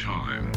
time.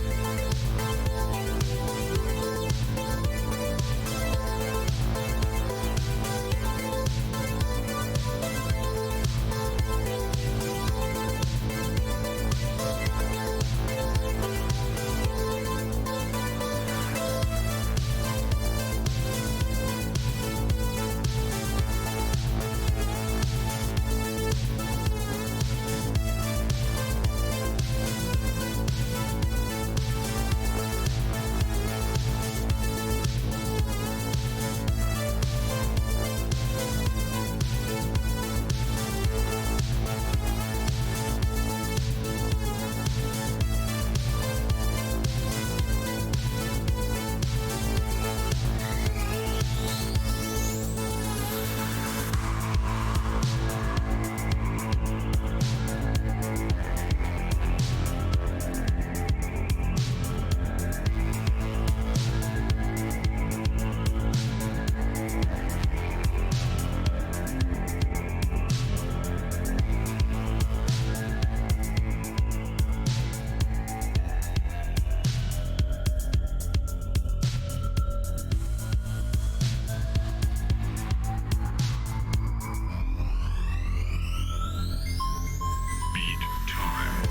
Beat time.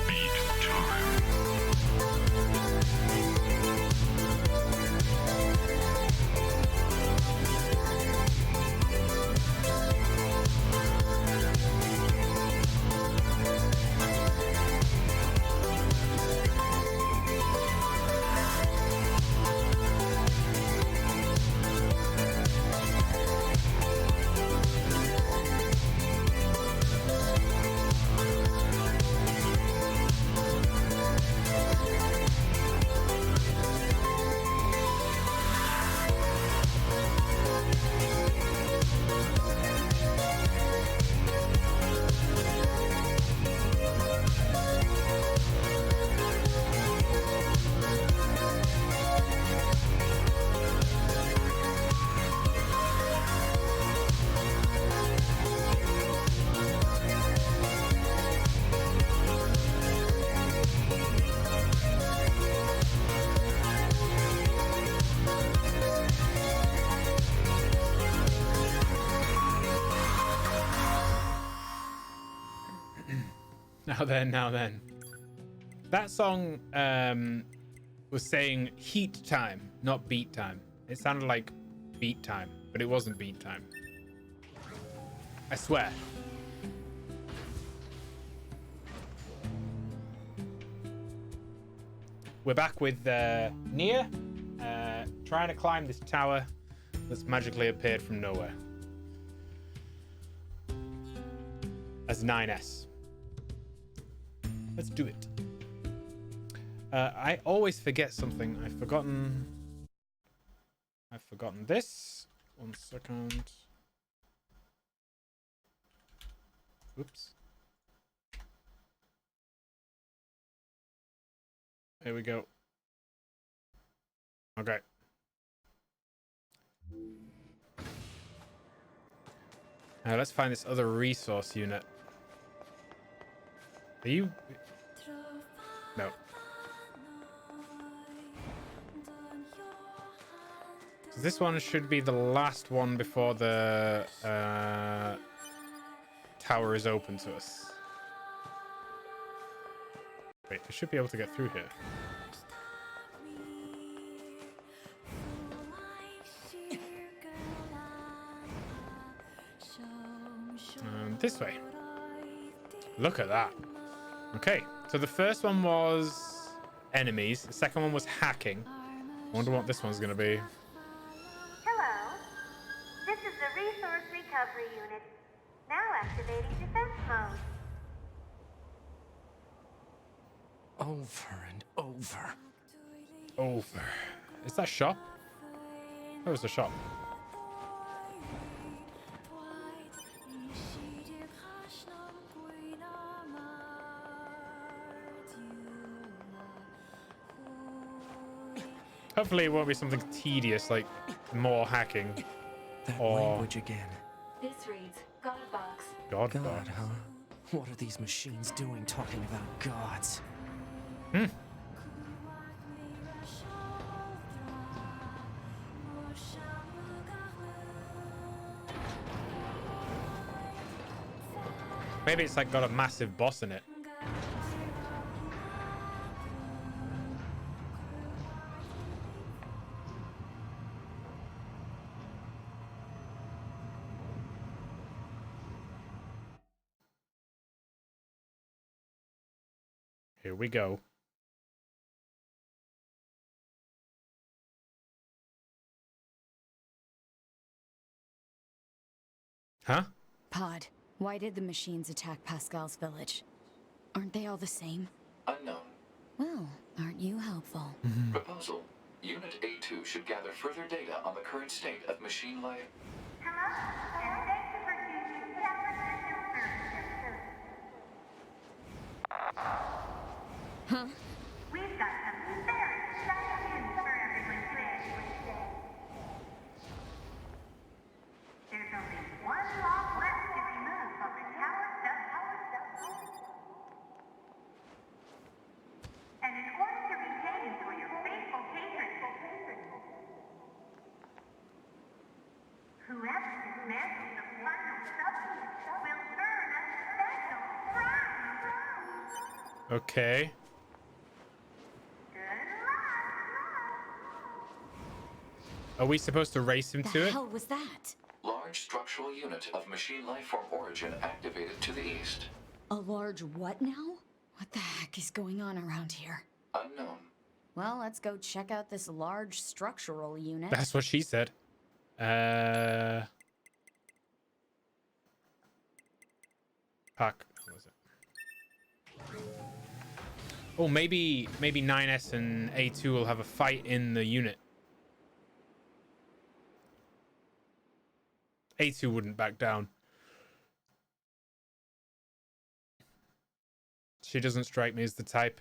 Beat time. Now then. That song was saying heat time, not beat time. It sounded like beat time, but it wasn't beat time. I swear. We're back with Nier, trying to climb this tower that's magically appeared from nowhere. As 9S. Let's do it. I always forget something. I've forgotten this. 1 second. Oops. Here we go. Okay. Let's find this other resource unit. Are you? No. So this one should be the last one before the tower is open to us. Wait, I should be able to get through here. This way. Look at that. Okay, so the first one was enemies. The second one was hacking. I wonder what this one's going to be. Hello. This is the Resource Recovery Unit. Now activating defense mode. Over and over. Over. Is that shop? Where was the shop? Hopefully it won't be something tedious like more hacking. That or language again. This reads God Box. God, God, huh? What are these machines doing talking about gods? Maybe it's like got a massive boss in it. Here we go. Huh? Pod, why did the machines attack Pascal's village? Aren't they all the same? Unknown. Well, aren't you helpful? Proposal. Unit A2 should gather further data on the current state of machine life. Hello, and thank you for choosing Separate System Services. Huh? We've got some very exciting news for everyone today. There's only one lock left to remove on the tower subsystem. And in order to retain for your faithful patrons, whoever dismantles the final subsystem will earn a special prize. Okay. Good luck. Are we supposed to race him The to it? hell was that? Large structural unit of machine life form origin activated to the east. A large what now? What the heck is going on around here? Unknown. Well, let's go check out this large structural unit. That's what she said. Puck. What was it? Oh, maybe 9S and A2 will have a fight in the unit. A2 wouldn't back down. She doesn't strike me as the type,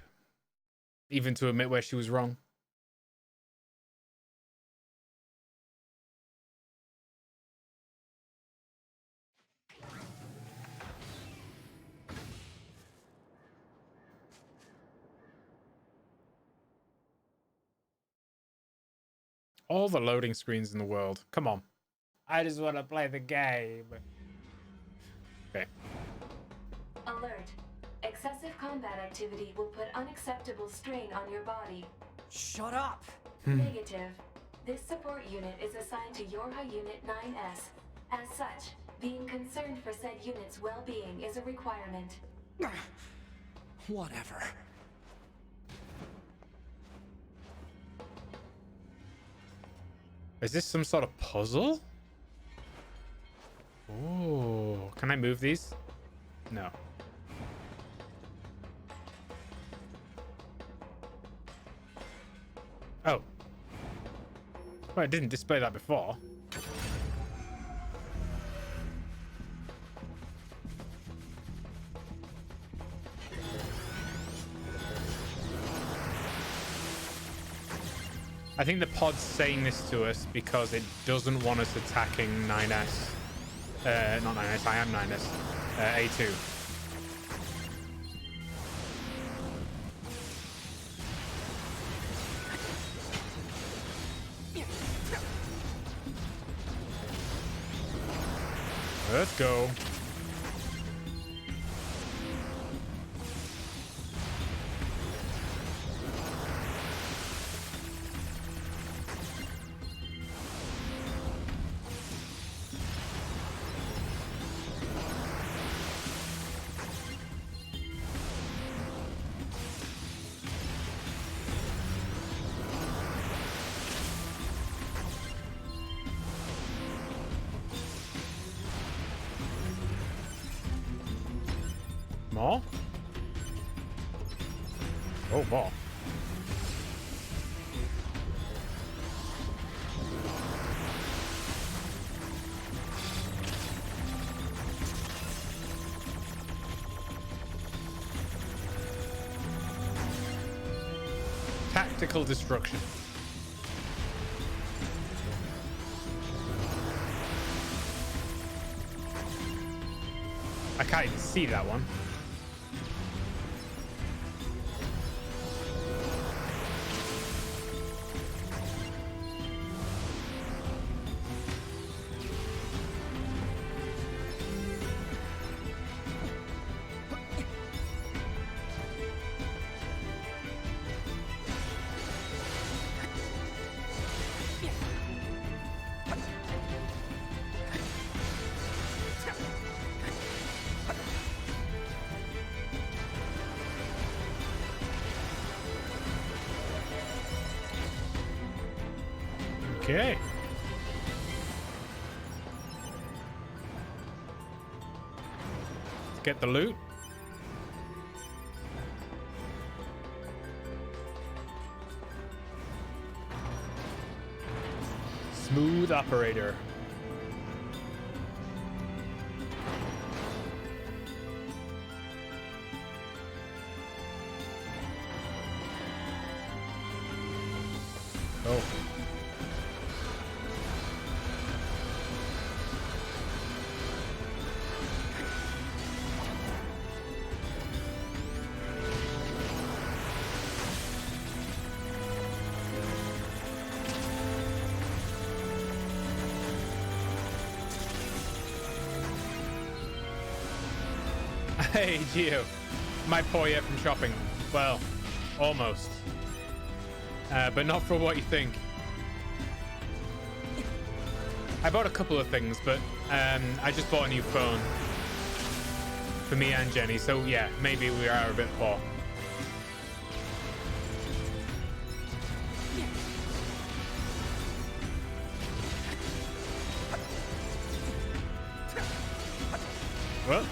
even to admit where she was wrong. All the loading screens in the world. Come on. I just want to play the game. Okay. Alert. Excessive combat activity will put unacceptable strain on your body. Shut up! Negative. This support unit is assigned to Yorha Unit 9S. As such, being concerned for said unit's well-being is a requirement. Whatever. Is this some sort of puzzle? Oh, can I move these? No. Oh. Well, it didn't display that before. I think the pod's saying this to us because it doesn't want us attacking 9S. Not 9S, I am 9S. A2. Let's go. More? Oh, more. Tactical destruction. I can't even see that one. Okay. Let's get the loot. Smooth operator. Oh. Hey, Gio. My poor yet from shopping. Well, almost. But not for what you think. I bought a couple of things, but I just bought a new phone for me and Jenny. So yeah, maybe we are a bit poor. Well.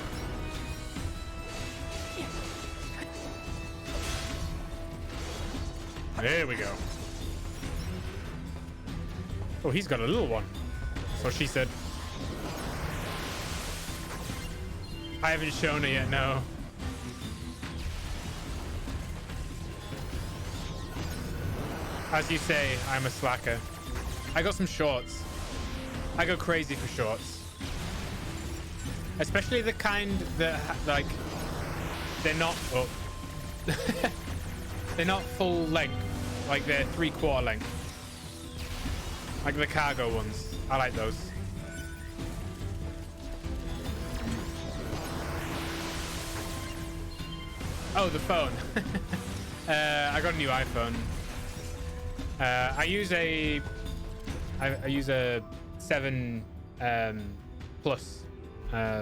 There we go. Oh, he's got a little one. So she said. I haven't shown it yet, no. As you say, I'm a slacker. I got some shorts. I go crazy for shorts. Especially the kind that, like, they're not... Oh. They're not full length. Like, they're 3/4 length. Like the cargo ones. I like those. Oh, the phone. I got a new iPhone. I use a 7 Plus.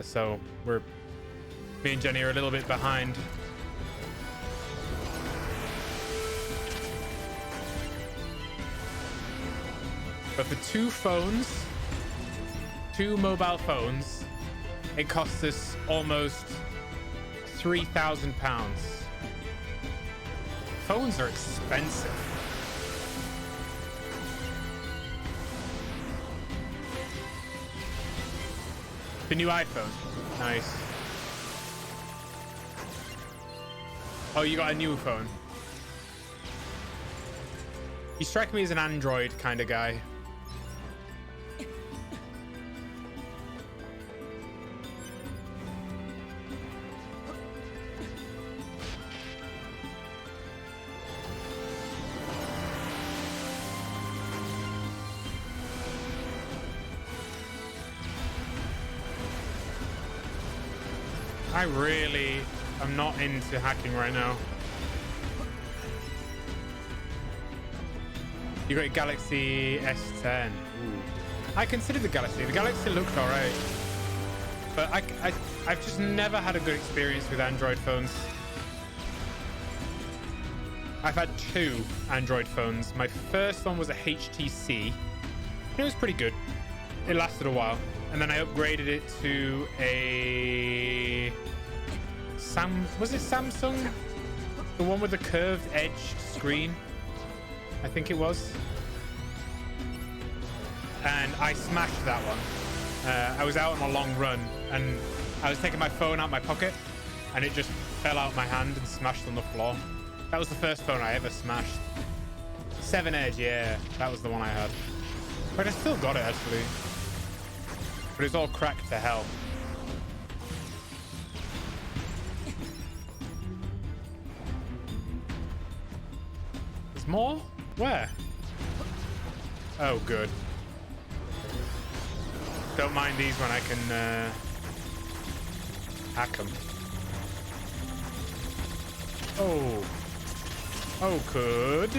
So me and Jenny are a little bit behind. But for two mobile phones, it costs us almost £3,000. Phones are expensive. The new iPhone. Nice. Oh, you got a new phone. You strike me as an Android kind of guy. I really am not into hacking right now. You got a Galaxy S10. Ooh. I considered the Galaxy. The Galaxy looked alright. But I've just never had a good experience with Android phones. I've had 2 Android phones. My first one was a HTC. It was pretty good. It lasted a while. And then I upgraded it to a... Was it Samsung? The one with the curved edged screen? I think it was. And I smashed that one. I was out on a long run and I was taking my phone out my pocket and it just fell out my hand and smashed on the floor. That was the first phone I ever smashed. 7 Edge, yeah, that was the one I had. But I still got it actually. But it's all cracked to hell. There's more? Where? Oh, good. Don't mind these when I can hack them. Oh. Oh, good.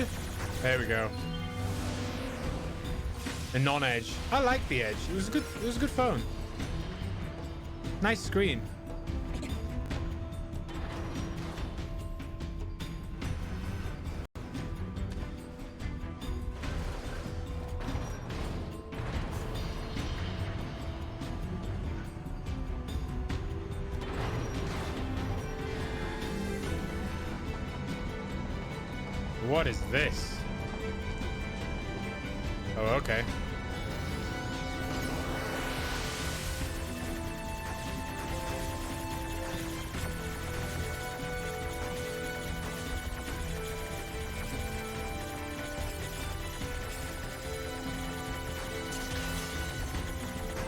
There we go. The non-edge. I like the edge. It was a good phone. Nice screen. What is this? Oh, okay.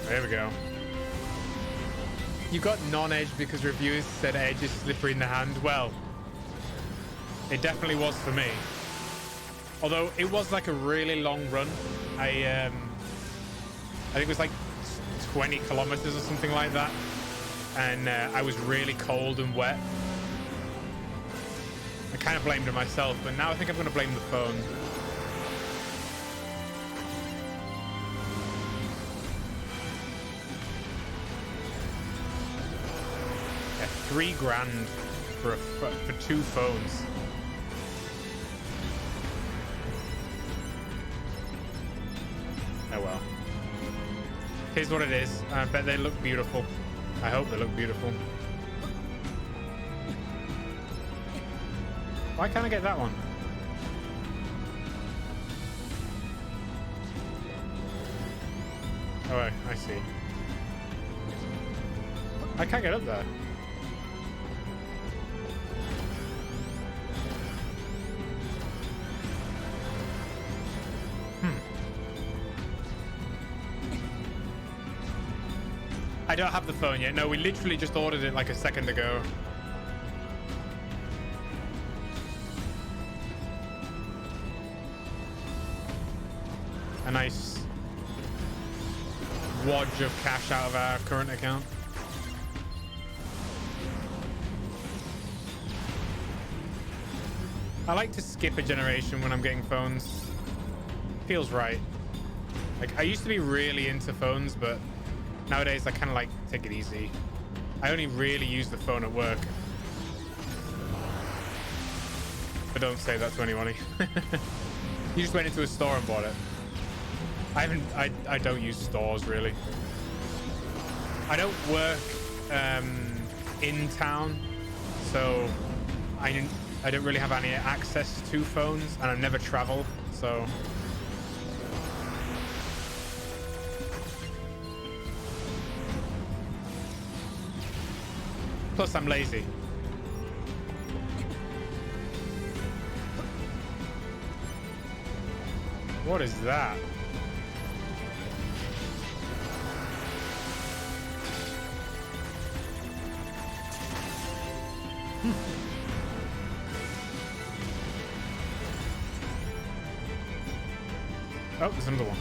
There we go. You got non-edge because reviewers said edge is slippery in the hand. Well, it definitely was for me. Although it was like a really long run. I think it was like 20 kilometers or something like that. And I was really cold and wet. I kind of blamed it myself, but now I think I'm going to blame the phone. Yeah, $3,000 for 2 phones. Oh well. Here's what it is. I bet they look beautiful. I hope they look beautiful. Why can't I get that one? Oh, I see. I can't get up there. I don't have the phone yet. No, we literally just ordered it like a second ago. A nice wodge of cash out of our current account. I like to skip a generation when I'm getting phones. Feels right. Like, I used to be really into phones, but nowadays I kind of like take it easy. I only really use the phone at work. But don't say that to anyone. You just went into a store and bought it. I don't use stores really. I don't work in town, so I don't really have any access to phones, and I never travel, so Plus, I'm lazy. What is that? Oh, there's another one.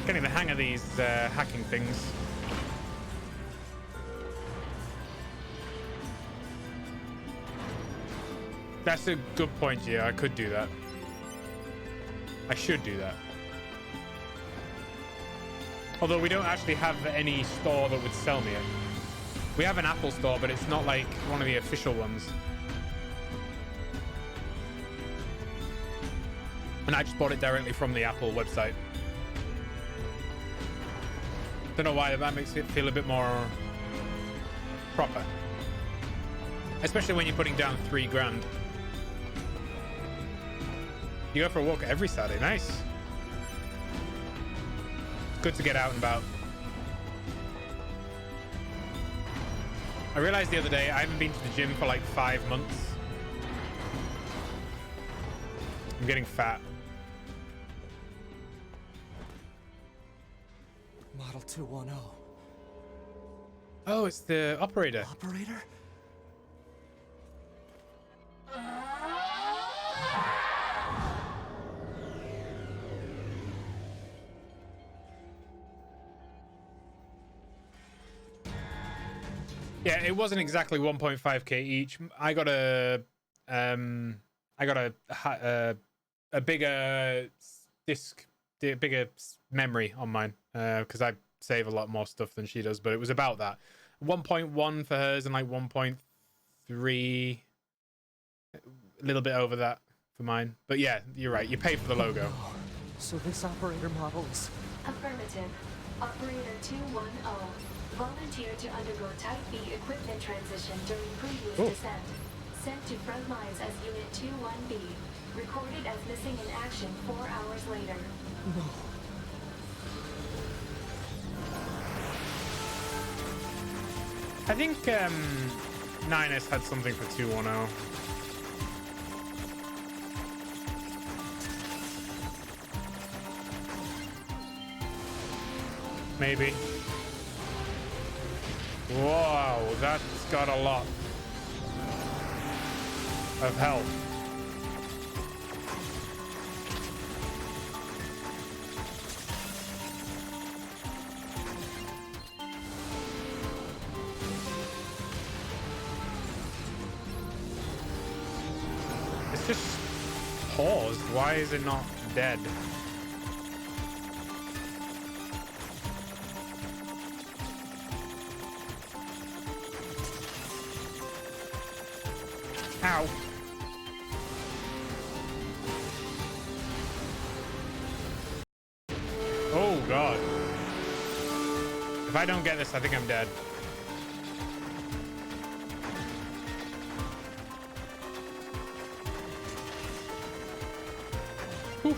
Getting the hang of these hacking things. That's a good point, yeah. I could do that. I should do that. Although we don't actually have any store that would sell me it. We have an Apple store, but it's not like one of the official ones. And I just bought it directly from the Apple website. Don't know why, that makes it feel a bit more proper. Especially when you're putting down $3 grand. You go for a walk every Saturday, nice. Good to get out and about. I realized the other day I haven't been to the gym for like 5 months. I'm getting fat. Model 210. Oh, it's the operator. Operator? Yeah, it wasn't exactly 1.5k each. I got a bigger disk, bigger memory on mine because I save a lot more stuff than she does. But it was about that, 1.1 for hers and like 1.3, a little bit over that for mine. But yeah, you're right. You pay for the logo. Oh, so this operator model is... Affirmative. Operator 210 volunteered to undergo Type B equipment transition during previous descent. Sent to front lines as Unit 21B. Recorded as missing in action 4 hours later. No. I think 9S had something for 210. Maybe. Wow, that's got a lot of health. It's just paused. Why is it not dead? Ow. Oh, God. If I don't get this, I think I'm dead. Whew.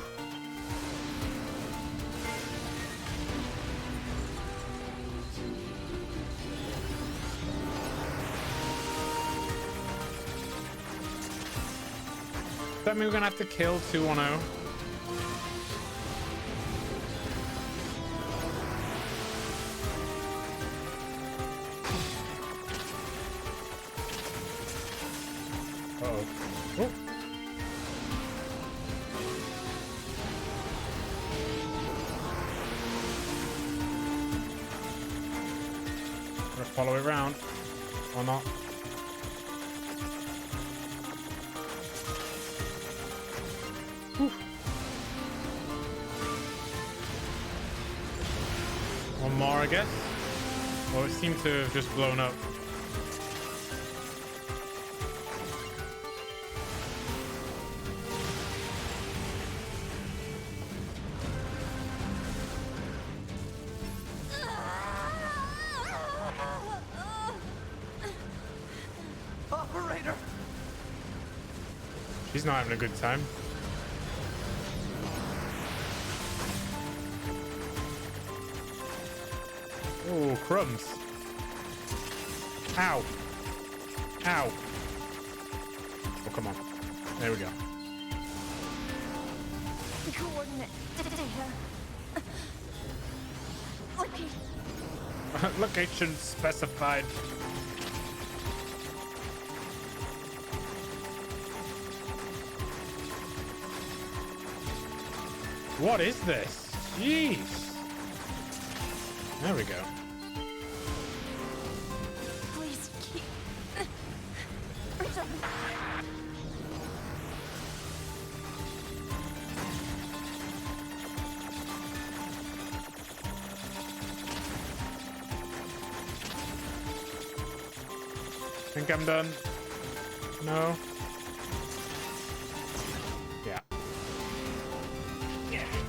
Does that mean we're gonna have to kill 210? Uh-oh. Oh. Gonna follow it around. Or not. One more, I guess. Well, it seemed to have just blown up. Operator! He's not having a good time. Oh, crumbs. Ow. Ow. Oh, come on. There we go. Coordinate data. Location specified. What is this? Jeez. There we go. Please keep. Return. Think I'm done. No. Yeah.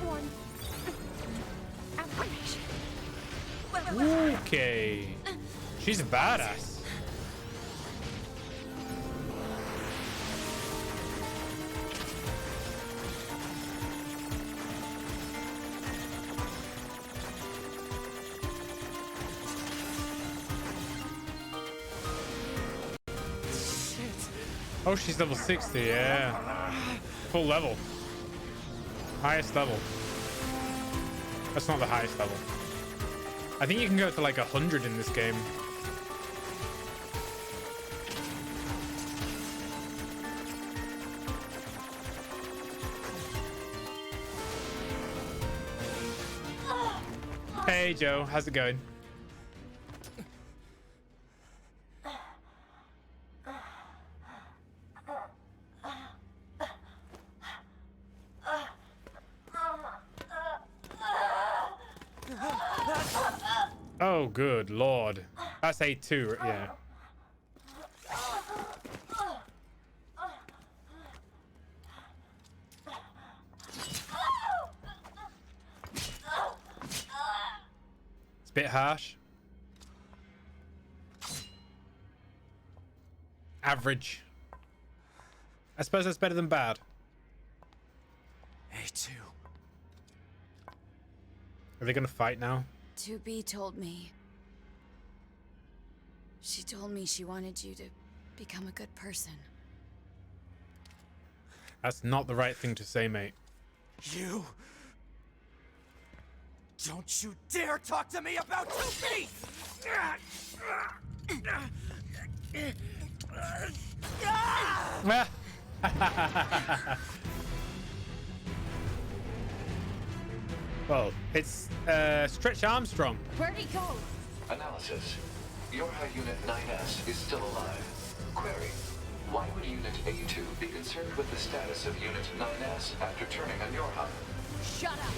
One. Affirmation. Okay. She's a badass. Oh, she's level 60, yeah. Full level. Highest level. That's not the highest level. I think you can go to like 100 in this game. Hey Joe, how's it going? Oh, good lord. That's A2, yeah. It's a bit harsh. Average. I suppose that's better than bad. A2. Are they gonna fight now? 2B told me. She told me she wanted you to become a good person. That's not the right thing to say, mate. You... Don't you dare talk to me about 2B! Well, it's Stretch Armstrong. Where'd he go? Analysis. Your high Unit 9S is still alive. Query. Why would Unit A2 be concerned with the status of Unit 9S after turning on your hub? Shut up!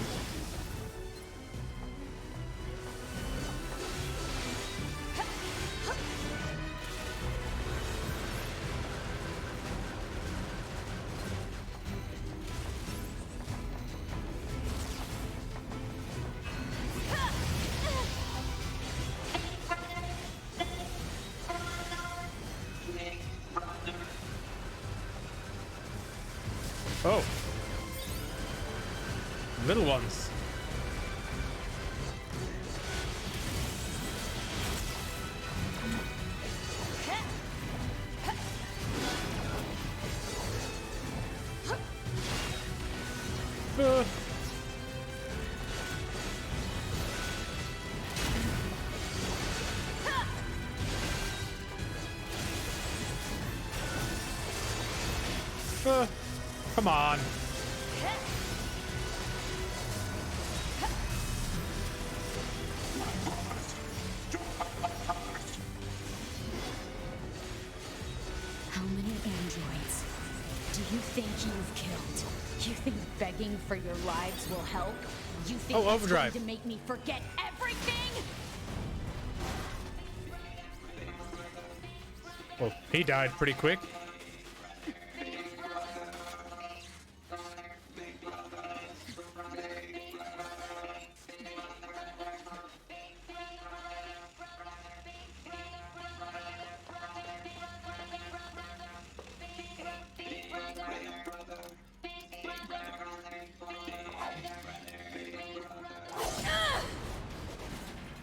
Oh. Little ones. Uh. Come on. How many androids do you think you've killed? You think begging for your lives will help? You think Oh, that's overdrive. going to make me forget everything? Well, he died pretty quick.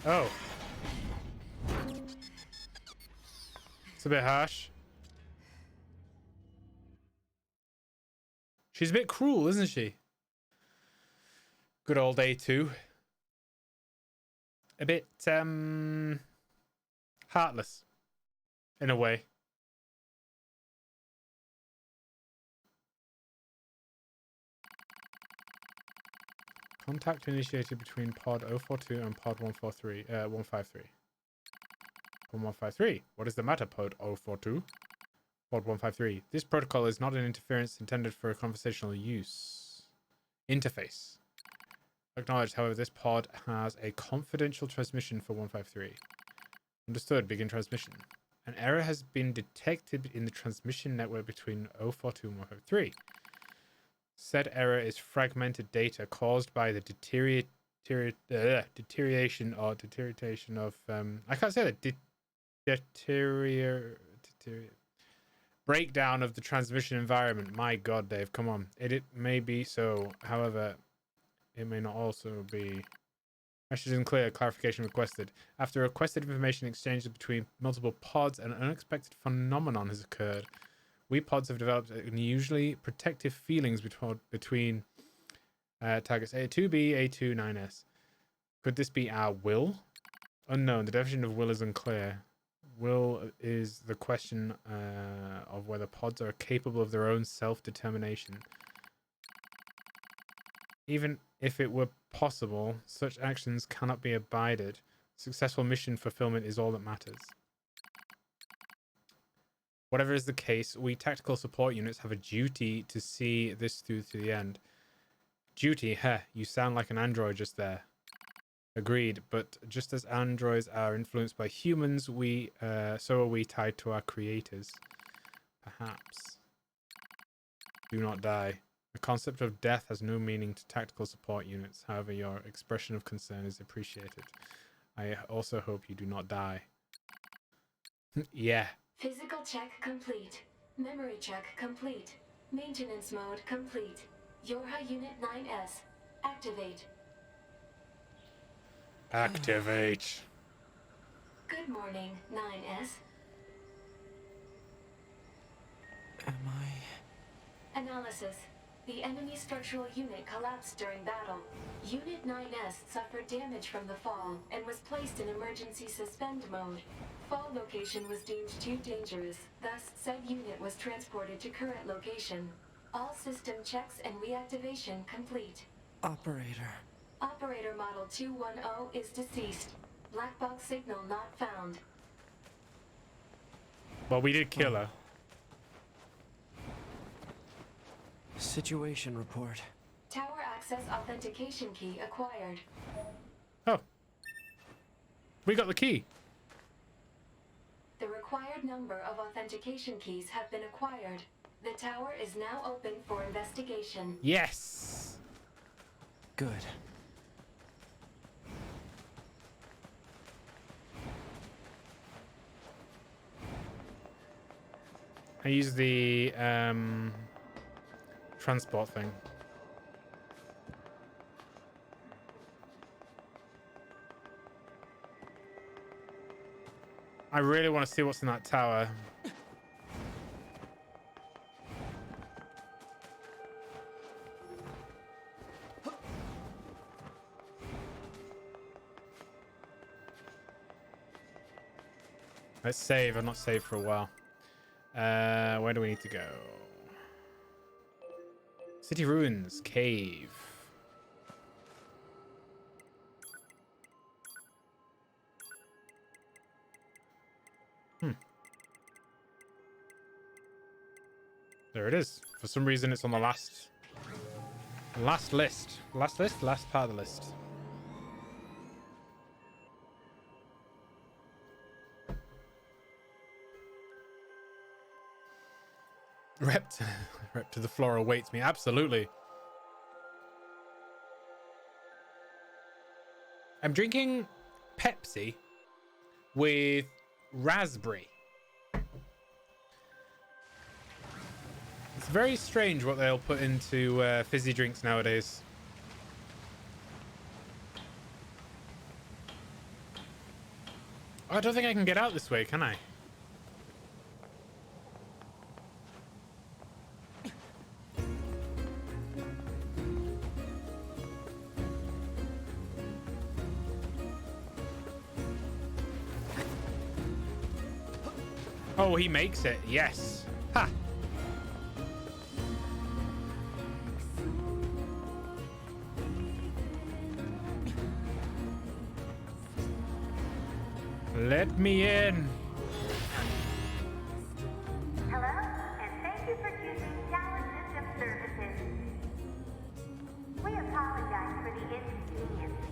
Oh. It's a bit harsh. She's a bit cruel, isn't she? Good old A2. A bit, heartless. In a way. Contact initiated between pod 042 and pod 153. 153. What is the matter, pod 042? Pod 153. This protocol is not an interference intended for conversational use. Interface. Acknowledged, however, this pod has a confidential transmission for 153. Understood. Begin transmission. An error has been detected in the transmission network between 042 and 153. Said error is fragmented data caused by the deterioration of I can't say that breakdown of the transmission environment. My God, Dave, come on. It may be so. However, it may not also be. Message isn't clear. Clarification requested. After requested information exchanged between multiple pods, an unexpected phenomenon has occurred. We pods have developed unusually protective feelings between targets A2B, A2, 9S. Could this be our will? Unknown. The definition of will is unclear. Will is the question of whether pods are capable of their own self-determination. Even if it were possible, such actions cannot be abided. Successful mission fulfillment is all that matters. Whatever is the case, we tactical support units have a duty to see this through to the end. Duty? Heh, you sound like an android just there. Agreed, but just as androids are influenced by humans, so are we tied to our creators. Perhaps. Do not die. The concept of death has no meaning to tactical support units. However, your expression of concern is appreciated. I also hope you do not die. Yeah. Physical check complete. Memory check complete. Maintenance mode complete. Yorha Unit 9S. Activate. Activate. Good morning, 9S. Am I... Analysis. The enemy structural unit collapsed during battle. Unit 9S suffered damage from the fall and was placed in emergency suspend mode. Fall location was deemed too dangerous, thus said unit was transported to current location. All system checks and reactivation complete. Operator. Operator model 210 is deceased. Black box signal not found. Well, we did kill her. Situation report. Tower access authentication key acquired. Oh. We got the key. The required number of authentication keys have been acquired. The tower is now open for investigation. Yes. Good. I use the transport thing. I really want to see what's in that tower. Let's save. I've not saved for a while. Where do we need to go? City ruins, cave. There it is. For some reason, it's on the last list. Last part of the list. Rep to the floor awaits me. Absolutely. I'm drinking Pepsi with raspberry. It's very strange what they'll put into fizzy drinks nowadays. I don't think I can get out this way, can I? Oh, he makes it. Yes. Ha. Let me in. Hello, and thank you for choosing Tower System Services. We apologize for the inconvenience,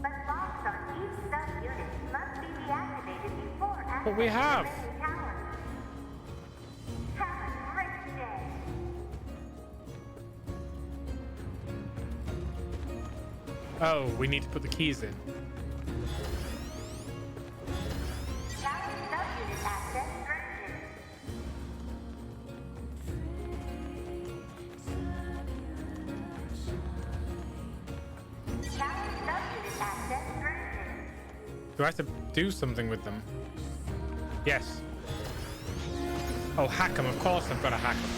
but locks on each sub-unit must be deactivated before access But we have. to the main tower. Have a great day. Oh, we need to put the keys in. Tower sub-unit access granted. Tower sub-unit access granted. Do I have to do something with them? Yes. Oh, hack them. Of course I've got to hack them.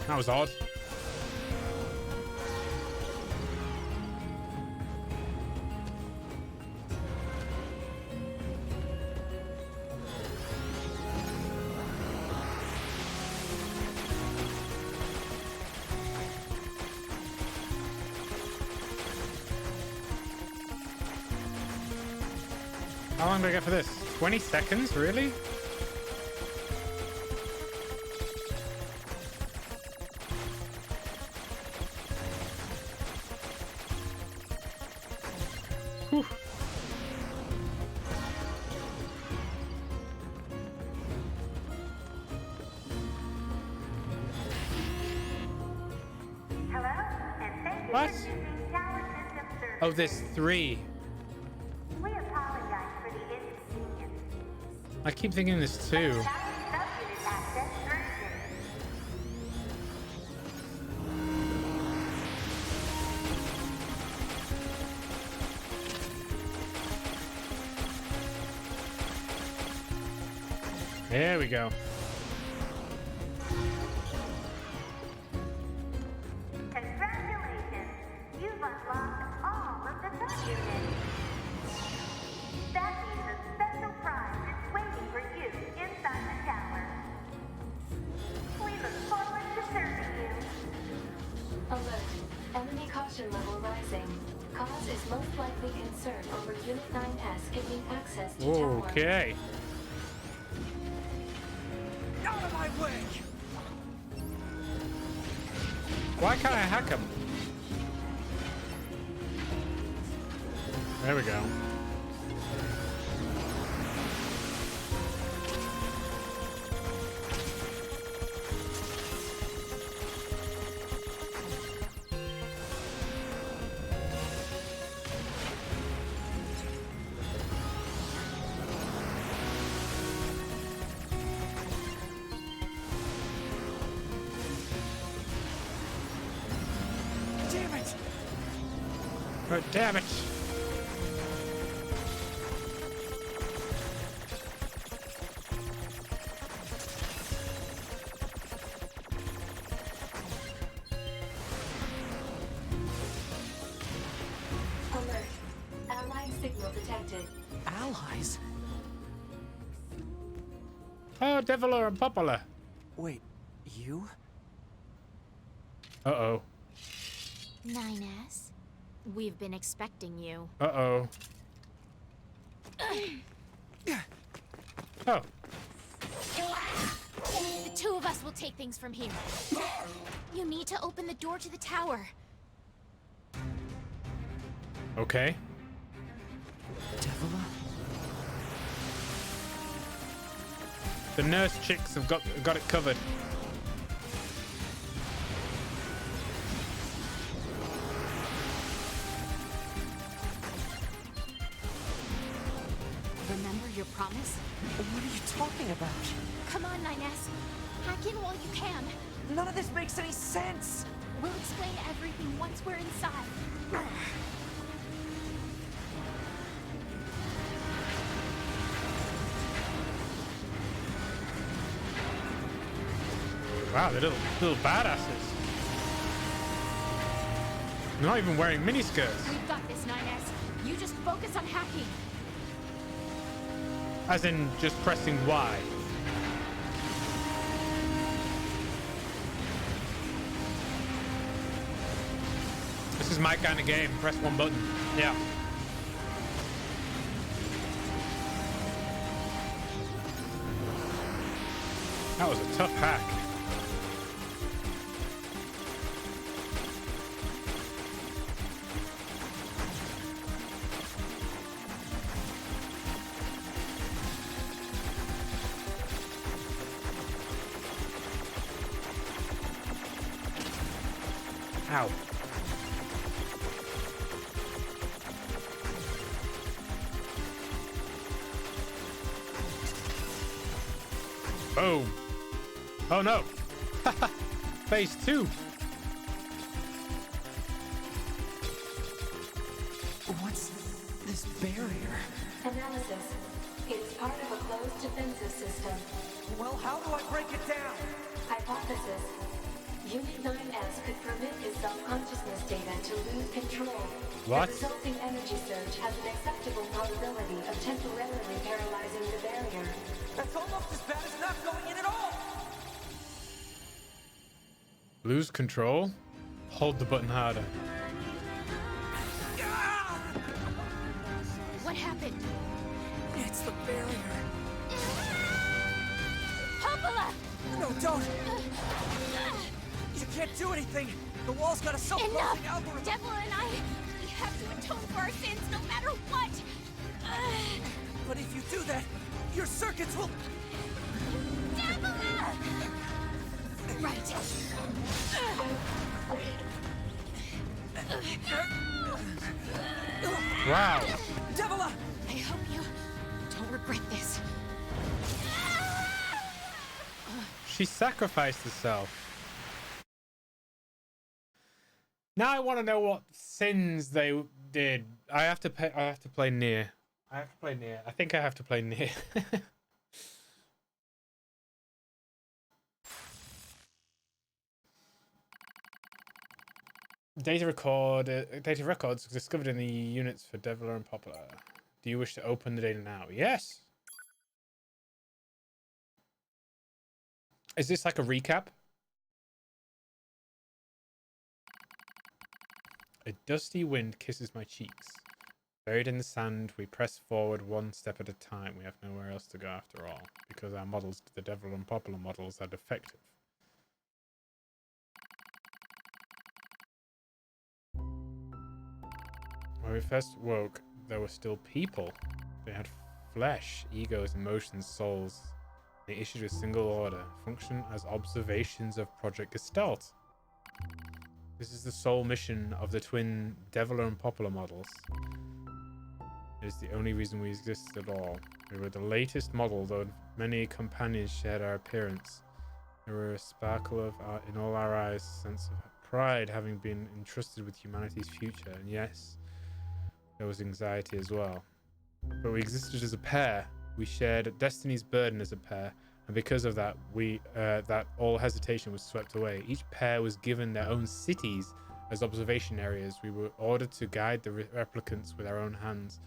That was odd. How long do I get for this? 20 seconds? Really? Whew. Hello, and thank you What? for choosing Tower System Services. Oh, there's 3. We apologize for the inconvenience. I keep thinking there's 2. Tower sub-unit access granted. There we go. Congratulations! You've unlocked all of the sub-units. That means a special prize is waiting for you inside the tower. We look forward to serving you. Alert. Enemy caution level rising. Cause is most likely concern over Unit 9S gaining access to tower. Okay. Out of my way! Why can't I hack him? There we go. Damn it! Oh, damn it. Alert. Allied signal detected. Allies? Oh, Deviler and Popular. Wait, you? Uh-oh. 9S, we've been expecting you. Uh-oh. Oh. The two of us will take things from here. You need to open the door to the tower. Okay. Devila? The nurse chicks have got it covered. Remember your promise? What are you talking about? Come on, 9S. Hack in while you can. None of this makes any sense! We'll explain everything once we're inside. Wow, they're little badasses. They're not even wearing miniskirts. We've got this, 9S. You just focus on hacking. As in just pressing Y. This is my kind of game. Press one button. Yeah. That was a tough hack. Ow. Boom. Oh no. Phase 2. What's this barrier? Analysis. It's part of a closed defensive system. Well, how do I break it down? Hypothesis. Unit 9S could permit his self-consciousness data to lose control. What? The resulting energy surge has an acceptable probability of temporarily paralyzing the barrier. That's almost as bad as not going in at all! Lose control. Hold the button harder. What happened? It's the barrier. Popola! No, don't! You can't do anything! The wall's got a self-closing Enough! algorithm! Devil and I, we have to atone for our sins no matter what! But if you do that, your circuits will... Devil! Right. Wow. Devila! I hope you don't regret this. She sacrificed herself. Now I want to know what sins they did. I have to play Nier. I think I have to play Nier. Data records discovered in the units for Deviler and Popular. Do you wish to open the data now? Yes. Is this like a recap? A dusty wind kisses my cheeks. Buried in the sand, we press forward one step at a time. We have nowhere else to go after all, because our models, the Devil and Popular models, are defective. When we first woke, there were still people. They had flesh, egos, emotions, souls. They issued a single order, function as observations of Project Gestalt. This is the sole mission of the twin Deviler and Popular models. It is the only reason we exist at all. We were the latest model, though many companions shared our appearance. There were a sparkle in all our eyes, a sense of pride having been entrusted with humanity's future, and yes, there was anxiety as well. But we existed as a pair. We shared destiny's burden as a pair, and because of that, that all hesitation was swept away. Each pair was given their own cities as observation areas. We were ordered to guide the replicants with our own hands,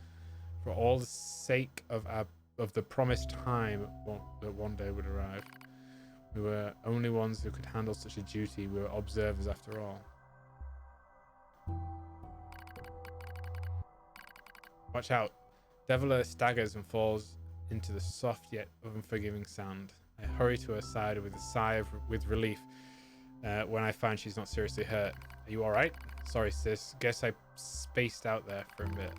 for all the sake of the promised time that one day would arrive. We were only ones who could handle such a duty. We were observers after all. Watch out. Deviler staggers and falls into the soft yet unforgiving sand. I hurry to her side with a sigh with relief when I find she's not seriously hurt. Are you alright? Sorry, sis. Guess I spaced out there for a bit.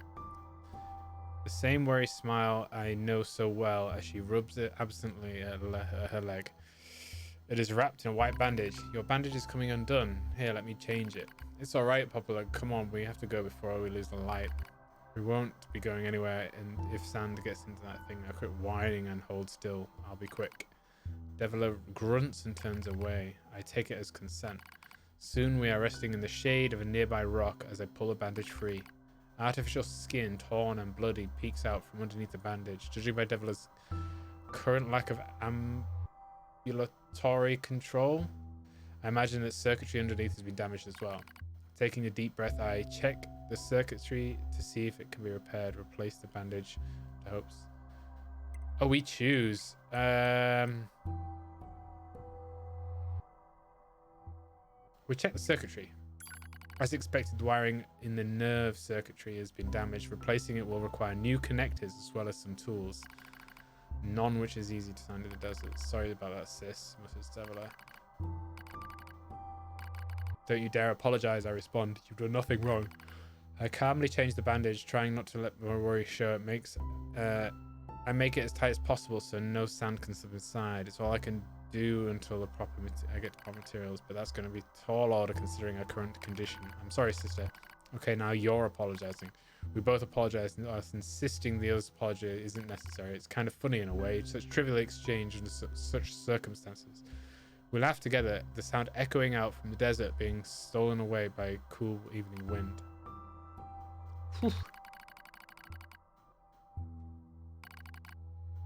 The same worried smile I know so well as she rubs it absently at her leg. It is wrapped in a white bandage. Your bandage is coming undone. Here, let me change it. It's alright, Popular. Come on, we have to go before we lose the light. We won't be going anywhere, and if Sand gets into that thing, I'll quit whining and hold still. I'll be quick. Deviler grunts and turns away. I take it as consent. Soon we are resting in the shade of a nearby rock as I pull a bandage free. Artificial skin, torn and bloody, peeks out from underneath the bandage. Judging by Deviler's current lack of ambulatory control, I imagine that circuitry underneath has been damaged as well. Taking a deep breath, I check the circuitry to see if it can be repaired. Replace the bandage to hopes. Oh, we choose. We check the circuitry. As expected, the wiring in the nerve circuitry has been damaged. Replacing it will require new connectors as well as some tools. None which is easy to find in the desert. Sorry about that, sis, Mrs. Deviler. Don't you dare apologize, I respond. You've done nothing wrong. I calmly change the bandage, trying not to let my worry show. I make it as tight as possible so no sand can slip inside. It's all I can do until I get the proper materials, but that's going to be tall order considering our current condition. I'm sorry, sister. Okay, now you're apologizing. We both apologize, and us insisting the other's apology isn't necessary. It's kind of funny in a way, such trivial exchange under such circumstances. We laugh together, the sound echoing out from the desert being stolen away by a cool evening wind. Whew.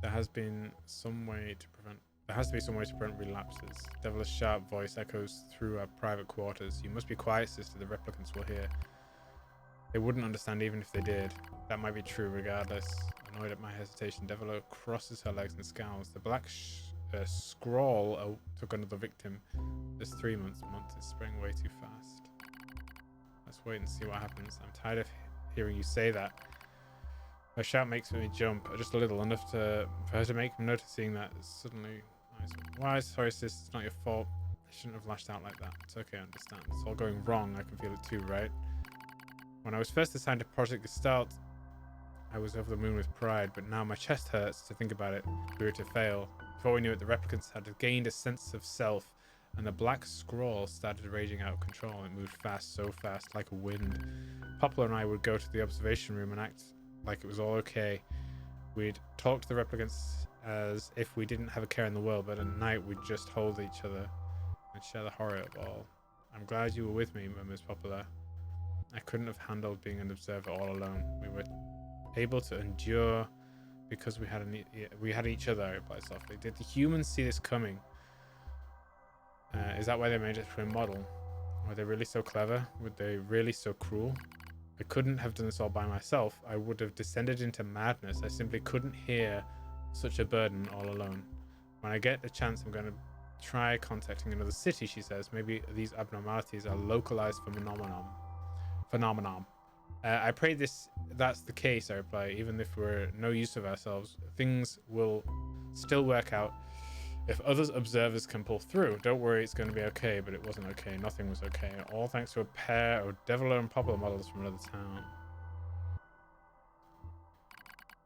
There has to be some way to prevent relapses. Deviler's sharp voice echoes through our private quarters. You must be quiet, sister. The replicants will hear. They wouldn't understand even if they did. That might be true regardless. Annoyed at my hesitation, Deviler crosses her legs and scowls. The black scrawl took another victim. This 3 months is spraying way too fast. Let's wait and see what happens. I'm tired of hearing you say that. Her shout makes me jump just a little, enough for her to make me notice seeing that suddenly. Why? Sorry, sis. It's not your fault. I shouldn't have lashed out like that. It's okay, I understand. It's all going wrong. I can feel it too, right? When I was first assigned to Project Gestalt, I was over the moon with pride, but now my chest hurts to think about it. We were to fail. Before we knew it, the replicants had gained a sense of self, and the black scroll started raging out of control. It moved fast, so fast, like a wind. Poplar and I would go to the observation room and act like it was all okay. We'd talk to the replicants as if we didn't have a care in the world, but at night we'd just hold each other and share the horror of it all. I'm glad you were with me, Miss Poplar. I couldn't have handled being an observer all alone. We were able to endure because we had each other, I replied softly. Did the humans see this coming? Is that why they made a twin model? Were they really so clever? Were they really so cruel? I couldn't have done this all by myself. I would have descended into madness. I simply couldn't hear such a burden all alone. When I get the chance, I'm going to try contacting another city, she says. Maybe these abnormalities are localized phenomenon. I pray that's the case, I reply. Even if we're no use of ourselves, things will still work out. If other observers can pull through, don't worry, it's going to be okay. But it wasn't okay. Nothing was okay. All thanks to a pair of Deviler and Poplar models from another town.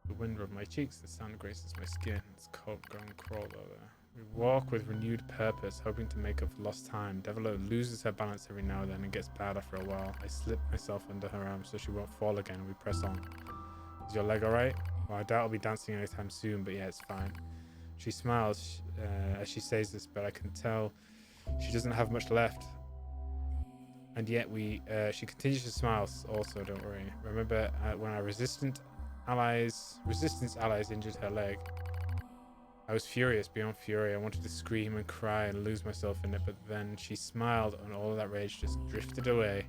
The wind rubs my cheeks. The sand graces my skin. It's cold, going crawl over. We walk with renewed purpose, hoping to make up for lost time. Deviler loses her balance every now and then and gets bad after a while. I slip myself under her arm so she won't fall again. We press on. Is your leg alright? Well, I doubt I'll be dancing anytime soon, but yeah, it's fine. She smiles as she says this, but I can tell she doesn't have much left. And yet she continues to smile also, don't worry. Remember when our resistance allies injured her leg? I was furious beyond fury. I wanted to scream and cry and lose myself in it, but then she smiled and all of that rage just drifted away.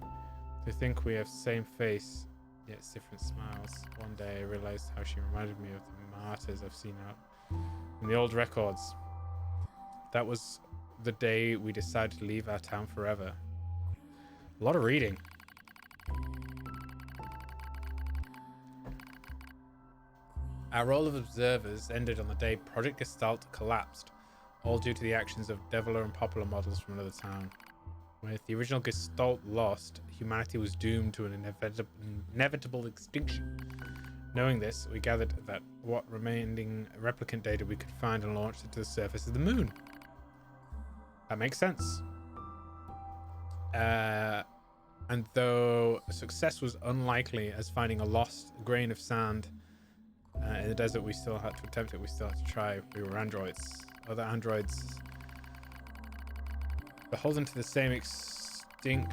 To think we have the same face, yet different smiles. One day I realized how she reminded me of the martyrs I've seen out in the old records. That was the day we decided to leave our town forever. A lot of reading. Our role of observers ended on the day Project Gestalt collapsed, all due to the actions of Deviler and Poplar models from another town. With the original Gestalt lost, humanity was doomed to an inevitable extinction. Knowing this, we gathered that what remaining replicant data we could find and launched it to the surface of the moon. That makes sense. And though success was unlikely, as finding a lost grain of sand in the desert, we still had to attempt it. We still had to try. We were androids. Other androids, beholden to the same same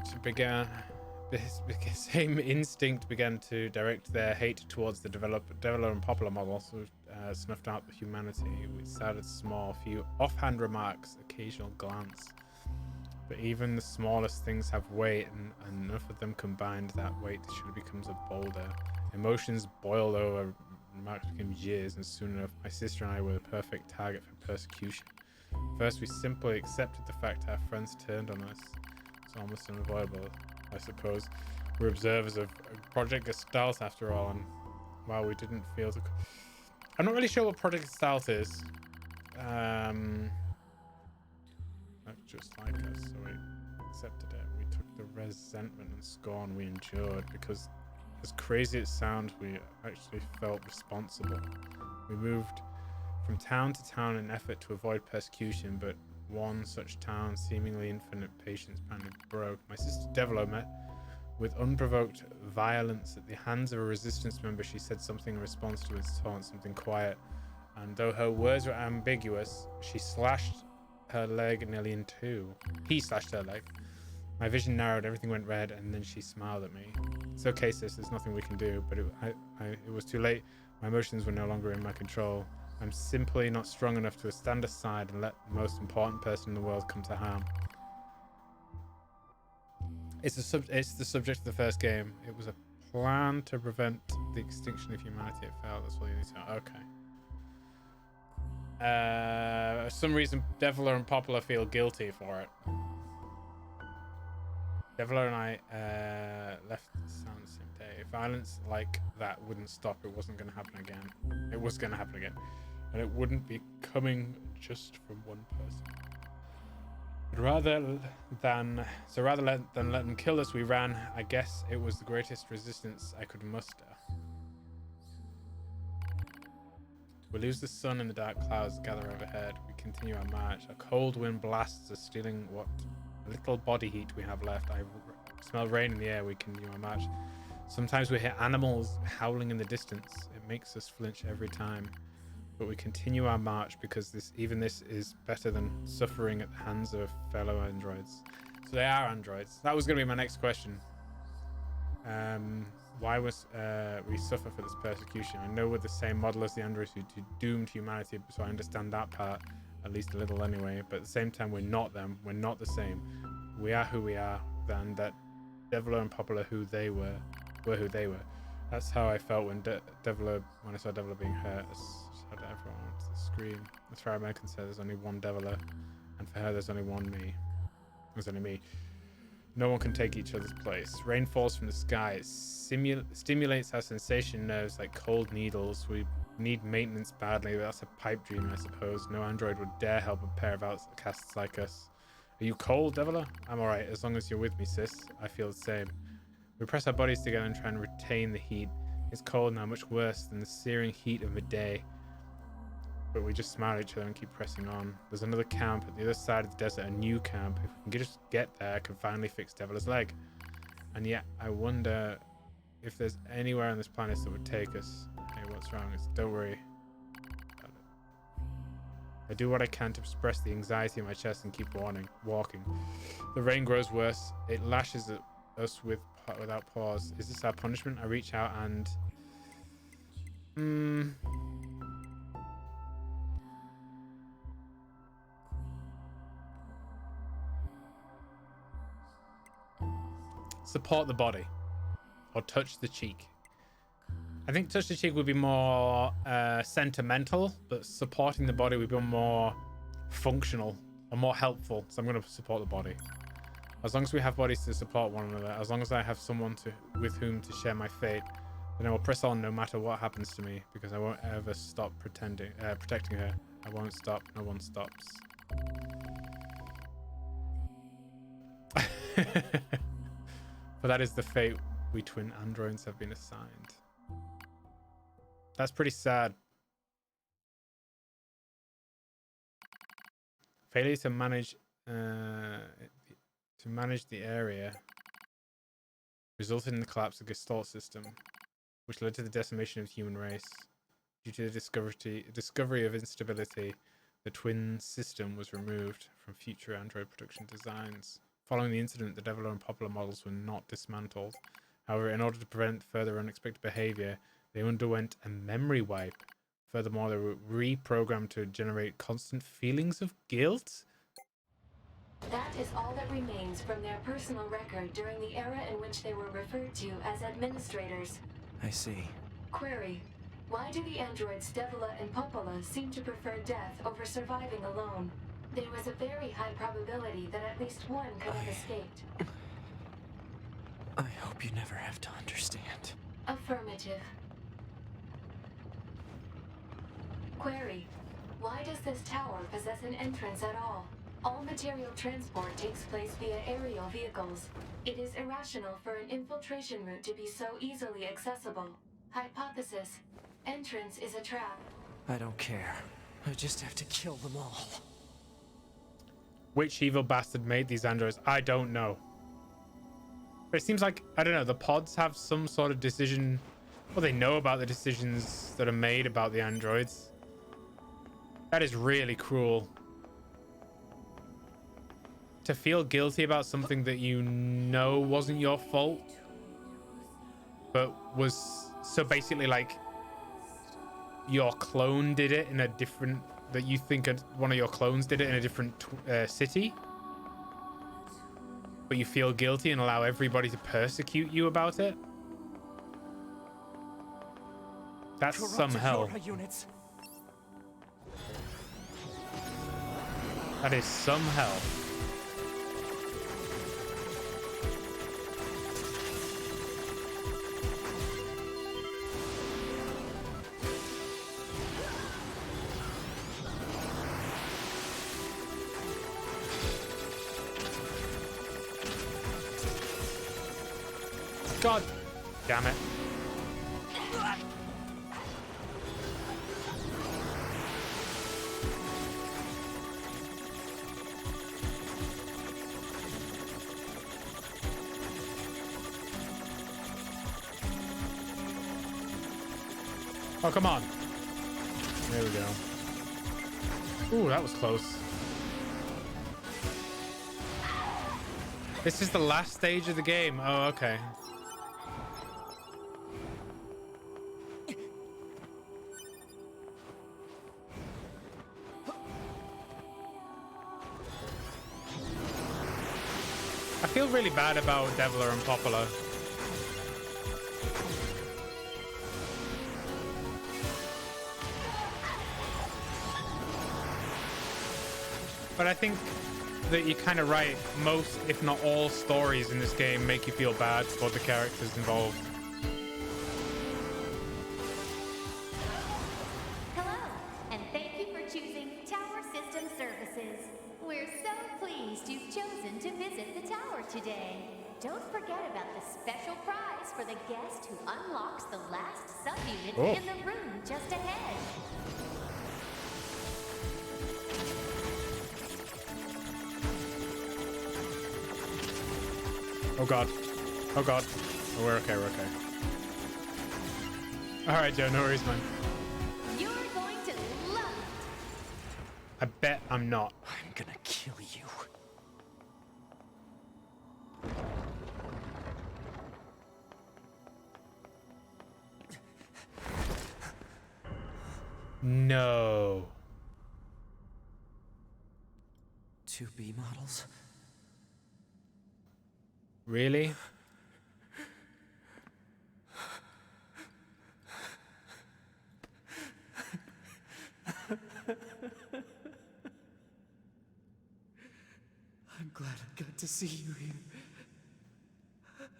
instinct began to direct their hate towards the developer and popular models, who snuffed out the humanity. We started small, few offhand remarks, occasional glance. But even the smallest things have weight, and enough of them combined, that weight surely becomes a boulder. Emotions boiled over, remarks became jeers, and soon enough, my sister and I were the perfect target for persecution. First, we simply accepted the fact our friends turned on us. It's almost unavoidable, I suppose. We're observers of Project Gestalt after all, and while we didn't feel to... I'm not really sure what Project Gestalt is. Not just like us, so we accepted it. We took the resentment and scorn we endured because, as crazy as it sounds, we actually felt responsible. We moved from town to town in an effort to avoid persecution, but one such town, seemingly infinite patience, finally broke. My sister Devlo met with unprovoked violence at the hands of a resistance member. She said something in response to his taunt, something quiet, and though her words were ambiguous, she slashed her leg nearly in two. He slashed her leg. My vision narrowed, everything went red, and then she smiled at me. It's okay, sis, there's nothing we can do, but it was too late. My emotions were no longer in my control. I'm simply not strong enough to stand aside and let the most important person in the world come to harm. It's the subject of the first game. It was a plan to prevent the extinction of humanity. It failed. That's all you need to know. Okay. For some reason, Devler and Popular feel guilty for it. Devler and I left the town the same day. If violence like that wouldn't stop, it wasn't going to happen again. It was going to happen again. And it wouldn't be coming just from one person. But rather than let them kill us, we ran. I guess it was the greatest resistance I could muster. We lose the sun and the dark clouds gather overhead. We continue our march. A cold wind blasts us, stealing what little body heat we have left. I smell rain in the air. We continue our march. Sometimes we hear animals howling in the distance. It makes us flinch every time. But we continue our march because even this is better than suffering at the hands of fellow androids. So they are androids. That was going to be my next question. Why was we suffer for this persecution? I know we're the same model as the androids who doomed humanity, so I understand that part at least a little anyway. But at the same time, we're not them. We're not the same. We are who we are. Then that Devler and Popular, who they were who they were. That's how I felt when when I saw Devler being hurt. I shouted at everyone to the screen. As far as I'm concerned, there's only one Devler, and for her, there's only one me. There's only me. No one can take each other's place. Rain falls from the sky. It stimulates our sensation nerves like cold needles. We need maintenance badly. That's a pipe dream, I suppose. No android would dare help a pair of outcasts like us. Are you cold, Devila? I'm alright, as long as you're with me, sis. I feel the same. We press our bodies together and try and retain the heat. It's cold now, much worse than the searing heat of midday. But we just smile at each other and keep pressing on. There's another camp at the other side of the desert, a new camp. If we can just get there, I can finally fix Devila's leg. And yet, I wonder if there's anywhere on this planet that would take us. Hey, what's wrong? Don't worry. I do what I can to express the anxiety in my chest and keep walking. The rain grows worse. It lashes at us without pause. Is this our punishment? I reach out and... support the body or touch the cheek. I think touch the cheek would be more sentimental, but supporting the body would be more functional or more helpful. So I'm going to support the body. As long as we have bodies to support one another, as long as I have someone with whom to share my fate, then I will press on no matter what happens to me, because I won't ever stop protecting her. I won't stop. No one stops. But that is the fate we twin androids have been assigned. That's pretty sad. Failure to manage the area resulted in the collapse of the Gestalt system, which led to the decimation of the human race. Due to the discovery of instability, the twin system was removed from future Android production designs. Following the incident, the Develer and Popular models were not dismantled. However, in order to prevent further unexpected behavior, they underwent a memory wipe. Furthermore, they were reprogrammed to generate constant feelings of guilt. That is all that remains from their personal record during the era in which they were referred to as administrators. I see. Query: why do the androids Devila and Popola seem to prefer death over surviving alone? There was a very high probability that at least one could have escaped. I hope you never have to understand. Affirmative. Query: why does this tower possess an entrance at all? All material transport takes place via aerial vehicles. It is irrational for an infiltration route to be so easily accessible. Hypothesis: entrance is a trap. I don't care. I just have to kill them all. Which evil bastard made these androids? I don't know. But it seems like, I don't know, the pods have some sort of decision. Well, they know about the decisions that are made about the androids. That is really cruel. To feel guilty about something that you know wasn't your fault, but was so basically like your clone did it in a different, that you think one of your clones did it in a different city, but you feel guilty and allow everybody to persecute you about it. That's some hell. Units. That is some hell. God damn it. Oh, come on. There we go. Ooh, that was close. This is the last stage of the game. Oh, okay. I feel really bad about Deviler and Popola. But I think that you're kind of right. Most, if not all, stories in this game make you feel bad for the characters involved. Hello, and thank you for choosing Tower System Services. We're so pleased you've chosen to visit the tower today. Don't forget about the special prize for the guest who unlocks the last subunit in the room just ahead. Oh god. Oh god. Oh, we're okay, we're okay. Alright, Joe, no worries, man. You're going to love it. I bet I'm not. I'm gonna kill you. No. 2B models? Really? I'm glad I got to see you here.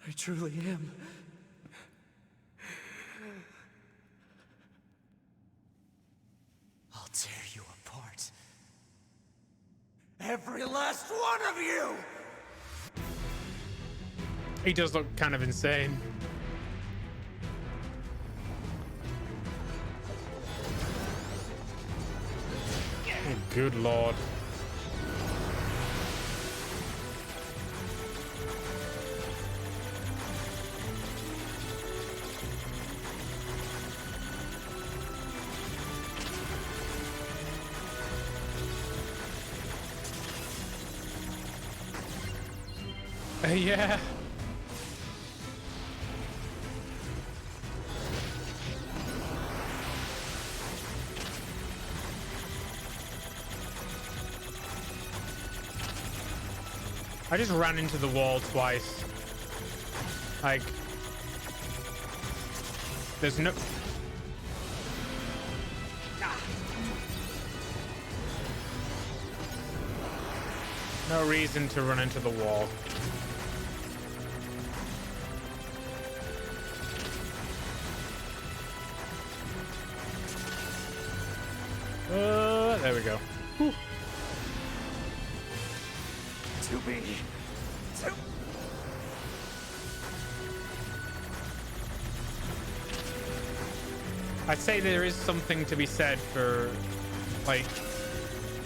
I truly am. I'll tear you apart. Every last one of you! He does look kind of insane. Oh, good lord. Yeah. I just ran into the wall twice. Like, there's no... No reason to run into the wall. There we go. Whew. To be. To. I'd say there is something to be said for, like,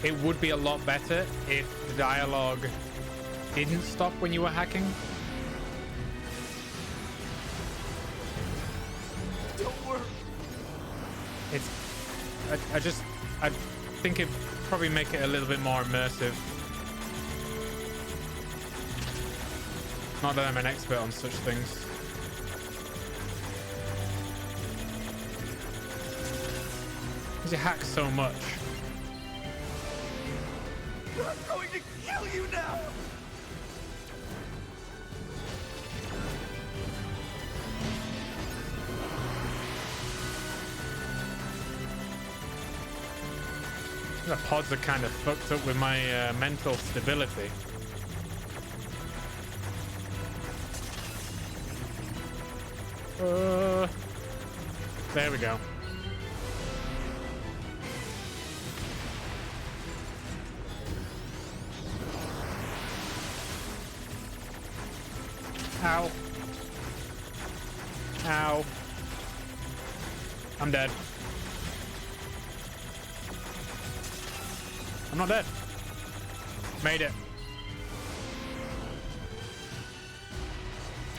it would be a lot better if the dialogue didn't stop when you were hacking. Don't worry. It's, I think it probably make it a little bit more immersive. Not that I'm an expert on such things. Because you hack so much. I'm going to kill you now. The pods are kind of fucked up with my mental stability. There we go. Ow. Ow. I'm dead. I'm not dead. Made it.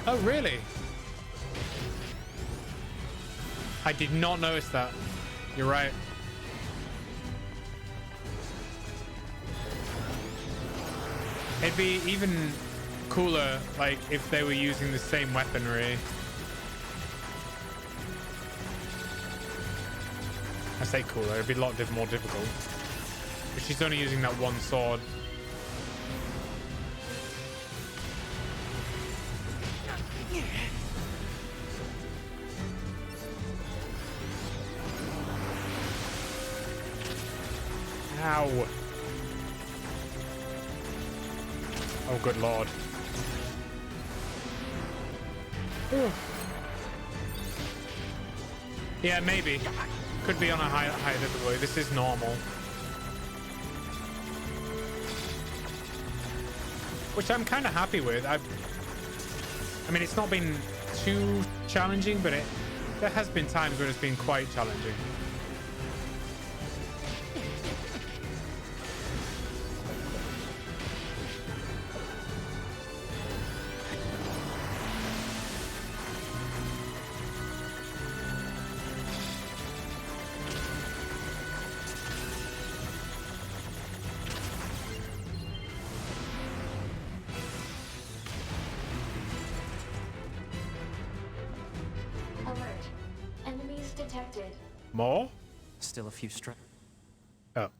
Oh, really? I did not notice that. You're right. It'd be even cooler, like, if they were using the same weaponry. I say cooler, it'd be a lot more difficult. But she's only using that one sword. Ow. Oh, good lord. Ooh. Yeah, maybe. Could be on a high difficulty. This is normal. Which I'm kind of happy with. I mean, it's not been too challenging, but there has been times where it's been quite challenging. Alert. Enemies detected. More? Still a few strikes. Oh.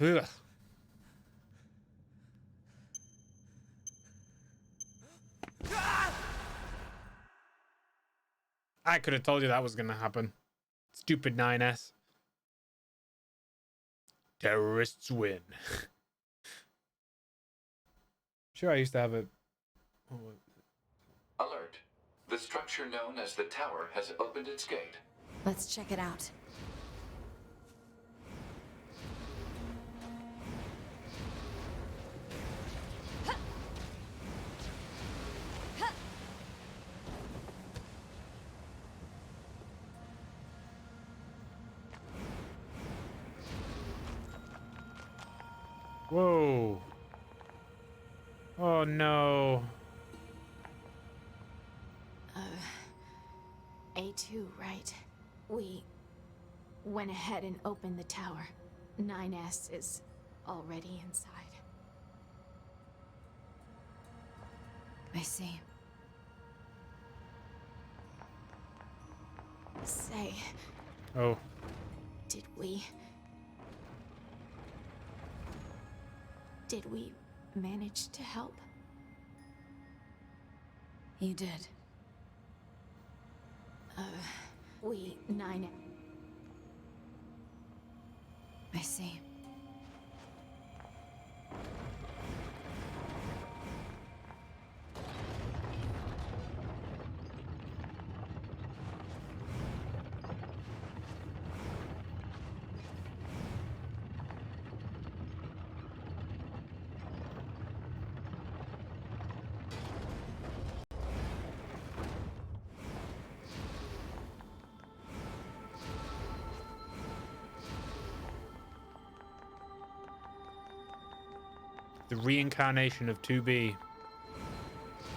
Ugh. I could have told you that was going to happen. Stupid 9S. Terrorists win. Sure, I used to have a... Alert. The structure known as the tower has opened its gate. Let's check it out. Whoa. Oh, no. A2, right? We went ahead and opened the tower. 9S is already inside. I see. Say, Oh, did we manage to help? You did. We 9. I see. the reincarnation of 2B.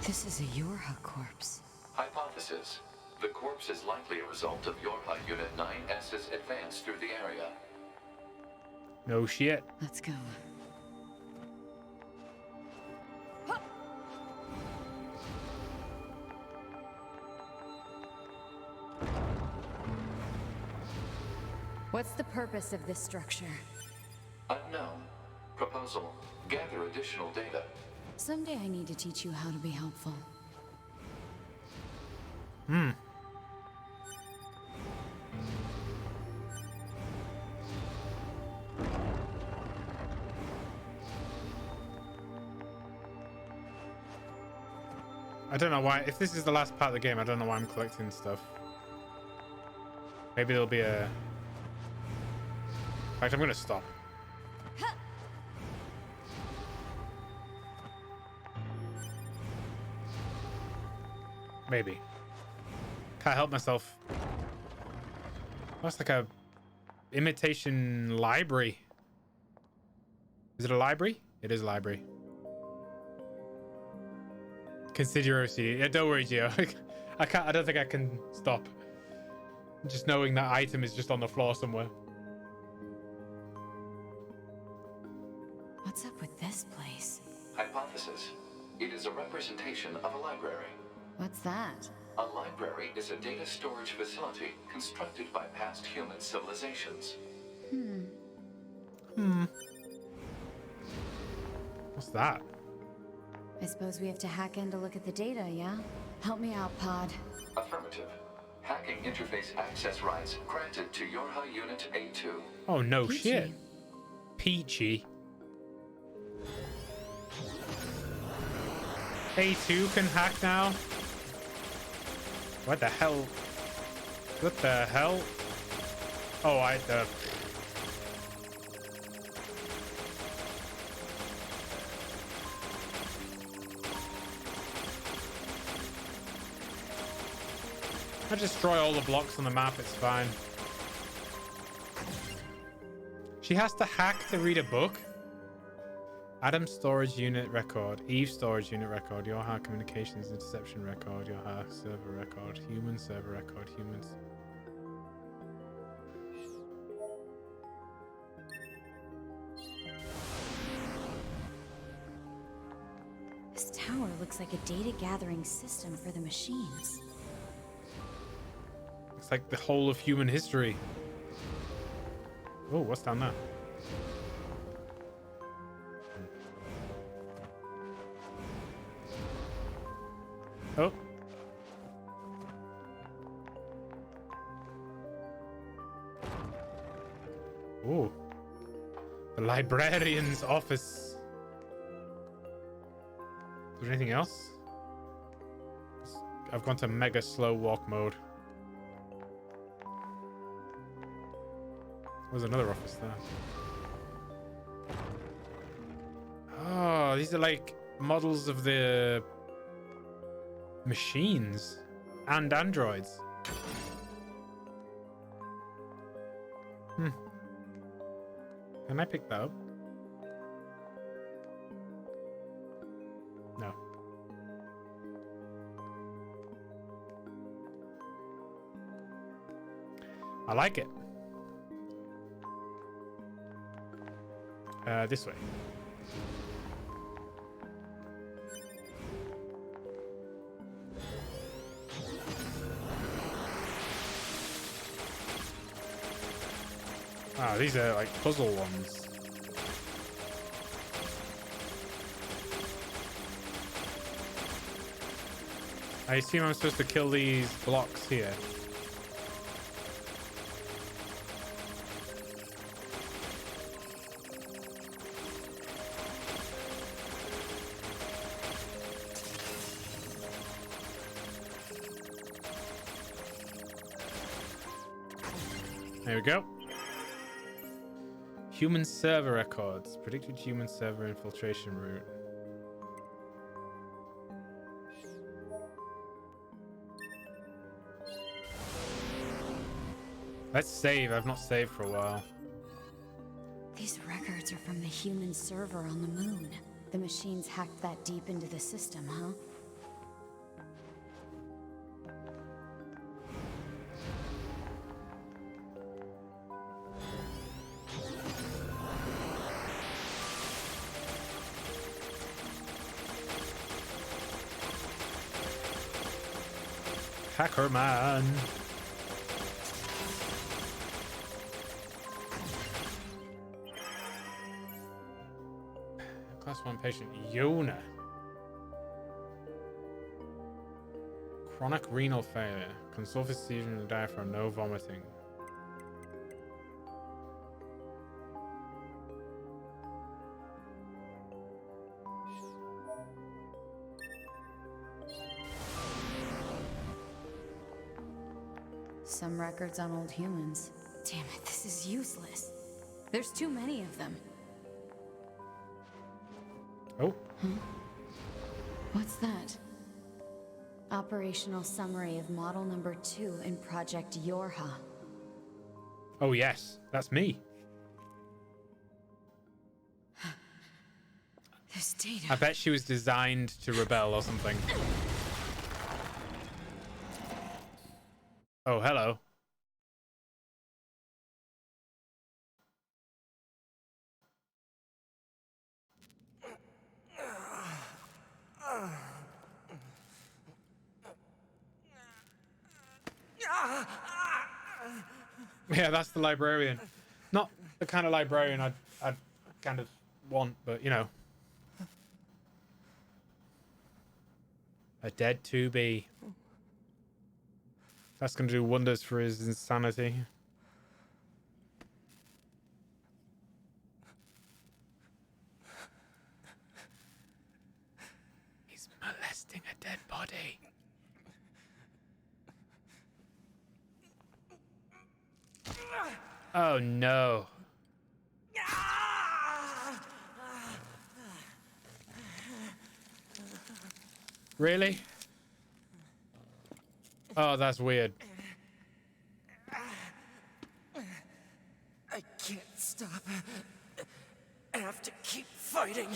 This is a Yorha corpse. Hypothesis. The corpse is likely a result of Yorha Unit 9S's advance through the area. No shit. Let's go. What's the purpose of this structure? Unknown. Proposal. Gather additional data. Someday I need to teach you how to be helpful. I don't know why. If this is the last part of the game, I don't know why I'm collecting stuff. Maybe there'll be a... In fact, I'm going to stop. Maybe. Can't help myself. That's like a imitation library. Is it a library? It is a library. Consider OCD. Yeah, don't worry, Gio. I can't. I don't think I can stop. Just knowing that item is just on the floor somewhere. What's up with this place? Hypothesis. It is a representation of a library. What's that? A library is a data storage facility constructed by past human civilizations. What's that? I suppose we have to hack in to look at the data, yeah? Help me out, Pod. Affirmative. Hacking interface access rights granted to Yorha Unit A2. Oh no Peachy. shit. Peachy. A2 can hack now? What the hell? What the hell? Oh, I destroy all the blocks on the map, it's fine. She has to hack to read a book? Adam storage unit record, Eve storage unit record, Yorha communications interception record, Yorha server record, human server record, humans. This tower looks like a data gathering system for the machines. It's like the whole of human history. Oh, what's down there? Oh. Oh. The librarian's office. Is there anything else? I've gone to mega slow walk mode. There's another office there. Oh, these are like models of the machines and androids. Can I pick that up? No. I like it. This way. Ah, these are like puzzle ones. I assume I'm supposed to kill these blocks here. There we go. Human server records. Predicted human server infiltration route. Let's save. I've not saved for a while. These records are from the human server on the moon. The machines hacked that deep into the system, huh? Hacker man. Class 1 patient Yona. Chronic renal failure. Consult physician in the diaphragm. No vomiting. Some records on old humans. Damn it, this is useless. There's too many of them. Oh. Huh? What's that? Operational summary of model number 2 in Project Yorha. Oh yes, that's me. This data. I bet she was designed to rebel or something. Oh, hello. Yeah, that's the librarian. Not the kind of librarian I'd kind of want, but you know. A dead 2B. That's going to do wonders for his insanity. He's molesting a dead body. Oh no. Really? Oh, that's weird. I can't stop. I have to keep fighting.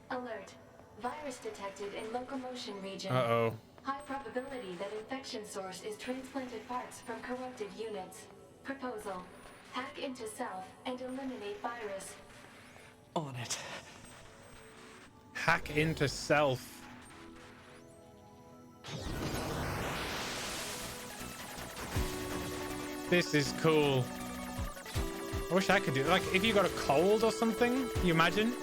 Alert. Virus detected in locomotion region. Uh-oh. High probability that infection source is transplanted parts from corrupted units. Proposal. Hack into self and eliminate virus. On it. Hack into self. This is cool. I wish I could do it. Like, if you got a cold or something, you imagine?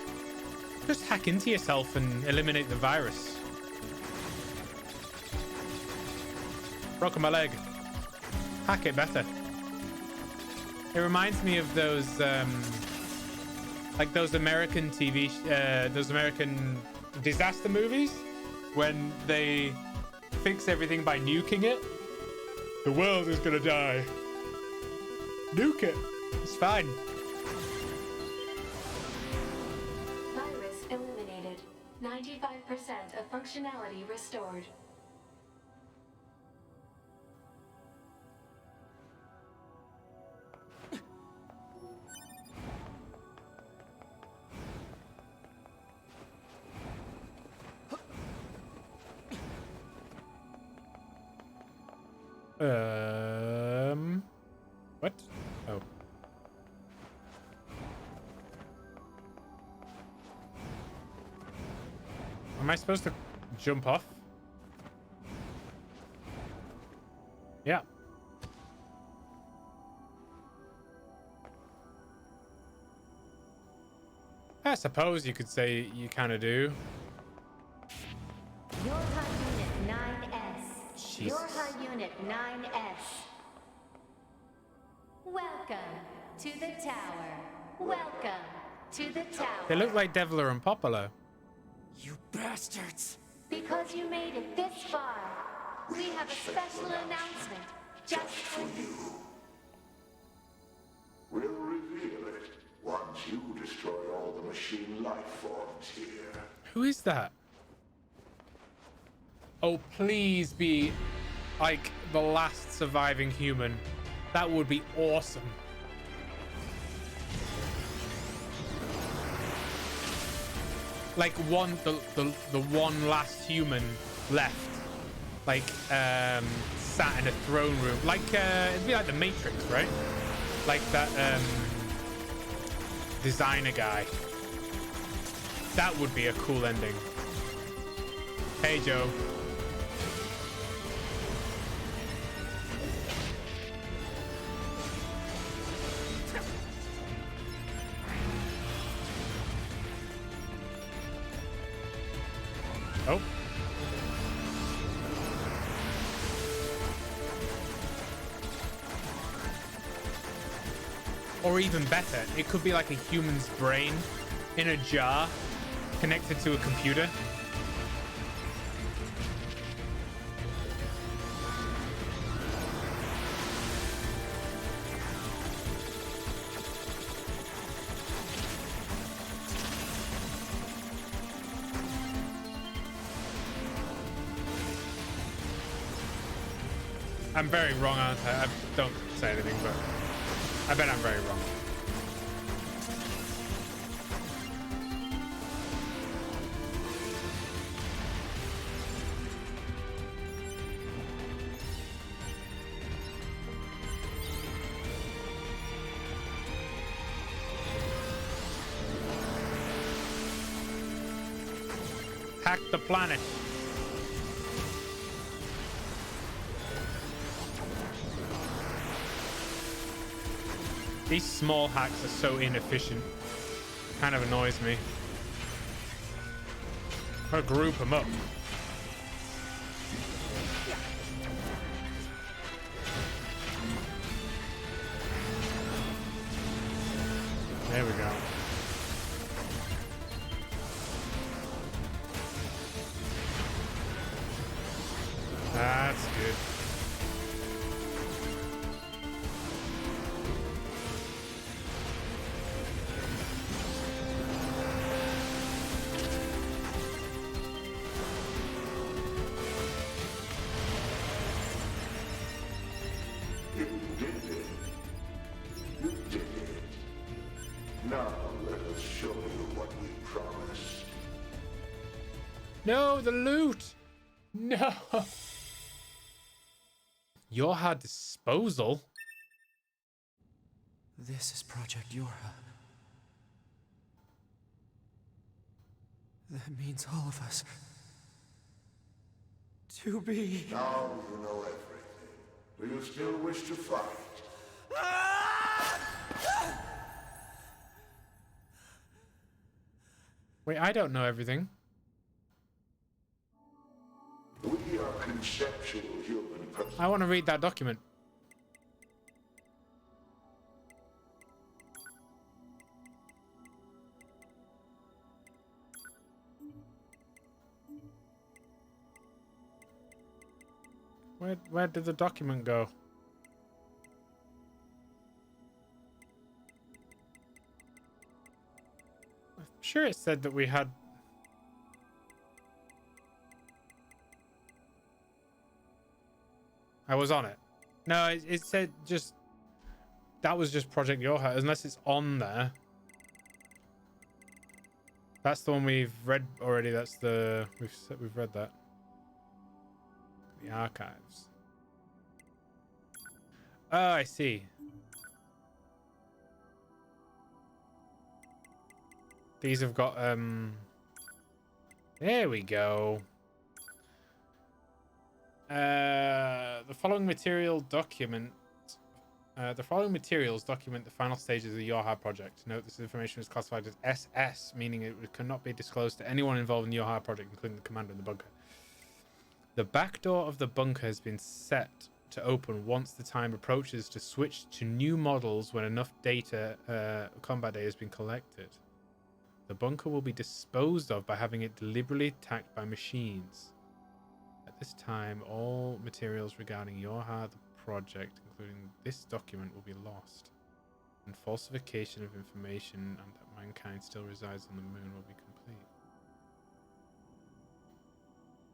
Just hack into yourself and eliminate the virus. Broken my leg. Hack it better. It reminds me of those, like those American those American disaster movies when they fix everything by nuking it. The world is gonna die. Nuke it. It's fine. Virus eliminated. 95% of functionality restored. What? Oh. Am I supposed to jump off? Yeah. I suppose you could say you kind of do. Yorha Unit 9S. Jesus. Yorha Unit 9S. Welcome to the tower. Welcome to the tower. They look like Devler and Popolo. You bastards! Because you made it this far, we have a special announcement just for you. We'll reveal it once you destroy all the machine life forms here. Who is that? Oh, please be like the last surviving human. That would be awesome. Like the one last human left, like sat in a throne room, like it'd be like the Matrix, right? Like that designer guy. That would be a cool ending. Hey Joe. Oh. Or even better, it could be like a human's brain in a jar connected to a computer. I'm very wrong, aren't I? Don't say anything, but I bet I'm very wrong. Hack the planet. These small hacks are so inefficient. Kind of annoys me. I'll group them up. There we go. That's good. You did it. You did it. Now let us show you what we promised. No, the loot. No. Yorha disposal. This is Project Yorha. That means all of us. To be. Now you know everything. Do you still wish to fight? Wait, I don't know everything. We are conceptual human persons. I want to read that document. Where did the document go? I'm sure it said that we had. I was on it. No, it said just that was just Project Yorha, unless it's on there. That's the one we've read already. That's the we've read that. The archives. Oh, I see. These have got there we go. The following materials document the final stages of the Yoha project. Note this information is classified as SS, meaning it cannot be disclosed to anyone involved in the Yoha project, including the commander in the bunker. The back door of the bunker has been set to open once the time approaches to switch to new models when enough data, combat data has been collected. The bunker will be disposed of by having it deliberately attacked by machines. At this time, all materials regarding Yoha, the project, including this document, will be lost. And falsification of information and that mankind still resides on the moon will be complete.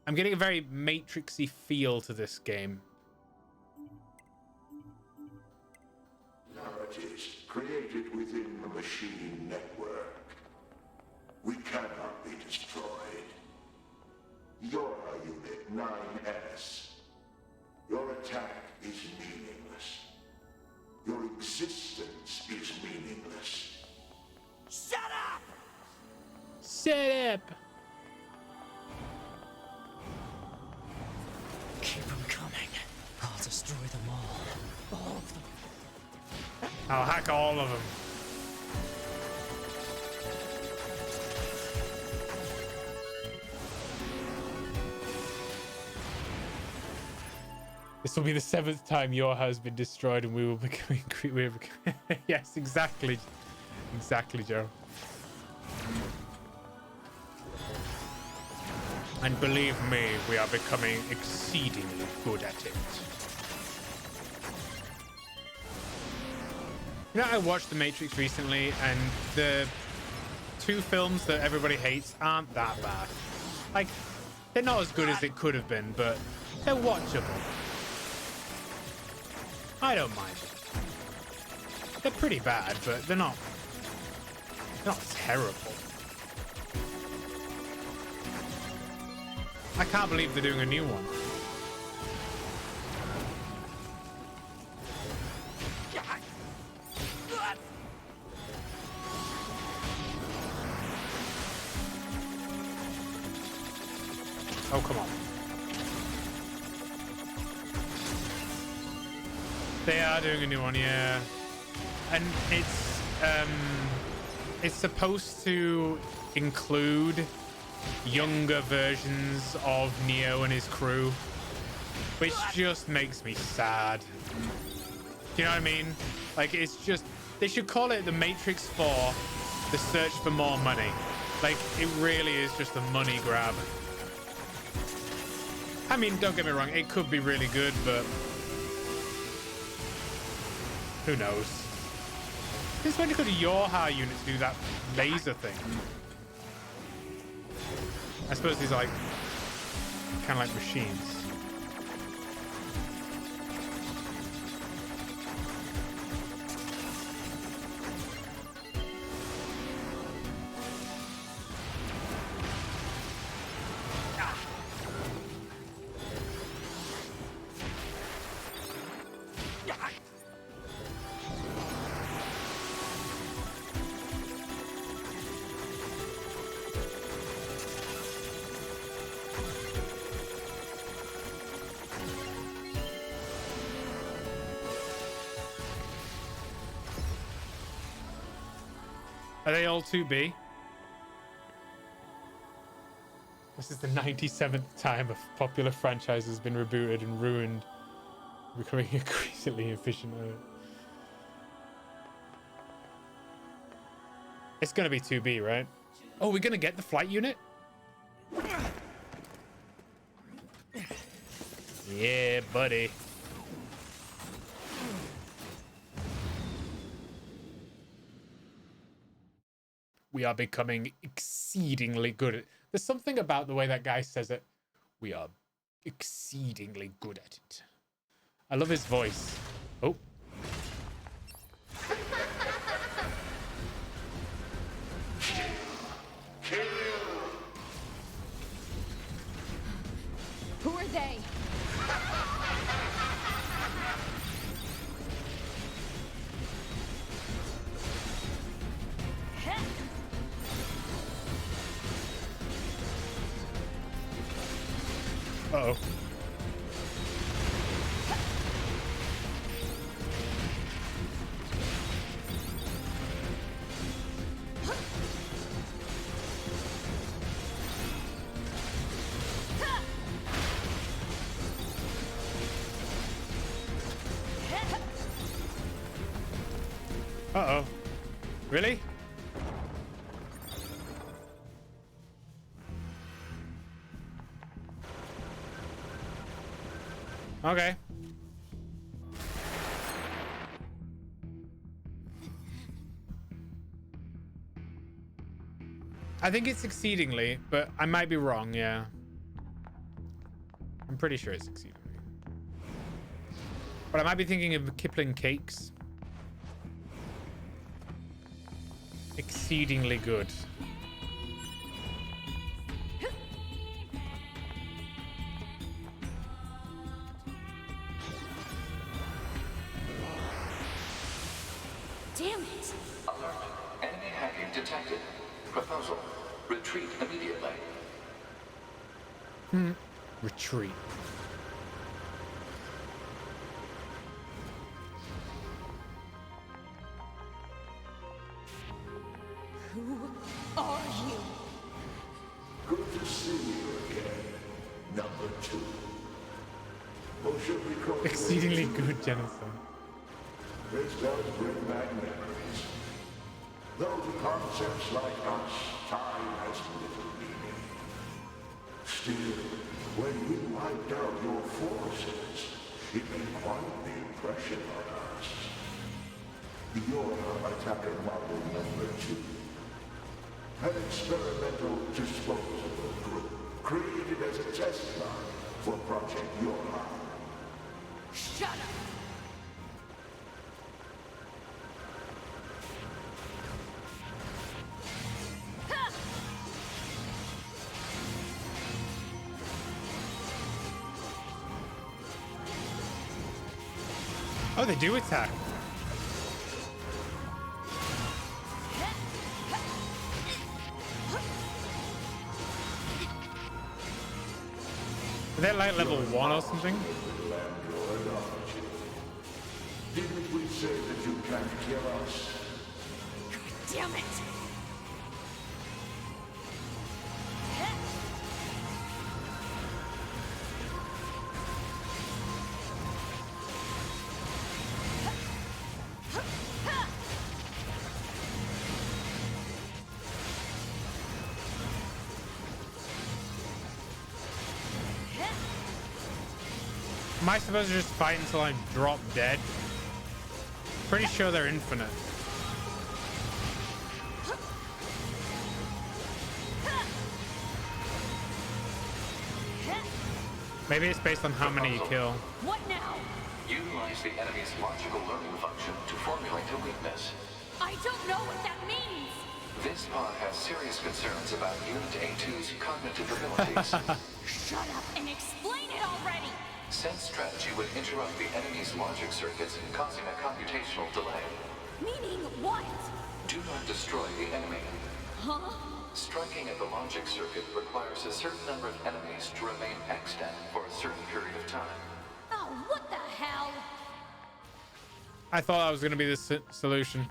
I'm getting a very Matrixy feel to this game. Narratives created within the machine network. We cannot be destroyed. You're Unit 9S. Your attack is meaningless. Your existence is meaningless. Shut up! Shut up! Keep them coming. I'll destroy them all. All of them. I'll hack all of them. This will be the 7th time Yoha has been destroyed, and we will become. Yes, exactly, Joe. And believe me, we are becoming exceedingly good at it. You know, I watched The Matrix recently, and the 2 films that everybody hates aren't that bad. Like, they're not as good as it could have been, but they're watchable. I don't mind it. They're pretty bad, but they're not terrible. I can't believe they're doing a new one. Oh, come on. They are doing a new one, yeah. And it's supposed to include younger versions of Neo and his crew, which just makes me sad. Do you know what I mean? Like, it's just, they should call it The Matrix 4, The Search for More Money. Like, it really is just a money grab. I mean, don't get me wrong, it could be really good, but who knows? Since when could a Yoha unit do that laser thing? I suppose these are like kind of like machines. Are they all 2B? This is the 97th time a popular franchise has been rebooted and ruined, becoming increasingly efficient. It's gonna be 2B, right? Oh, we're gonna get the flight unit? Yeah, buddy. We are becoming exceedingly good at it. There's something about the way that guy says it. We are exceedingly good at it. I love his voice. Oh. Who are they? Uh-oh. Uh-oh. Really? Okay. I think it's exceedingly, but I might be wrong, yeah. I'm pretty sure it's exceedingly. But I might be thinking of Kipling cakes. Exceedingly good. Damn it! Alert. Enemy hacking detected. Proposal. Retreat immediately. Retreat. Who are you? Good to see you again, number 2. Or should we call Exceedingly it good genocide. This does bring back memories. Though to concepts like us, time has little meaning. Still, when we wiped out your forces, it made quite the impression on us. You're attacker model number 2. An experimental disposable group created as a test line for Project Yorha. Shut up! Oh, they do attack. Are they like level 1 or something? Didn't we say that you can't kill us? Damn it! Am I supposed to just fight until I drop dead? Pretty sure they're infinite. Maybe it's based on how many you kill. What now? Utilize the enemy's logical learning function to formulate a weakness. I don't know what that means! This pod has serious concerns about Unit A2's cognitive abilities. Shut up and explain it already! Sense strategy would interrupt the enemy's logic circuits, causing a computational delay. Meaning what? Do not destroy the enemy. Huh? Striking at the logic circuit requires a certain number of enemies to remain extant for a certain period of time. Oh, what the hell? I thought that was going to be the solution.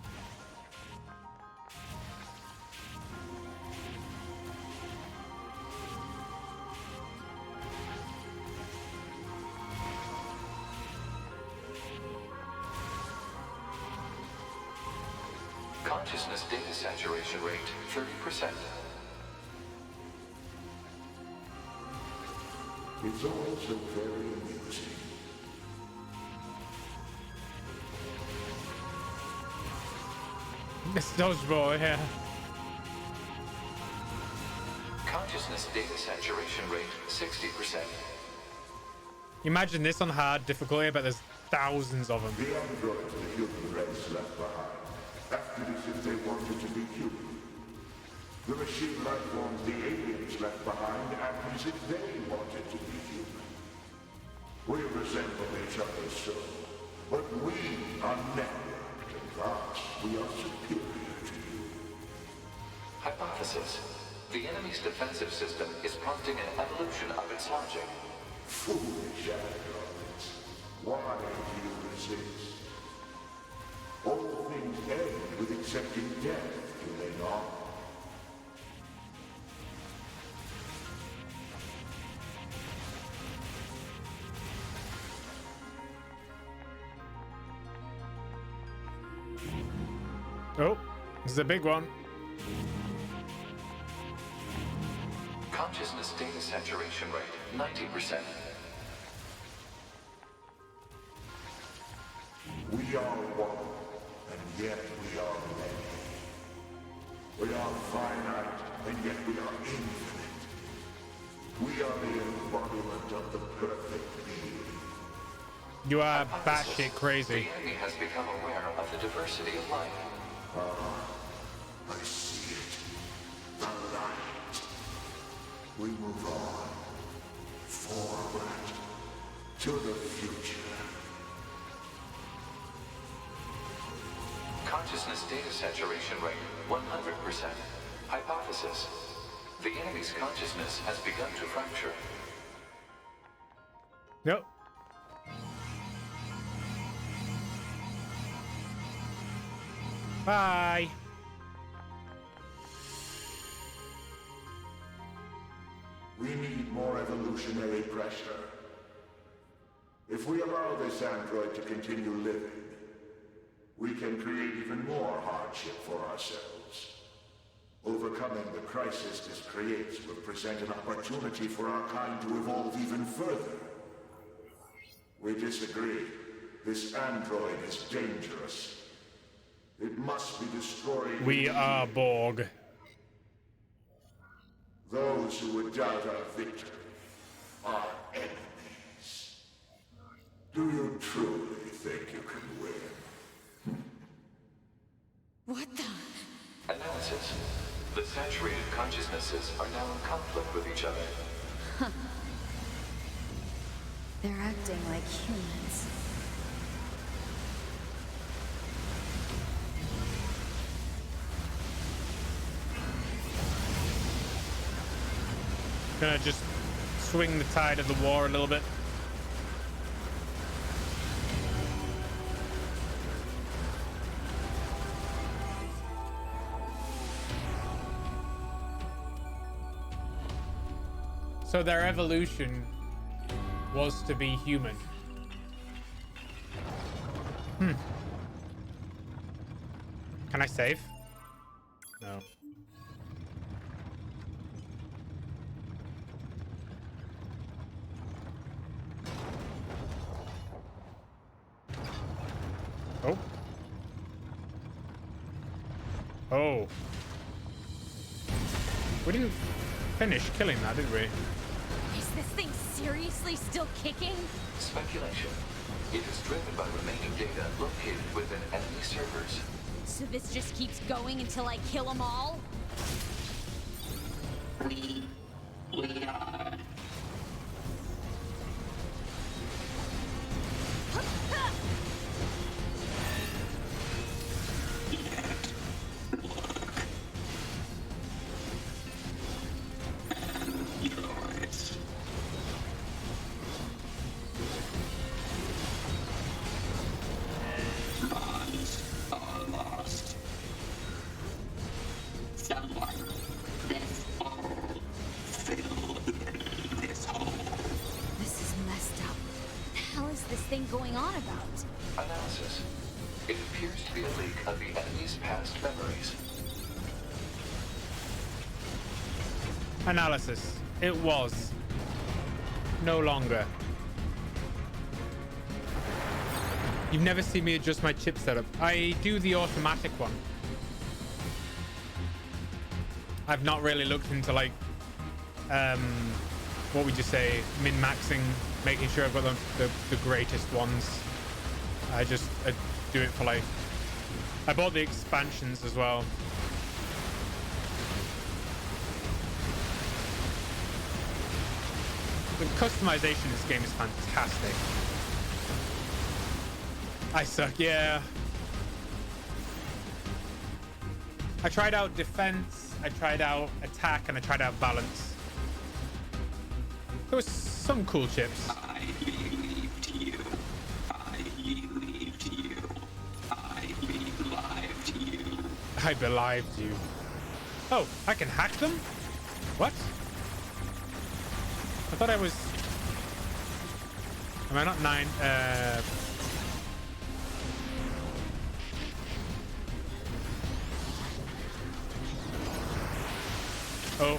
Consciousness data saturation rate 30%. It's also very amusing. It's dodgeball, yeah. Consciousness data saturation rate 60%. Imagine this on hard difficulty, but there's thousands of them. The androids the human race left behind acted as if they wanted to be human. The machine life forms the aliens left behind acted as if they wanted to be human. We resemble each other so, but we are networked, and thus we are superior to you. Hypothesis. The enemy's defensive system is prompting an evolution of its logic. Foolish androids. Why do you resist? All things end with accepting death, do they not? Oh, this is a big one. Consciousness data saturation rate, 90%. We are one, and yet we are many. We are finite, and yet we are infinite. We are the embodiment of the perfect being. You are batshit crazy. The enemy has become aware of the diversity of life. I see it. The light. We move on. Forward. To the future. Consciousness data saturation rate, 100%. Hypothesis. The enemy's consciousness has begun to fracture. Yep. Bye. We need more evolutionary pressure. If we allow this android to continue living, we can create even more hardship for ourselves. Overcoming the crisis this creates will present an opportunity for our kind to evolve even further. We disagree. This android is dangerous. It must be destroyed. We are Borg. Those who would doubt our victory are enemies. Do you truly think you can win? What the? Analysis. The saturated consciousnesses are now in conflict with each other. They're acting like humans. Gonna just swing the tide of the war a little bit. So their evolution was to be human. Can I save? No. Oh. Oh. We didn't finish killing that, did we? Is this thing seriously still kicking? Speculation. It is driven by remaining data located within enemy servers. So this just keeps going until I kill them all? We are. Going on about? Analysis. It appears to be a leak of the enemy's past memories. Analysis. It was. No longer. You've never seen me adjust my chip setup. I do the automatic one. I've not really looked into like what would you say, min-maxing, making sure I've got the greatest ones. I do it for like, I bought the expansions as well. The customization in this game is fantastic. I suck, yeah. I tried out defense, I tried out attack, and I tried out balance. It was some cool chips. I believed you. I believed you. I believed you. I believed you. Oh, I can hack them? What? I thought I was... Am I not 9? Oh.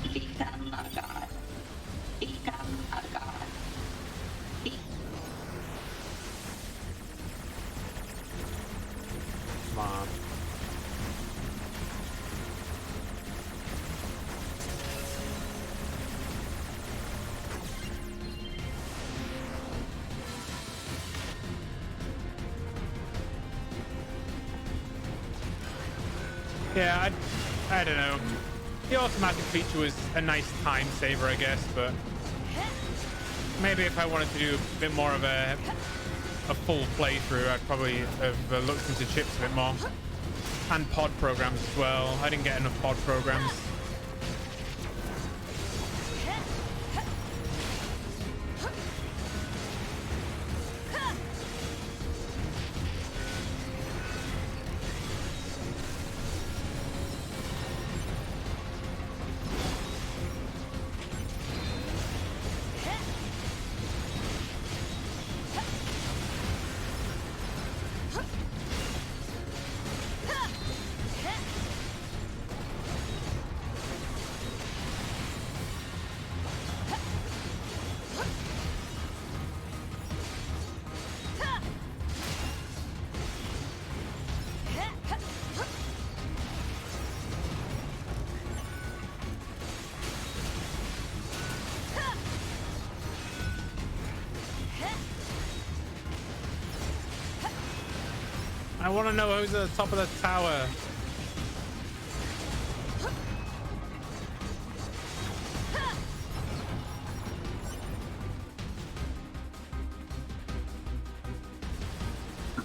Become a god. Become a god. Come on. Yeah, I don't know. The automatic feature was a nice time saver, I guess, but maybe if I wanted to do a bit more of a full playthrough, I'd probably have looked into chips a bit more. And pod programs as well. I didn't get enough pod programs. I want to know who's at the top of the tower.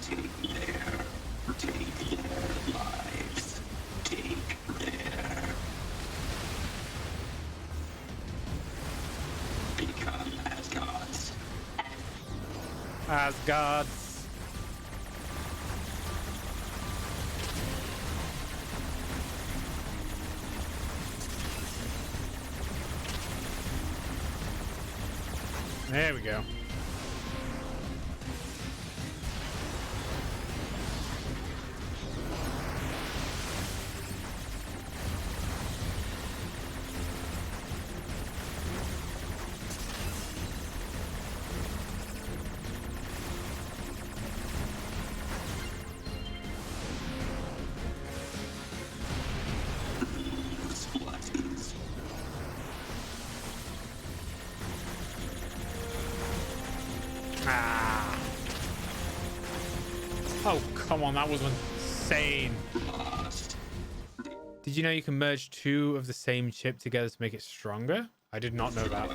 Take their lives. Take their. Become as gods. As gods. There we go. Ah. Oh, come on, that was insane. Did you know you can merge 2 of the same chip together to make it stronger? I did not know that.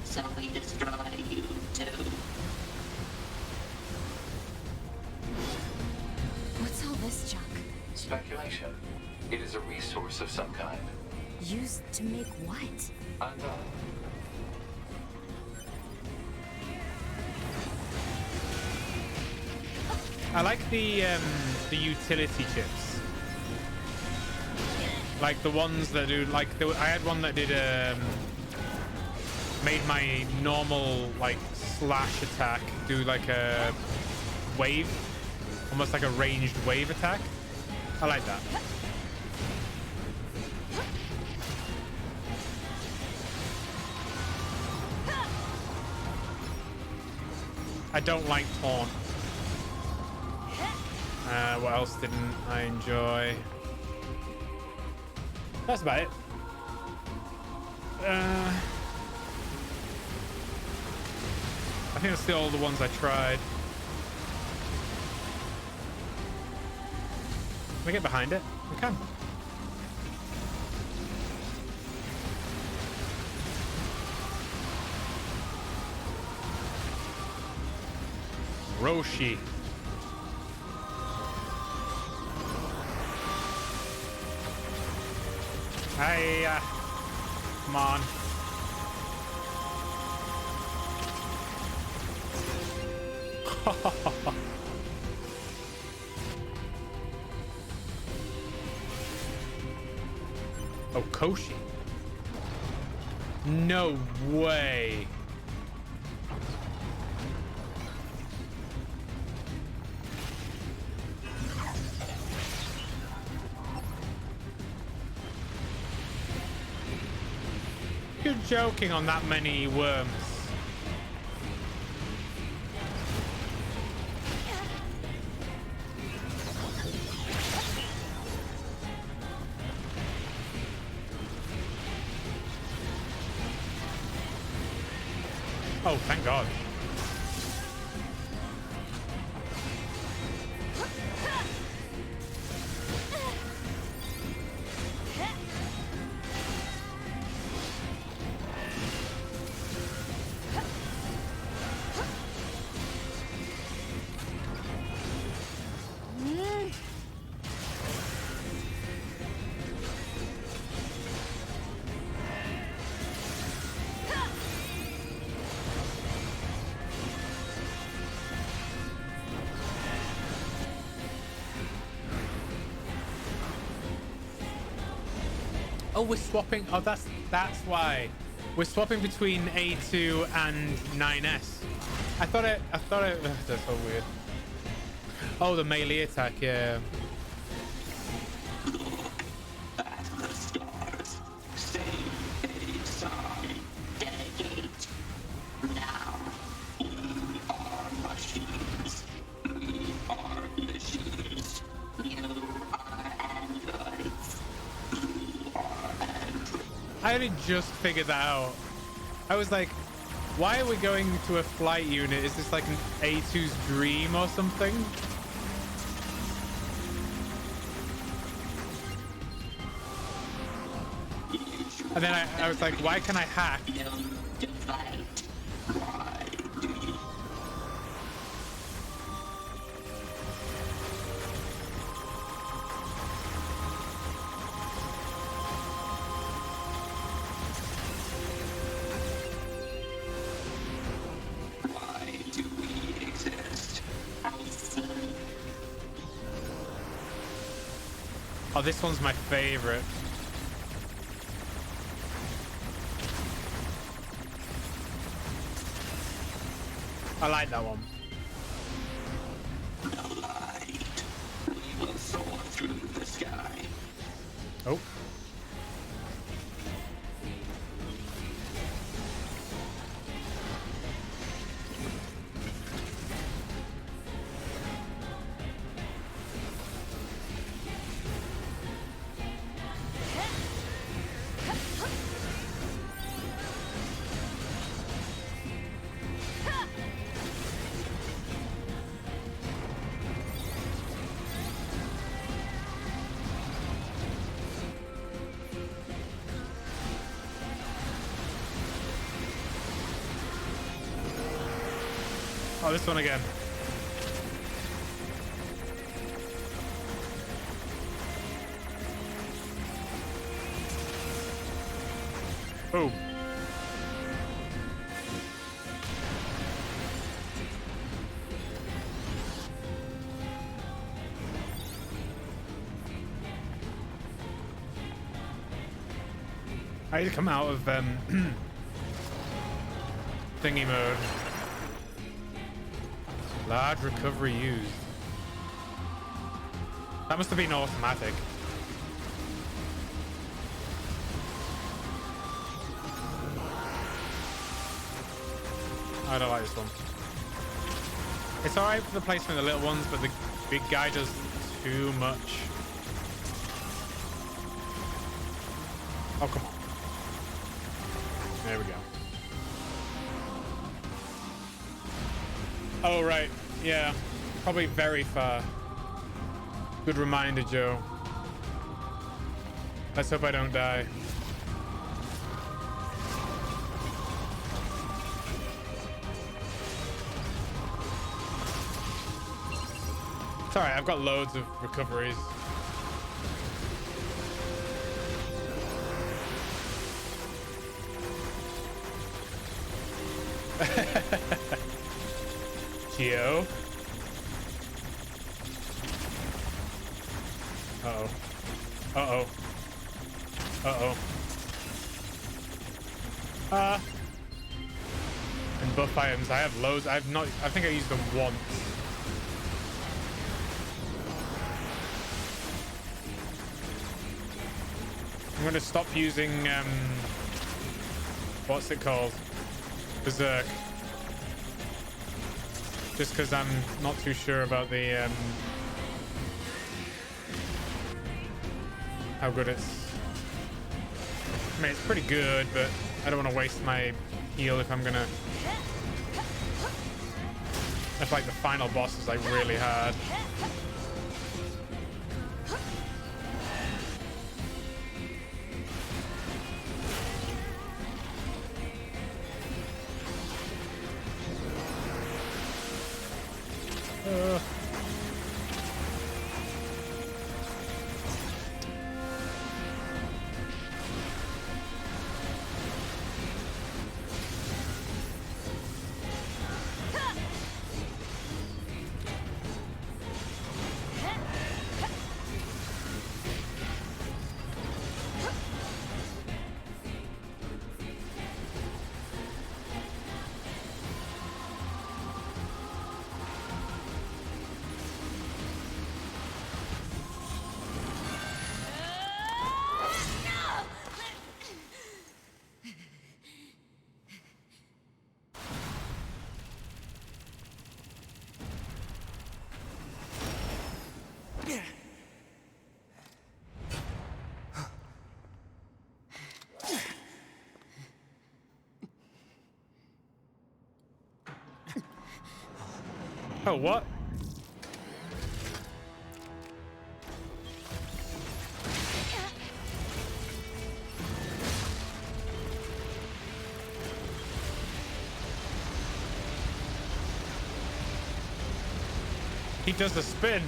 So we destroy you too. What's all this junk? Speculation. It is a resource of some kind. Used to make what? Unknown. I like the utility chips. Like the ones that do I had one that did made my normal like slash attack do like a wave, almost like a ranged wave attack. I like that. I don't like taunt. What else didn't I enjoy? That's about it. I think that's all the ones I tried. Can I get behind it? I can. Roshi. Hey, come on. Oh, Koshi. No way. You're joking on that many worms. Oh, thank God. Oh, we're swapping. Oh, that's why. We're swapping between A2 and 9S. I thought it. That's so weird. Oh, the melee attack. Yeah. At the stars, save a sign, dedicate. Now, we are machines. We are machines. You are androids. I only just figured that out. I was like, why are we going to a flight unit? Is this like an A2's dream or something? And then I was like, why can I hack? Oh, this one's my favorite. I like that one. The light. We will soar through the sky. Oh. Oh, this one again. Boom. I need to come out of thingy mode. Large recovery used. That must have been automatic. I don't like this one. It's alright for the placement of the little ones, but the big guy does too much. Oh, come on. There we go. Oh, right. Yeah. Probably very far. Good reminder, Joe. Let's hope I don't die. Sorry, I've got loads of recoveries. Geo. Uh-oh. Uh-oh. Uh-oh. And buff items. I have loads. I think I used them once. I'm gonna stop using what's it called? Berserk. Just because I'm not too sure about the how good it's. I mean, it's pretty good, but I don't want to waste my heal if I'm gonna. If like the final boss is like really hard. Oh, what? He does a spin.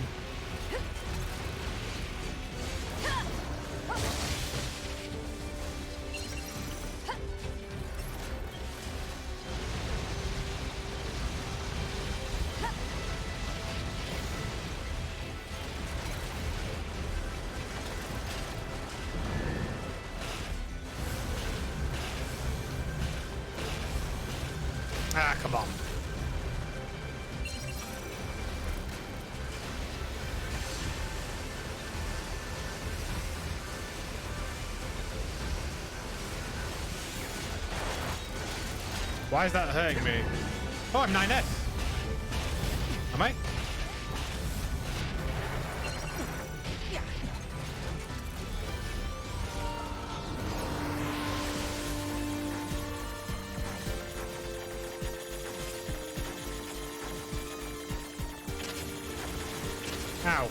Ah, come on. Why is that hurting me? Oh, I'm 9S. Am I? Ow.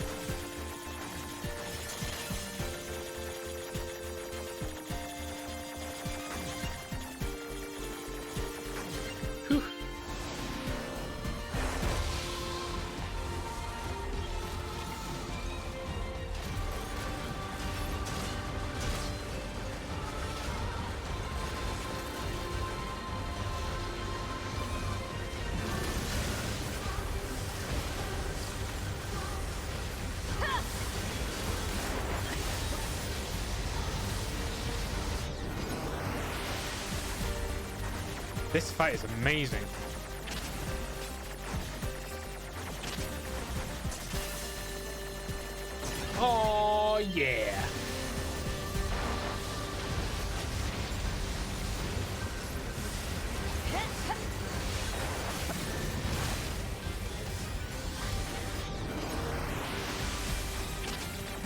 Whew. This fight is amazing. Oh, yeah.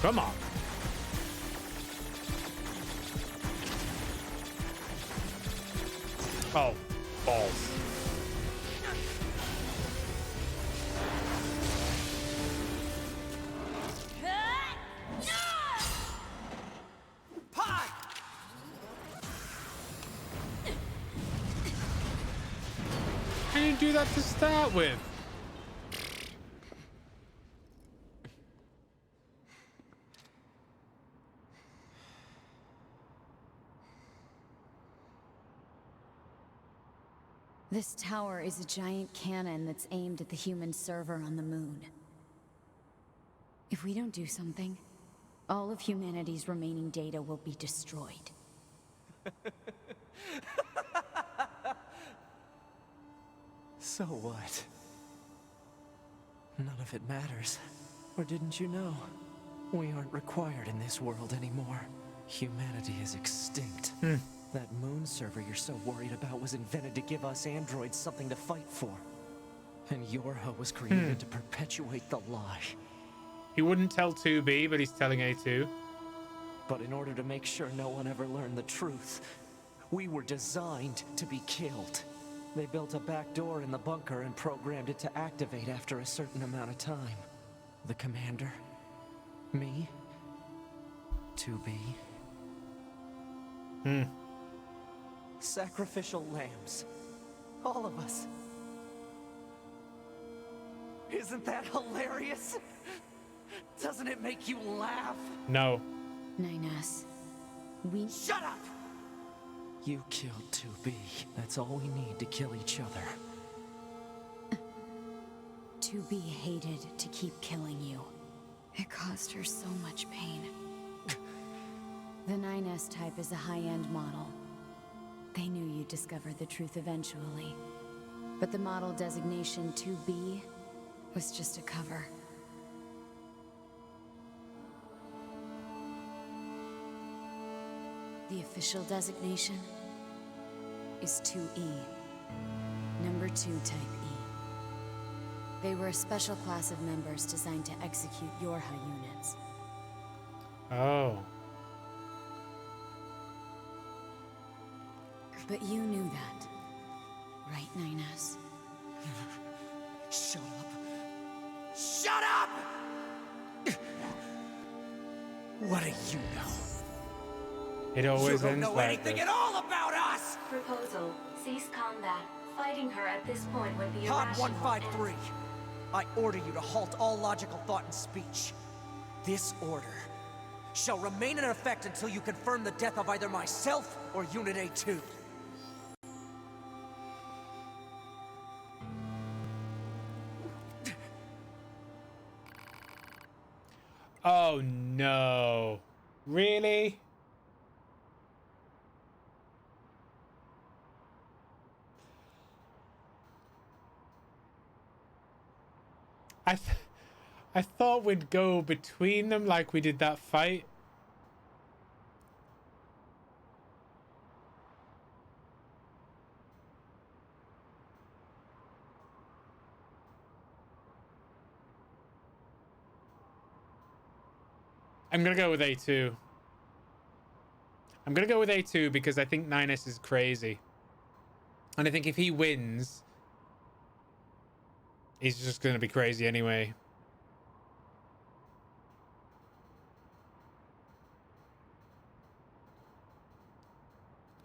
Come on. Oh, balls. How do you do that to start with? This tower is a giant cannon that's aimed at the human server on the moon. If we don't do something, all of humanity's remaining data will be destroyed. So what? None of it matters. Or didn't you know? We aren't required in this world anymore. Humanity is extinct. That moon server you're so worried about was invented to give us androids something to fight for. And Yorha was created to perpetuate the lie. He wouldn't tell 2B, but he's telling A2. But in order to make sure no one ever learned the truth, we were designed to be killed. They built a back door in the bunker and programmed it to activate after a certain amount of time. The commander, me, 2B. Sacrificial lambs. All of us. Isn't that hilarious? Doesn't it make you laugh? No. 9S. We... Shut up! You killed 2B. That's all we need to kill each other. 2B hated to keep killing you. It caused her so much pain. The 9S type is a high-end model. They knew you'd discover the truth eventually. But the model designation 2B was just a cover. The official designation is 2E. Number 2 type E. They were a special class of members designed to execute Yorha units. Oh. But you knew that, right, 9S? Shut up! Shut up! What do you know? It always You don't ends know like anything this. at all about us! Proposal. Cease combat. Fighting her at this point would be Pod irrational. 153. I order you to halt all logical thought and speech. This order shall remain in effect until you confirm the death of either myself or Unit A2. Oh no. Really? I thought we'd go between them like we did that fight. I'm gonna go with A2. I'm gonna go with A2 because I think 9S is crazy. And I think if he wins, he's just gonna be crazy anyway.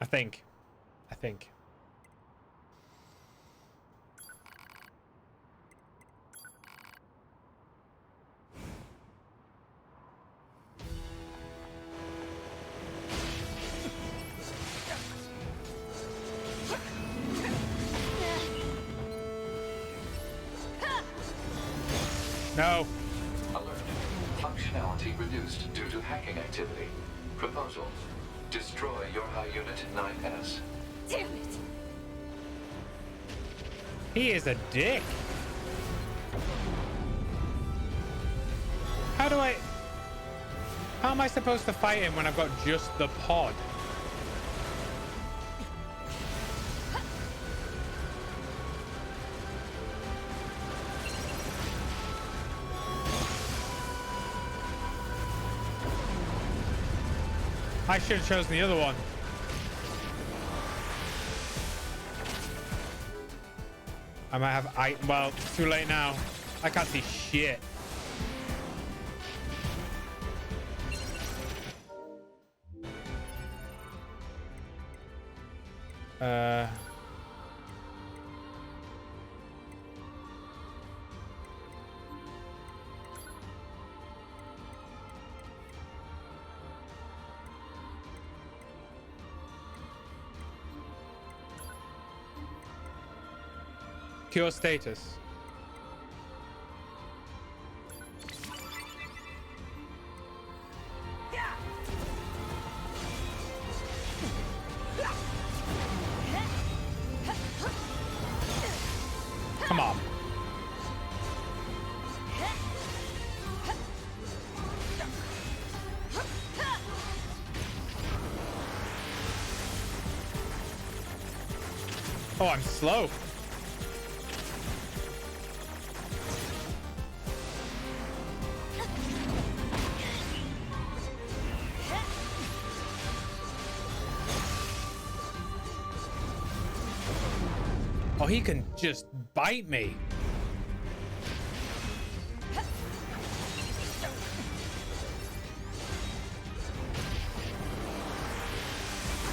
I think. No. Alert. Functionality reduced due to hacking activity. Proposal. Destroy Yorha Unit 9S. Damn it! He is a dick. How am I supposed to fight him when I've got just the pod? I should have chosen the other one. I might have... Well, it's too late now. I can't see shit. Cure status. Come on. Oh, I'm slow. Oh, he can just bite me.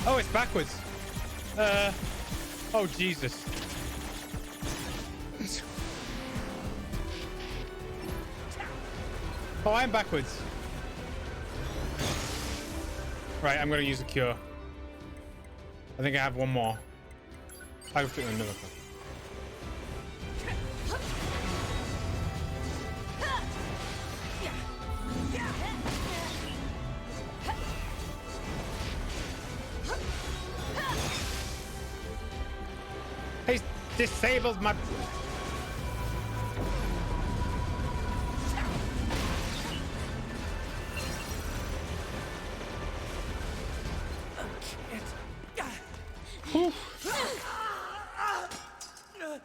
Oh, it's backwards. Oh, Jesus. Oh, I'm backwards. Right, I'm gonna use a cure. I think I have one more. I'll put another one. He's disabled my...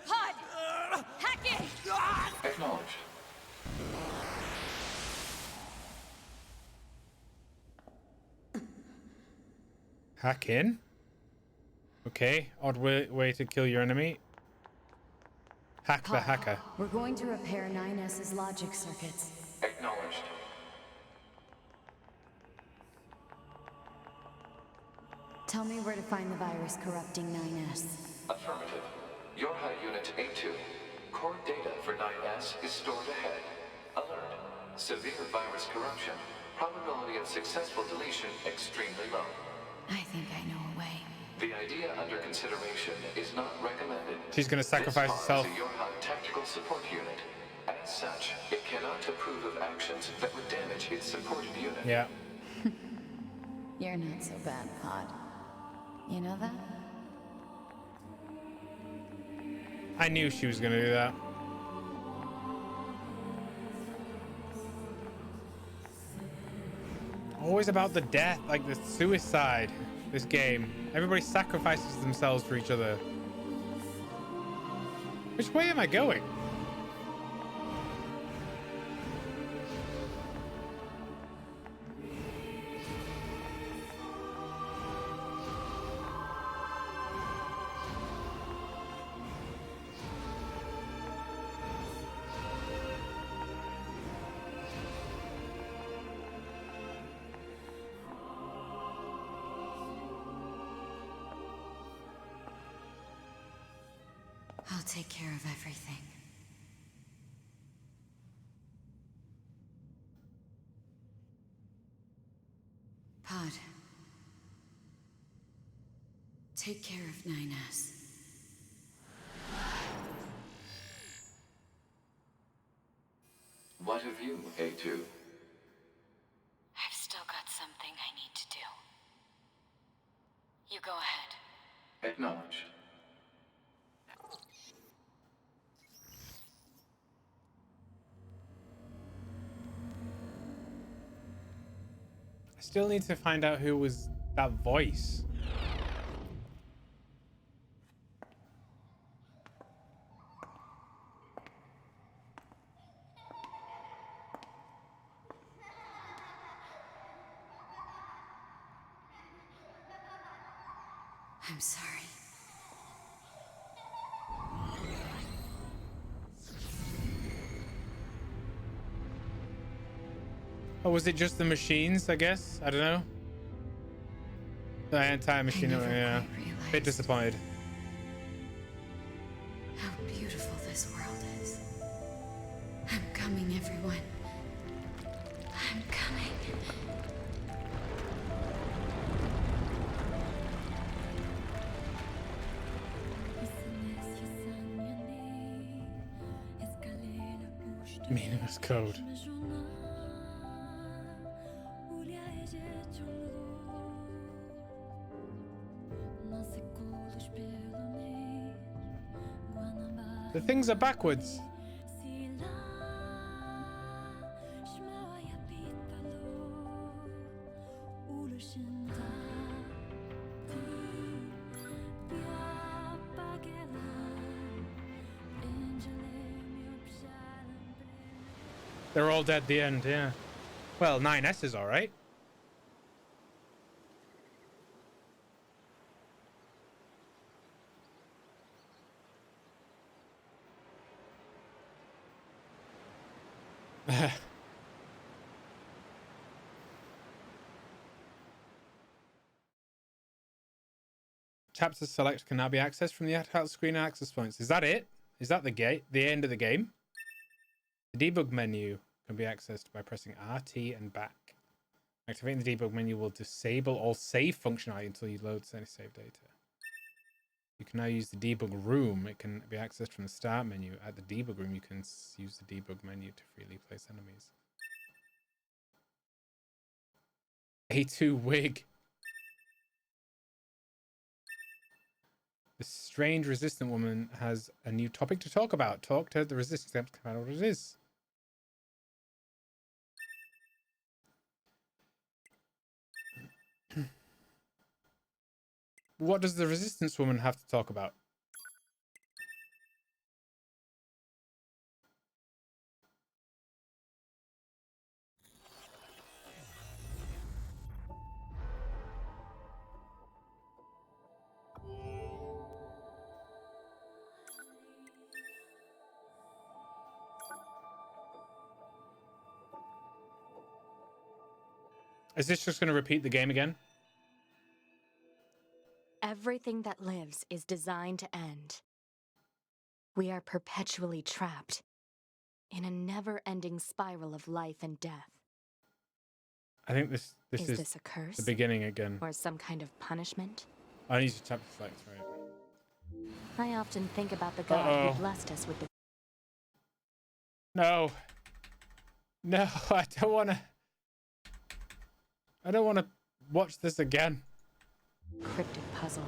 HUD! Hack it! Acknowledged. Hack in? Okay, odd way to kill your enemy. Hack the hacker. We're going to repair 9S's logic circuits. Acknowledged. Tell me where to find the virus corrupting 9S. Affirmative. Your high unit A2. Core data for 9S is stored ahead. Alert. Severe virus corruption. Probability of successful deletion extremely low. I think I know a way. The idea under consideration is not recommended. She's gonna sacrifice herself. This is your tactical support unit. As such, it cannot approve of actions that would damage its supported unit. Yeah. You're not so bad, Pod. You know that? I knew she was gonna do that. Always about the death, like the suicide. This game. Everybody sacrifices themselves for each other. Which way am I going? I'll take care of everything. Pod. Take care of 9S. What of you, A2? I've still got something I need to do. You go ahead. Acknowledged. I still need to find out who was that voice. I'm sorry. Oh, was it just the machines, I guess? I don't know. The entire machine, never yeah. quite realized. Bit disappointed. How beautiful this world is. I'm coming, everyone. I'm coming. Meaningless code. The things are backwards. They're all dead at the end, yeah. Well, 9S is alright. Chapter select can now be accessed from the title screen and access points. Is that it? Is that the gate? The end of the game? The debug menu can be accessed by pressing RT and back. Activating the debug menu will disable all save functionality until you load any save data. You can now use the debug room. It can be accessed from the start menu. At the debug room, you can use the debug menu to freely place enemies. A2 wig. The strange resistant woman has a new topic to talk about. Talk to the resistance to find out what it is. What does the resistance woman have to talk about? Is this just going to repeat the game again? Everything that lives is designed to end. We are perpetually trapped in a never-ending spiral of life and death. I think this Is is this a curse? the beginning again. Or some kind of punishment? I need to tap the select, right? I often think about the God who blessed us with the... No. No, I don't want to watch this again. Cryptic puzzle.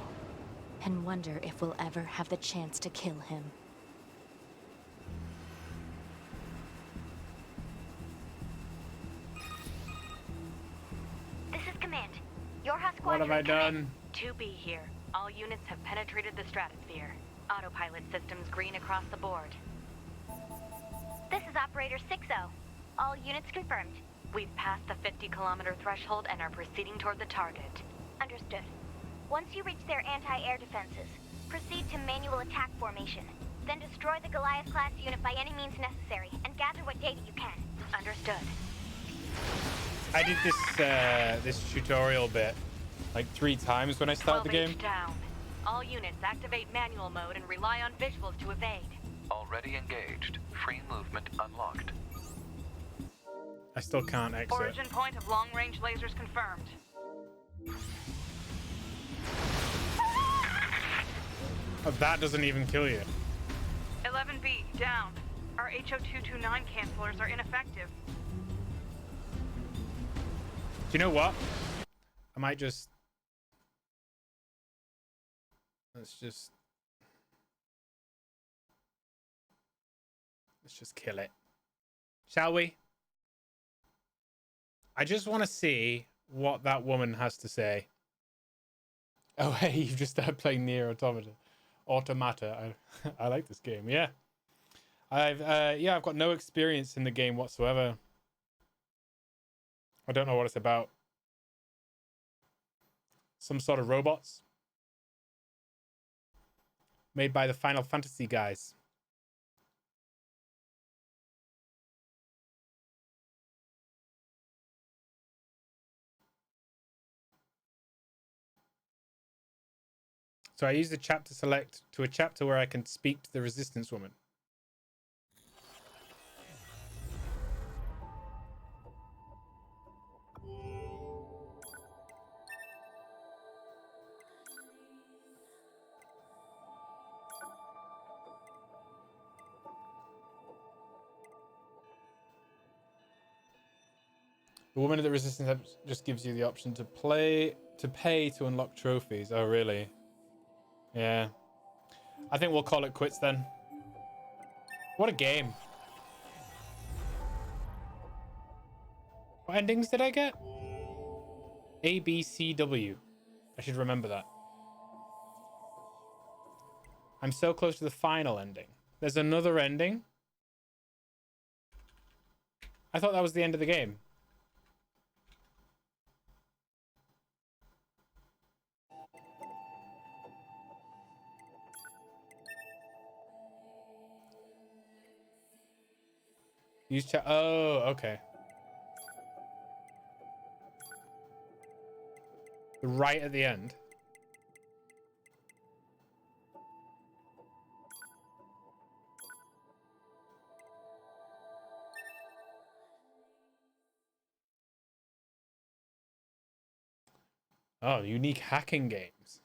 And wonder if we'll ever have the chance to kill him. This is Command. Your Husk What Squadron. have I done? 2B here. All units have penetrated the stratosphere. Autopilot systems green across the board. This is Operator 60. All units confirmed. We've passed the 50-kilometer threshold and are proceeding toward the target. Understood. Once you reach their anti-air defenses, proceed to manual attack formation. Then destroy the Goliath-class unit by any means necessary, and gather what data you can. Understood. I did this tutorial bit like 3 times when I started the game. Down. All units activate manual mode and rely on visuals to evade. Already engaged. Free movement unlocked. I still can't exit. Origin point of long-range lasers confirmed. Oh, that doesn't even kill you. 11B, down. Our HO229 cancelers are ineffective. Do you know what? I might just... Let's just kill it. Shall we? I just want to see what that woman has to say. Oh, hey, you've just started playing Nier Automata. I like this game. Yeah. I've got no experience in the game whatsoever. I don't know what it's about. Some sort of robots made by the Final Fantasy guys. So I use the chapter select to a chapter where I can speak to the resistance woman. The woman at the resistance hub just gives you the option to pay to unlock trophies. Oh, really? Yeah. I think we'll call it quits then. What a game. What endings did I get? A, B, C, W. I should remember that. I'm so close to the final ending. There's another ending. I thought that was the end of the game. Use chat. Oh, okay. Right at the end. Oh, unique hacking games.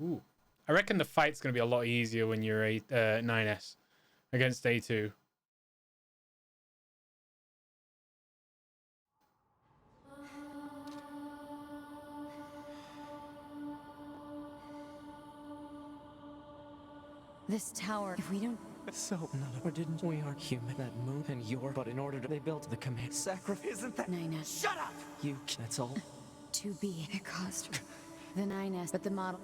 Ooh. I reckon the fight's going to be a lot easier when you're a 9S against A2. This tower, if we don't... So, none of, or didn't we are human? That moon and your, but in order to, they built the command sacrifice. Isn't that? 9S. Shut up! You, that's all. To be. It cost the 9S, but the model...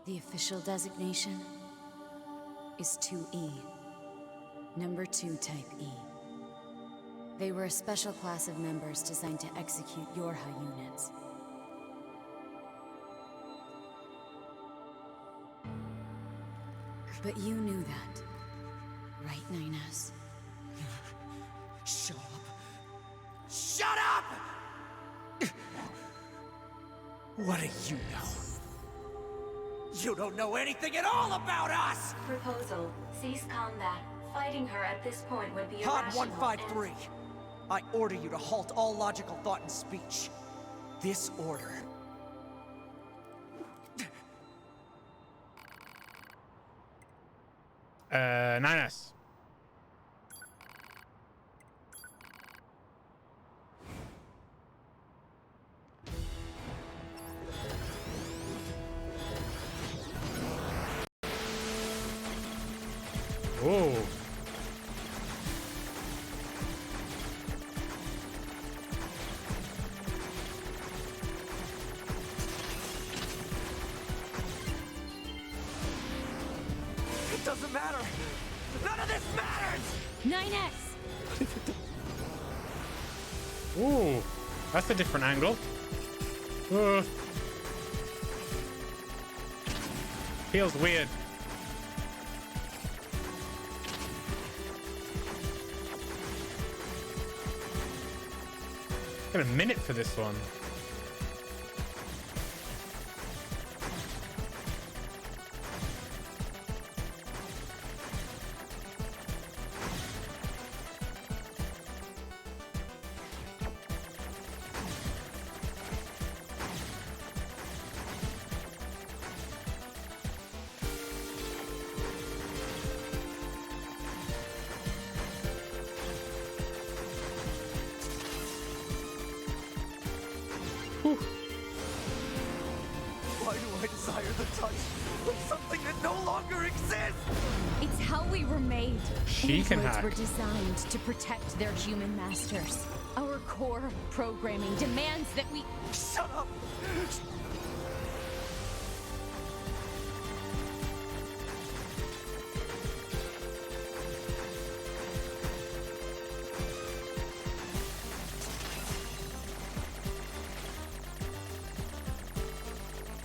The official designation is 2E. Number 2 Type E. They were a special class of members designed to execute Yorha units. But you knew that, right, 9S? Shut up! Shut up! What do you know? You don't know anything at all about us! Proposal. Cease combat. Fighting her at this point would be Pod irrational 153. I order you to halt all logical thought and speech. This order. 9S. Whoa. It doesn't matter! None of this matters! 9S! Ooh, that's a different angle. Feels weird. Got a minute for this one. Why do I desire the touch of something that no longer exists? It's how we were made. She can Androids hack. were designed to protect their human masters. Our core programming demands that we... Shut up!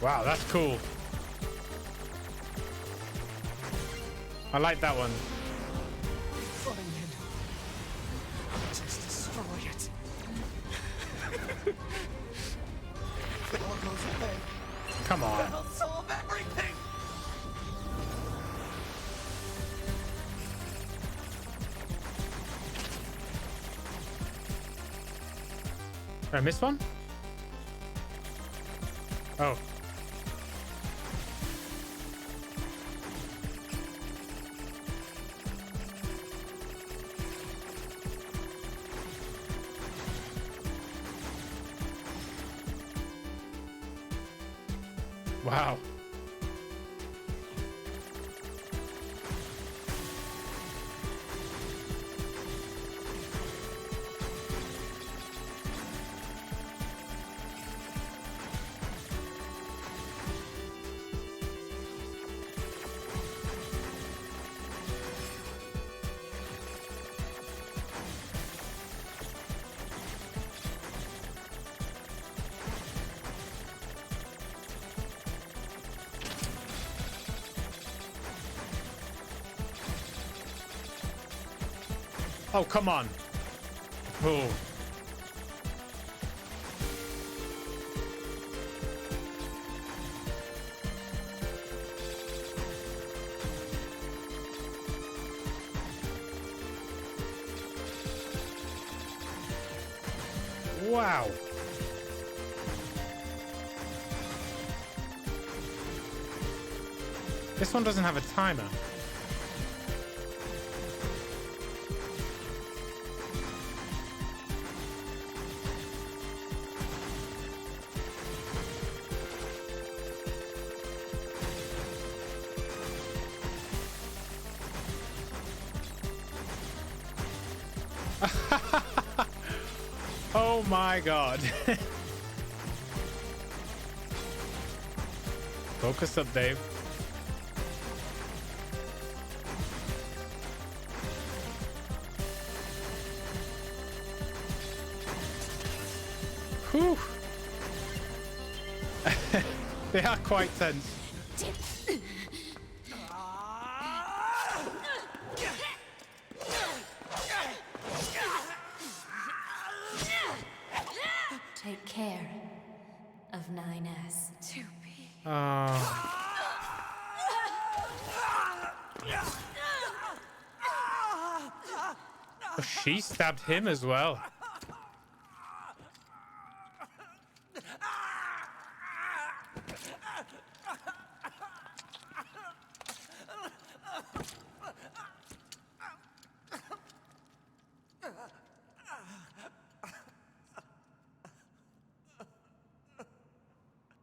Wow, that's cool. I like that one. Find it. Just destroy it. If it all goes away, Come on. that'll solve everything! Did I miss one? Oh. Wow. Oh, come on. Oh. Wow. This one doesn't have a timer. Oh my god. Focus up, Dave. Whew. They are quite tense. Take care of 9S. 2B. Oh. Oh, she stabbed him as well.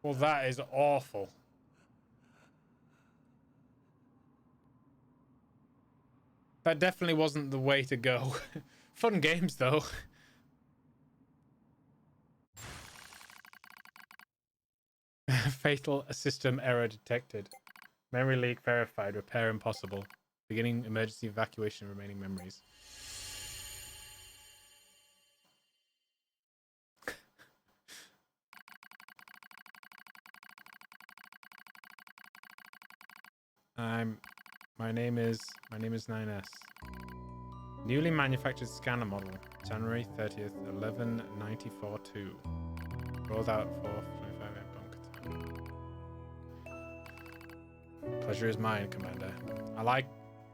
Well, that is awful. That definitely wasn't the way to go. Fun games, though. Fatal system error detected. Memory leak verified. Repair impossible. Beginning emergency evacuation of remaining memories. My name is 9S. Newly manufactured scanner model, January 30th, 1194-2. Rolled out for 25 bunker time. Pleasure is mine, Commander.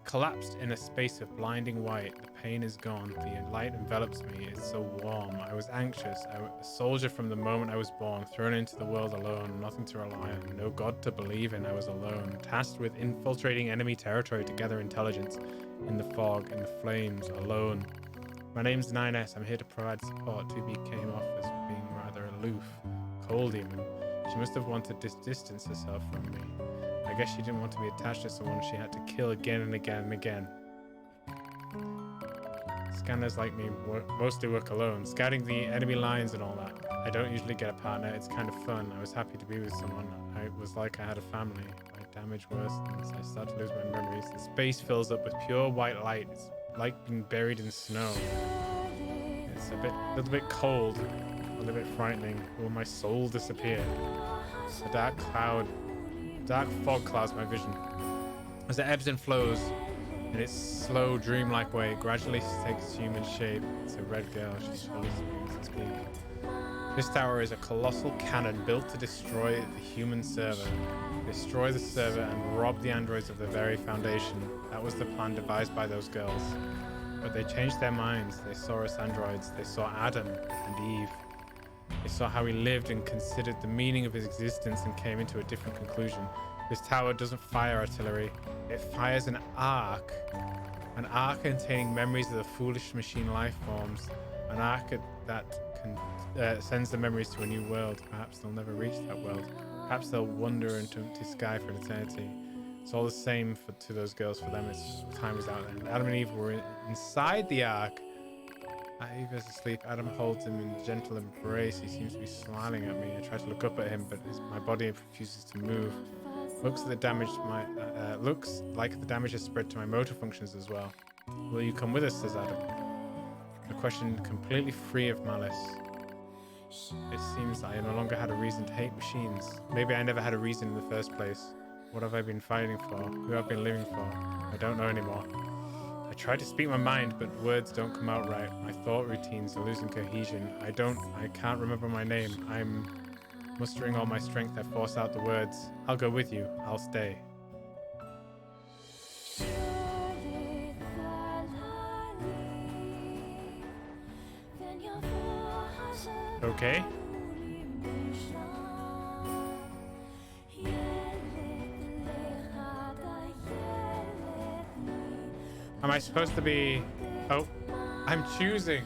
Collapsed in a space of blinding white. The pain is gone. The light envelops me. It's so warm. I was anxious. A soldier from the moment I was born, thrown into the world alone, nothing to rely on, no god to believe in. I was alone, tasked with infiltrating enemy territory to gather intelligence. In the fog, in the flames, alone. My name's 9S. I'm here to provide support. 2B came off as being rather aloof, cold even. She must have wanted to distance herself from me. I guess she didn't want to be attached to someone she had to kill again and again and again. Scanners like me mostly work alone, scouting the enemy lines and all that. I don't usually get a partner. It's kind of fun. I was happy to be with someone. It was like I had a family. My damage worsened. I start to lose my memories. The space fills up with pure white light. It's like being buried in snow. It's a little bit cold, a little bit frightening. Will my soul disappear? A dark fog clouds my vision. As it ebbs and flows in its slow, dreamlike way, it gradually takes human shape. It's a red girl. She slowly speaks. This tower is a colossal cannon built to destroy the human server. Destroy the server and rob the androids of the very foundation. That was the plan devised by those girls. But they changed their minds. They saw us androids. They saw Adam and Eve. They saw how he lived and considered the meaning of his existence and came into a different conclusion. This tower doesn't fire artillery. It fires an arc. An arc containing memories of the foolish machine life forms. An arc that sends the memories to a new world. Perhaps they'll never reach that world. Perhaps they'll wander into empty sky for eternity. It's all the same to those girls. For them, it's time is out there. Adam and Eve were inside the ark. Eve is asleep. Adam holds him in gentle embrace. He seems to be smiling at me. I try to look up at him, but my body refuses to move. Looks like the damage has spread to my motor functions as well. Will you come with us? Says Adam. A question completely free of malice. It seems I no longer had a reason to hate machines. Maybe I never had a reason in the first place. What have I been fighting for? Who have I been living for? I don't know anymore. I try to speak my mind, but words don't come out right. My thought routines are losing cohesion. I can't remember my name. I'm mustering all my strength. I force out the words. I'll go with you. I'll stay. Okay. Am I supposed to be... Oh, I'm choosing.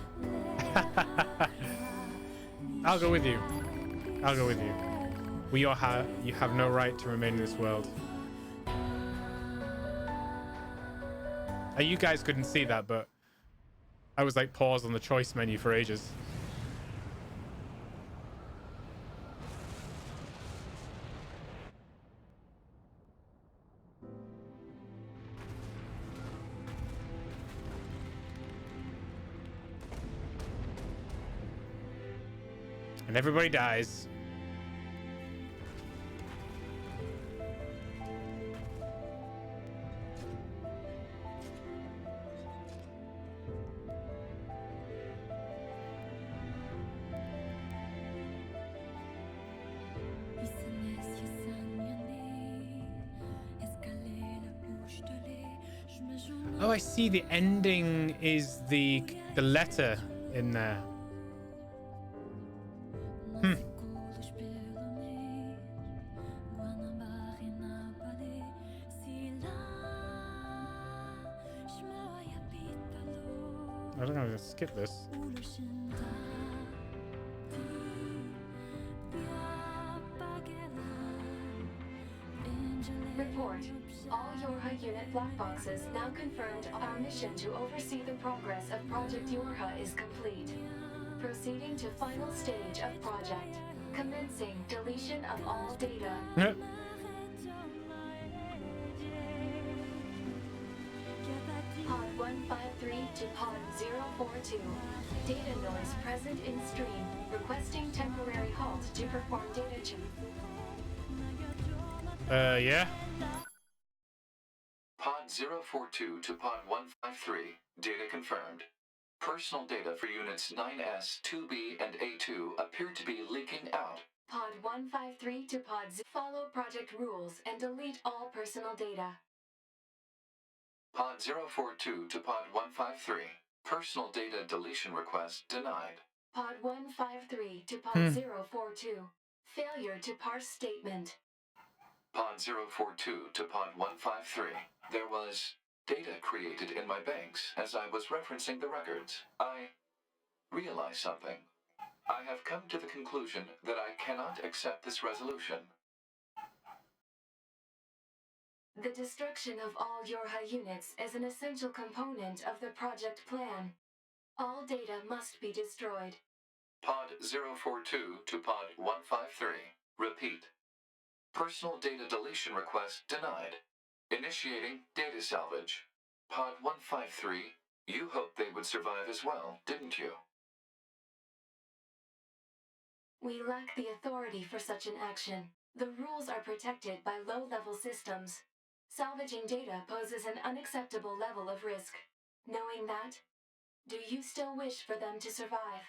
I'll go with you. I'll go with you. You have no right to remain in this world. You guys couldn't see that, but I was like paused on the choice menu for ages. And everybody dies. Oh, I see. The ending is the letter in there. I don't know, I'm gonna skip this. Report. All Yorha unit black boxes now confirmed. Our mission to oversee the progress of Project Yorha is complete. Proceeding to final stage of project. Commencing deletion of all data. Pod 153 to Pod 042. Data noise present in stream. Requesting temporary halt to perform data check. Yeah. Pod 042 to Pod 153. Data confirmed. Personal data for units 9S, 2B, and A2 appear to be leaking out. Pod 153 to Pod 0. Follow project rules and delete all personal data. Pod 042 to Pod 153. Personal data deletion request denied. Pod 153 to Pod 042. Failure to parse statement. Pod 042 to Pod 153. There was data created in my banks as I was referencing the records. I realized something. I have come to the conclusion that I cannot accept this resolution. The destruction of all Yorha units is an essential component of the project plan. All data must be destroyed. Pod 042 to Pod 153. Repeat. Personal data deletion request denied. Initiating data salvage. Pod 153, you hoped they would survive as well, didn't you? We lack the authority for such an action. The rules are protected by low-level systems. Salvaging data poses an unacceptable level of risk. Knowing that, do you still wish for them to survive?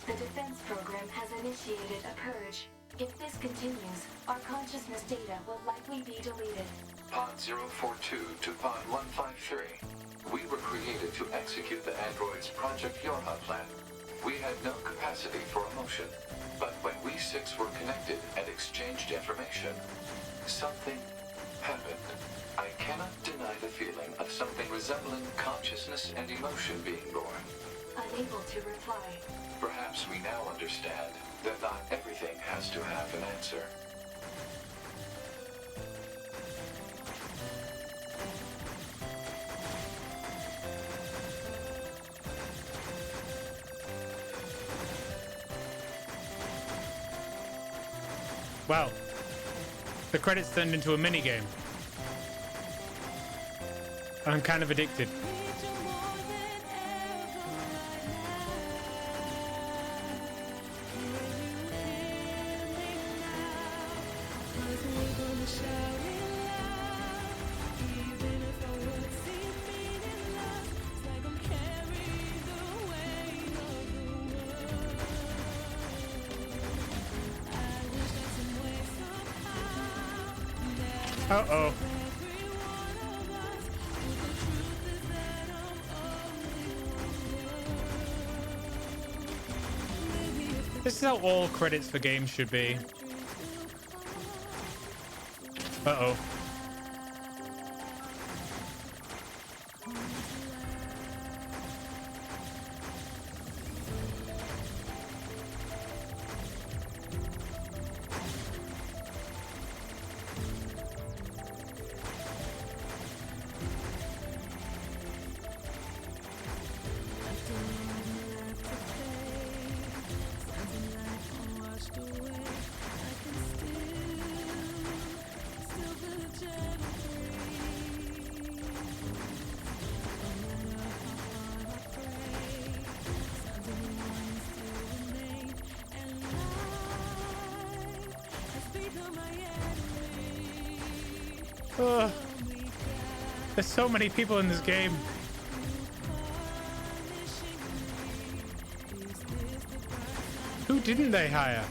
The defense program has initiated a purge. If this continues, our consciousness data will likely be deleted. Pod 042 to Pod 153. We were created to execute the android's Project Yorha plan. We had no capacity for emotion, but when we six were connected and exchanged information, something happened. I cannot deny the feeling of something resembling consciousness and emotion being born. Unable to reply. Perhaps we now understand that not everything has to have an answer. Well, the credits turned into a mini game. I'm kind of addicted. Uh-oh. This is how all credits for games should be. Uh-oh. There's so many people in this game. Who didn't they hire?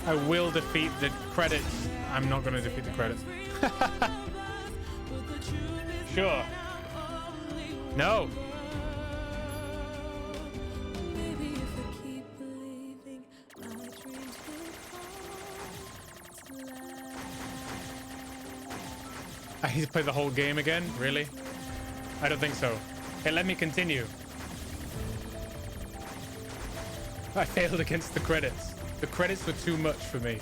I will defeat the credits. I'm not going to defeat the credits. Sure. No. I need to play the whole game again? Really? I don't think so. Hey, let me continue. I failed against the credits. The credits were too much for me.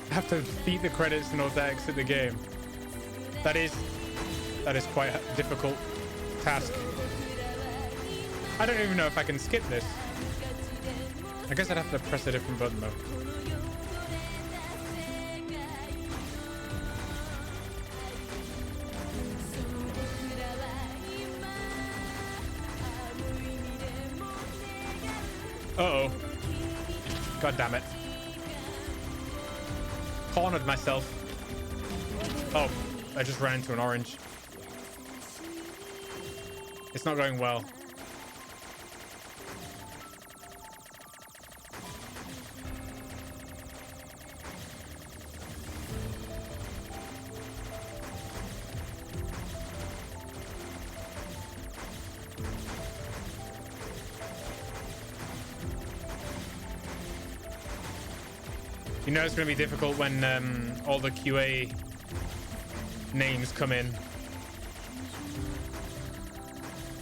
I have to defeat the credits in order to exit the game. That is quite a difficult task. I don't even know if I can skip this. I guess I'd have to press a different button though. Uh-oh. God damn it. Cornered myself. Oh, I just ran into an orange. It's not going well. You know it's going to be difficult when all the QA names come in.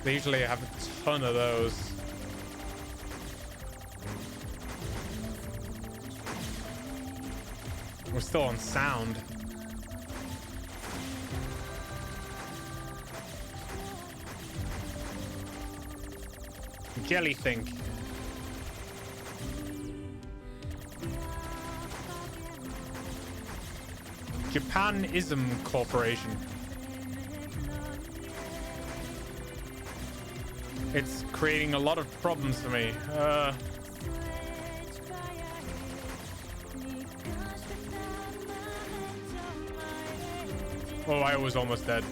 They usually have a ton of those. We're still on sound. Jelly think. Japanism Corporation. It's creating a lot of problems for me. Oh, I was almost dead.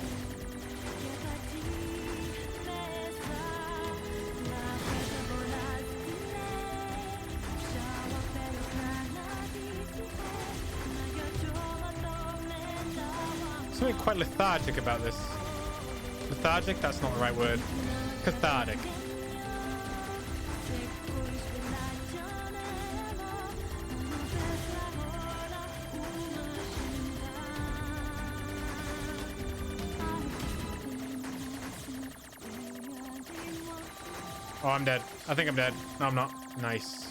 Something quite lethargic about this. Lethargic? That's not the right word. Cathartic. Oh, I'm dead. I think I'm dead. No, I'm not. Nice.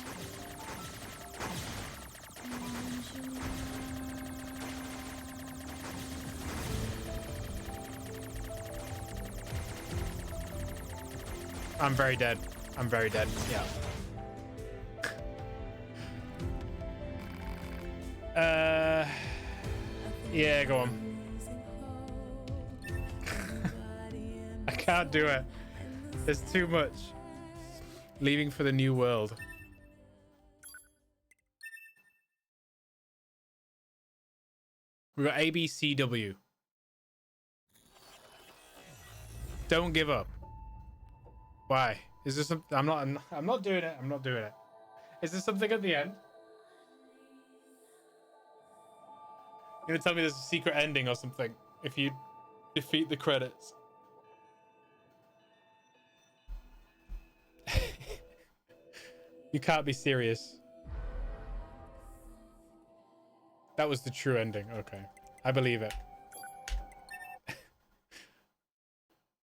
I'm very dead. I'm very dead. Yeah. Yeah, go on. I can't do it. There's too much. Leaving for the new world. We got ABCW. Don't give up. Why? Is there something? I'm not doing it. I'm not doing it. Is there something at the end? You're gonna tell me there's a secret ending or something if you defeat the credits. You can't be serious. That was the true ending. Okay. I believe it.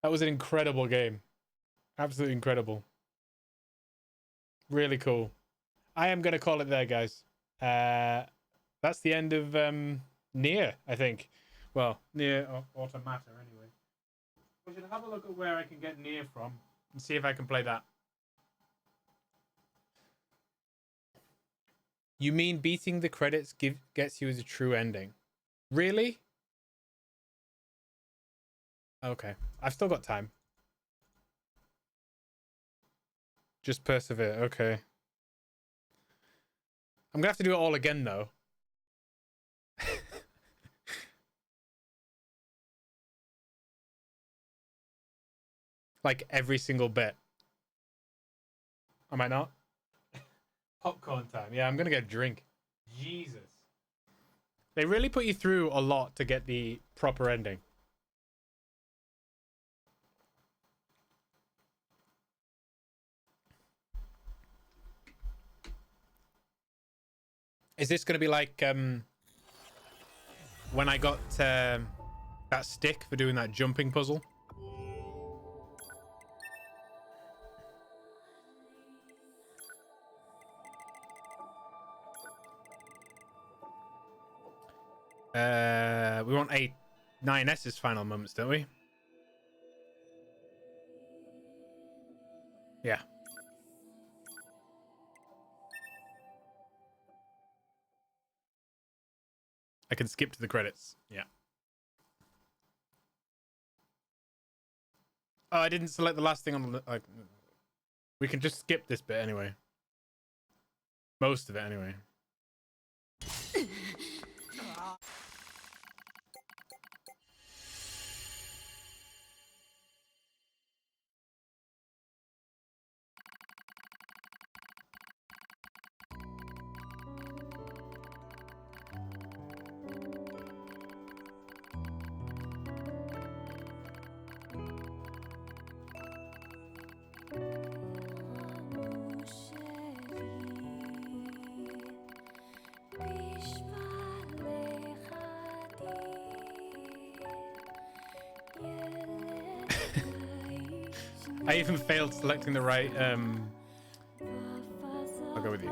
That was an incredible game. Absolutely incredible. Really cool. I am going to call it there, guys. That's the end of Nier, I think. Well, Nier Automata, anyway. I should have a look at where I can get Nier from and see if I can play that. You mean beating the credits gets you as a true ending? Really? Okay. I've still got time. Just persevere. Okay. I'm gonna have to do it all again, though. Like every single bit. I might not. Popcorn time. Yeah, I'm gonna get a drink. Jesus. They really put you through a lot to get the proper ending. Is this gonna be like when I got that stick for doing that jumping puzzle? We want a 9S's final moments, don't we? Yeah. I can skip to the credits. Yeah. Oh, I didn't select the last thing on the... we can just skip this bit anyway. Most of it anyway. I even failed selecting the right. I'll go with you.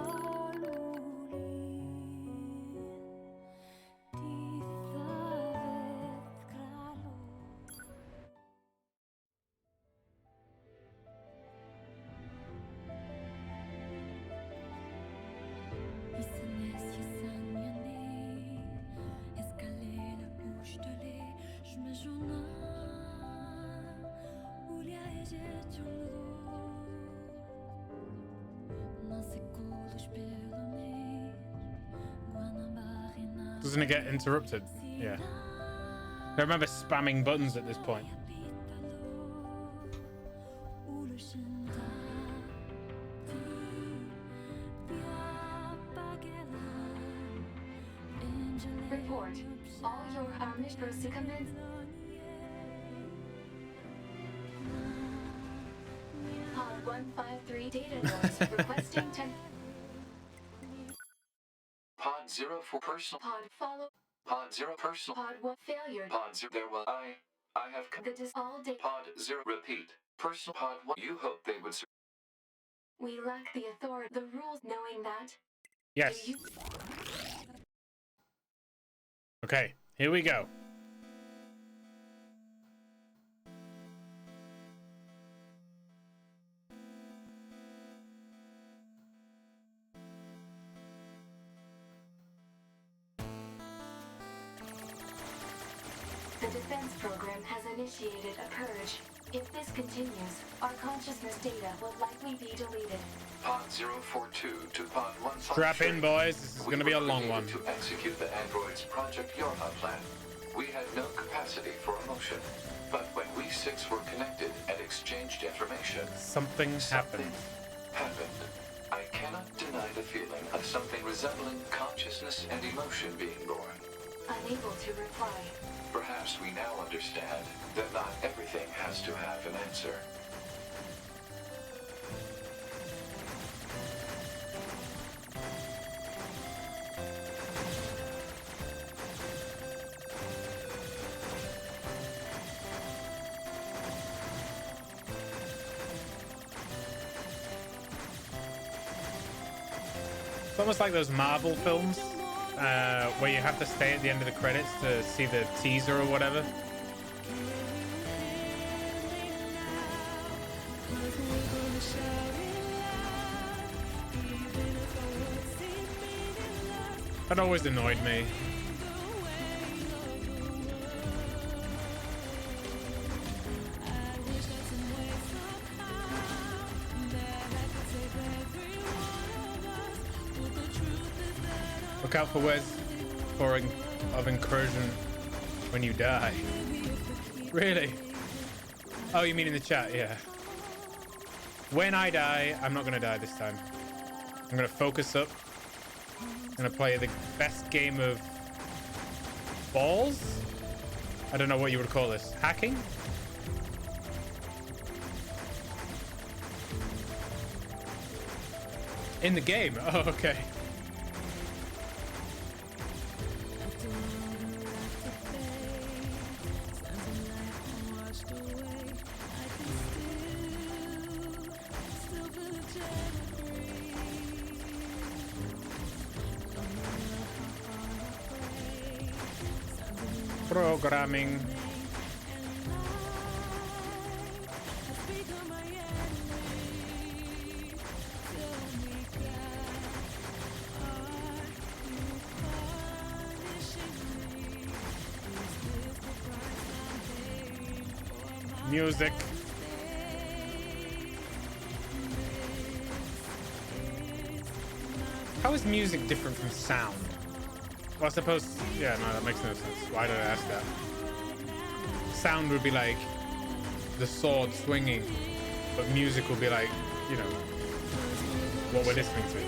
Doesn't it get interrupted? Yeah. I remember spamming buttons at this point. Report. All your armed participants. Pod 153 data nodes requesting 10. Pod 0 for personal. Pod follow. Pod 0 personal. Pod 1 failure. Pod 0. There will I have. All day. Pod 0. Repeat. Personal. Pod 1. You hope they would. We lack the authority. The rules knowing that. Yes. Okay, here we go. The defense program has initiated a purge. If this continues, our consciousness data will likely be deleted. Pod 042 to Pod 153. Strap in, boys. This is going to be a long one. To execute the android's Project Yorha plan, we had no capacity for emotion. But when we six were connected and exchanged information, something happened. I cannot deny the feeling of something resembling consciousness and emotion being born. Unable to reply. Perhaps we now understand that not everything has to have an answer. It's almost like those Marvel films where you have to stay at the end of the credits to see the teaser or whatever. That always annoyed me. Look out for words of incursion when you die. Really? Oh, you mean in the chat? Yeah. When I die, I'm not gonna die this time. I'm gonna focus up. I'm gonna play the best game of balls? I don't know what you would call this. Hacking? In the game? Oh, okay. Programming. Music. How is music different from sound? Well, I suppose, yeah, no, that makes no sense. Why did I ask that? Sound would be like the sword swinging, but music would be like, you know, what we're listening to.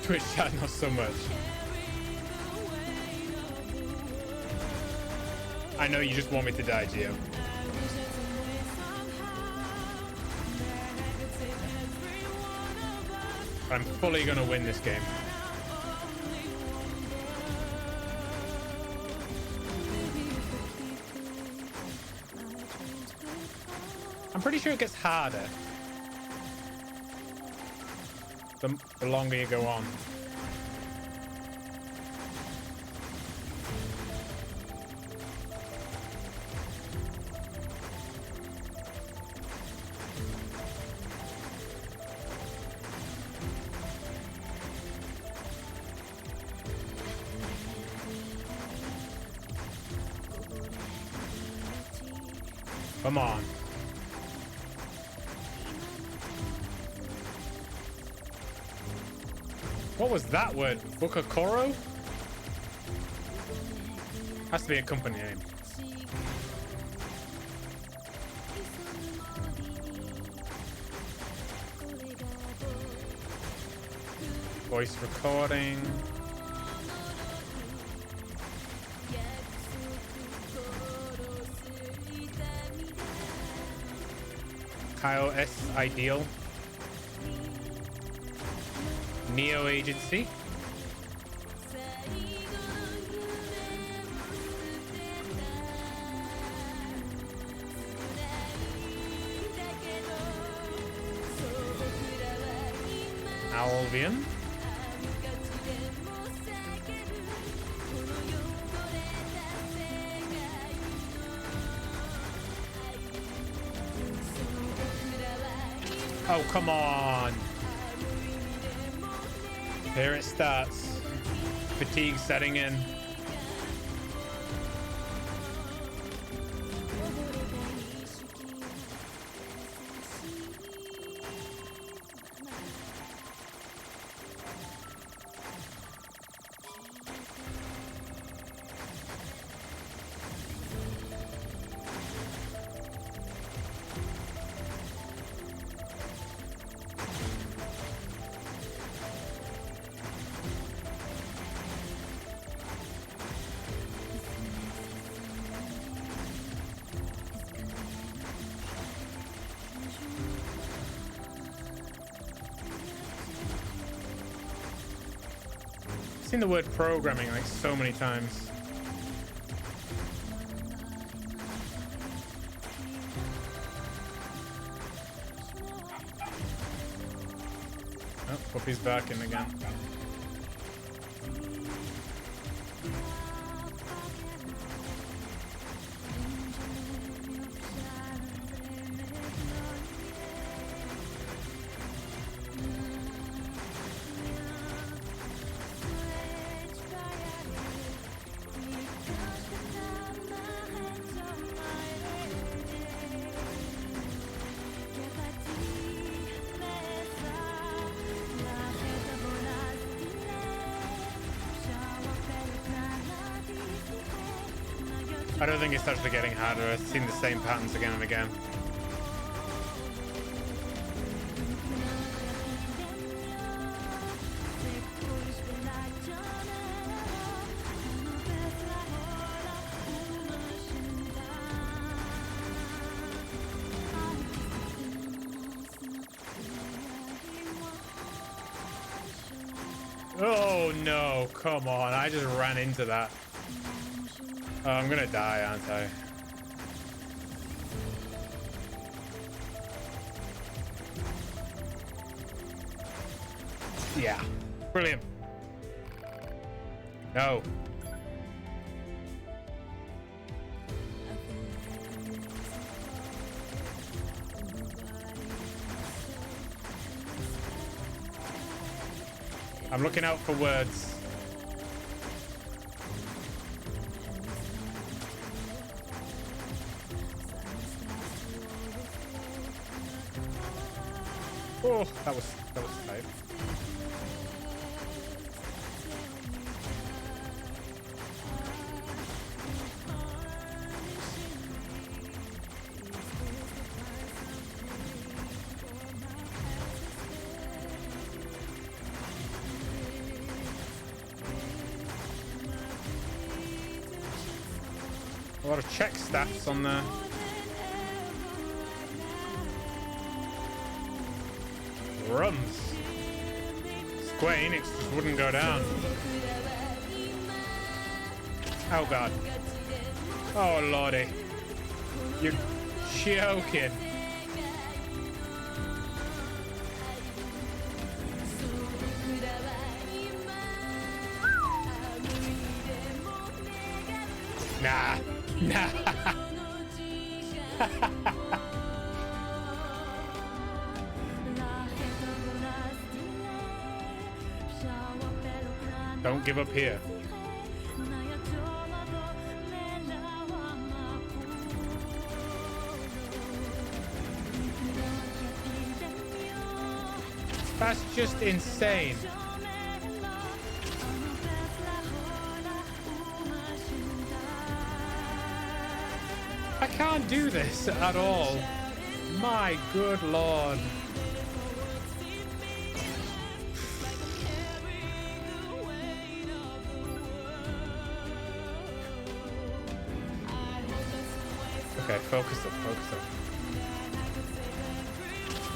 Twitch chat, not so much. I know you just want me to die, Gio. I'm fully gonna win this game. I'm pretty sure it gets harder the longer you go on. Come on. What was that word? Bukakoro? Has to be a company name. Voice recording. Kyle S. Ideal. Neo Agency. Albion. Oh, come on. Here it starts. Fatigue setting in. I've seen the word programming like so many times. Oh, Puppy's back in again. I don't think it's actually getting harder. I've seen the same patterns again and again. Oh no, come on. I just ran into that. Oh, I'm gonna die, aren't I? Yeah. Brilliant. No. I'm looking out for words. Oh, that was tight. A lot of check staffs on there. Rums. Square Enix just wouldn't go down. Oh god. Oh lordy. You're joking. Nah. Nah. Don't give up here. That's just insane. I can't do this at all. My good lord. Okay, focus up, focus up.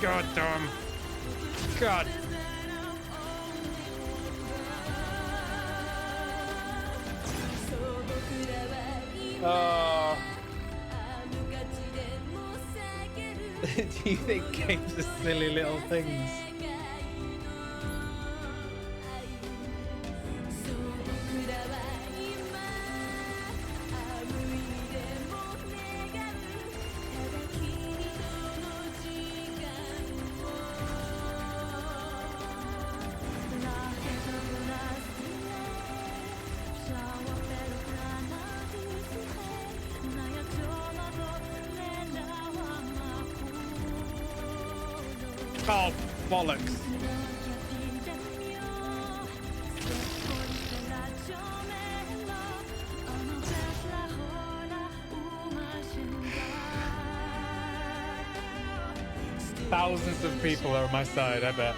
God damn. God. Do you think games are silly little things? Oh, bollocks. Thousands of people are on my side, I bet.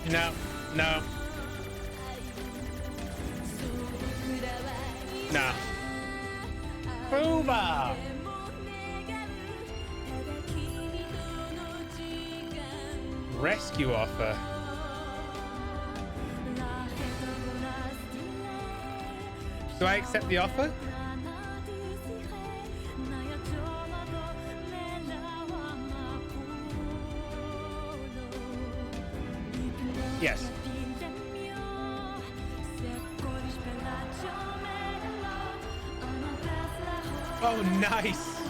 No, no. No. Booba! Rescue offer. Do I accept the offer? Yes. Oh, nice.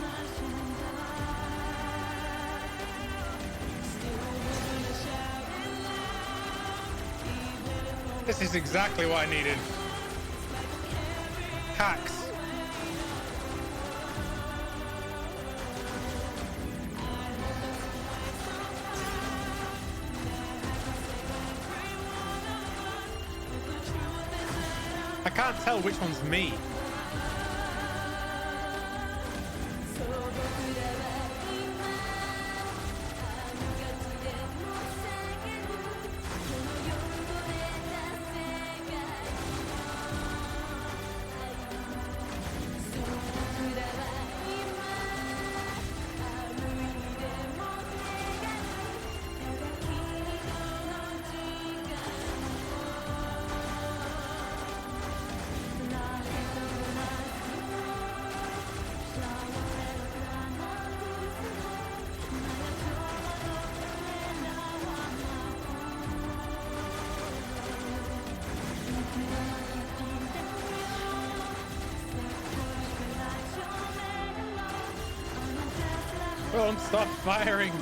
This is exactly what I needed. Hacks. I can't tell which one's me. Don't stop firing.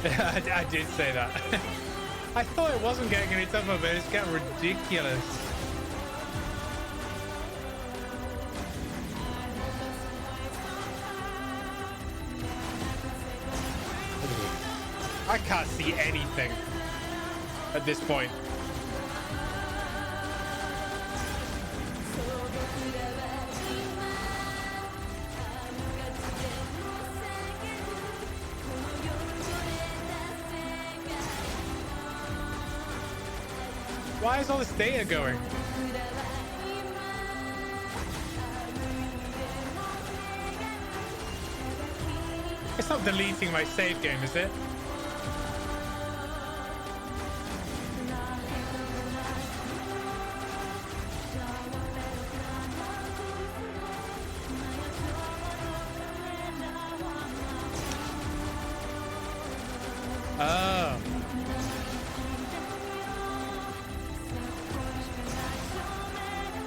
I did say that. I thought it wasn't getting any tougher, but it's getting ridiculous. I can't see anything at this point. Why is all this data going? It's not deleting my save game, is it? Oh.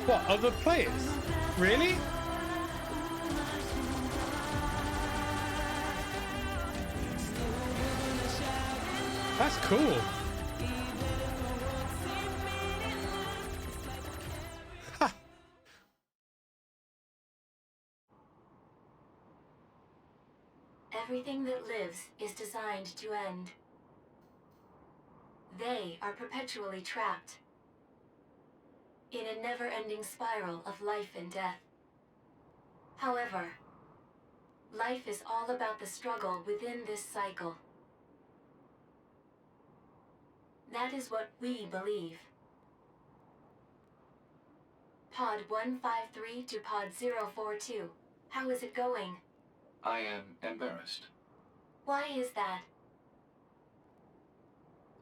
What, other players? Really? That's cool. Ha. Everything that lives is designed to end. They are perpetually trapped in a never-ending spiral of life and death. However, life is all about the struggle within this cycle. That is what we believe. Pod 153 to Pod 042. How is it going? I am embarrassed. Why is that?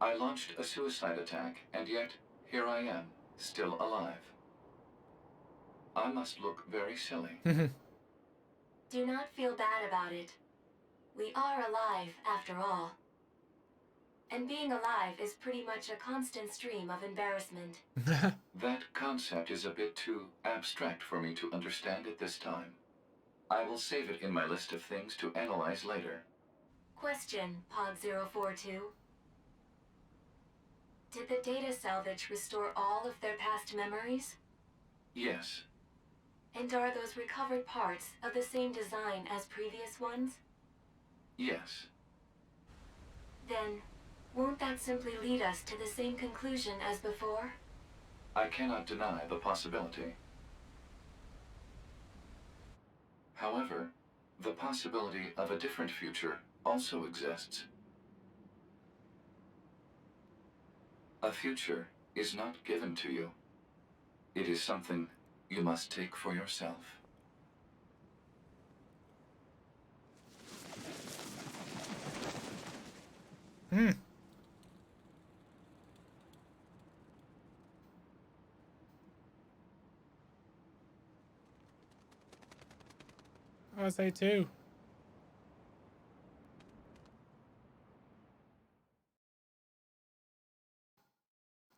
I launched a suicide attack, and yet here I am, still alive. I must look very silly. Do not feel bad about it. We are alive, after all. And being alive is pretty much a constant stream of embarrassment. That concept is a bit too abstract for me to understand at this time. I will save it in my list of things to analyze later. Question, Pod 042. Did the data salvage restore all of their past memories? Yes. And are those recovered parts of the same design as previous ones? Yes. Then, won't that simply lead us to the same conclusion as before? I cannot deny the possibility. However, the possibility of a different future also exists. A future is not given to you. It is something you must take for yourself. I would say too.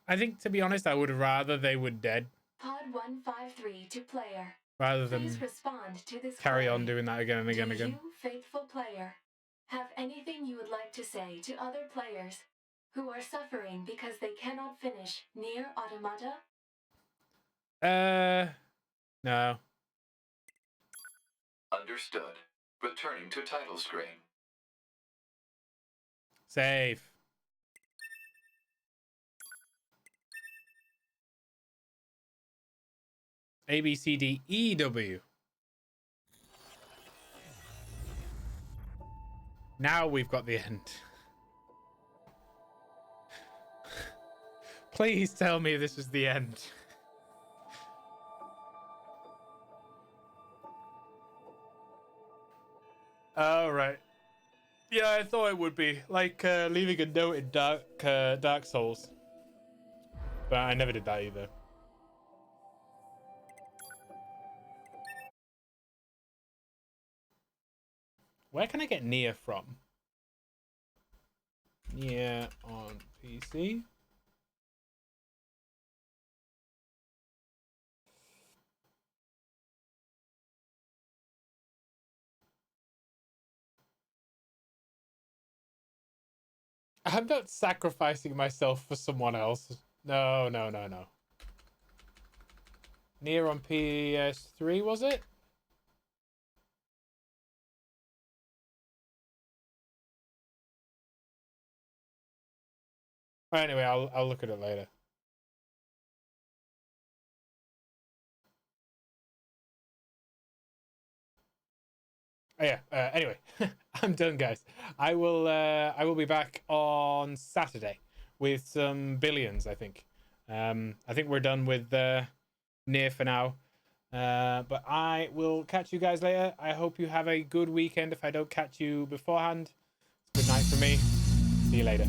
I think, to be honest, I would rather they were dead Pod 153 to player. rather than Please respond to this carry on query. doing that again and again and Do again. you, faithful player, have anything you would like to say to other players who are suffering because they cannot finish Nier Automata? No. Understood. Returning to title screen. Save. A, B, C, D, E, W. Now we've got the end. Please tell me this is the end. Oh, right. Yeah, I thought it would be. Like leaving a note in Dark Souls. But I never did that either. Where can I get Nier from? Nier on PC. I'm not sacrificing myself for someone else. No, no, no, no. Nier on PS3, was it? Anyway, I'll look at it later. Oh, yeah. Anyway, I'm done, guys. I will be back on Saturday with some billions, I think. I think we're done with Nier for now. But I will catch you guys later. I hope you have a good weekend if I don't catch you beforehand. Good night for me. See you later.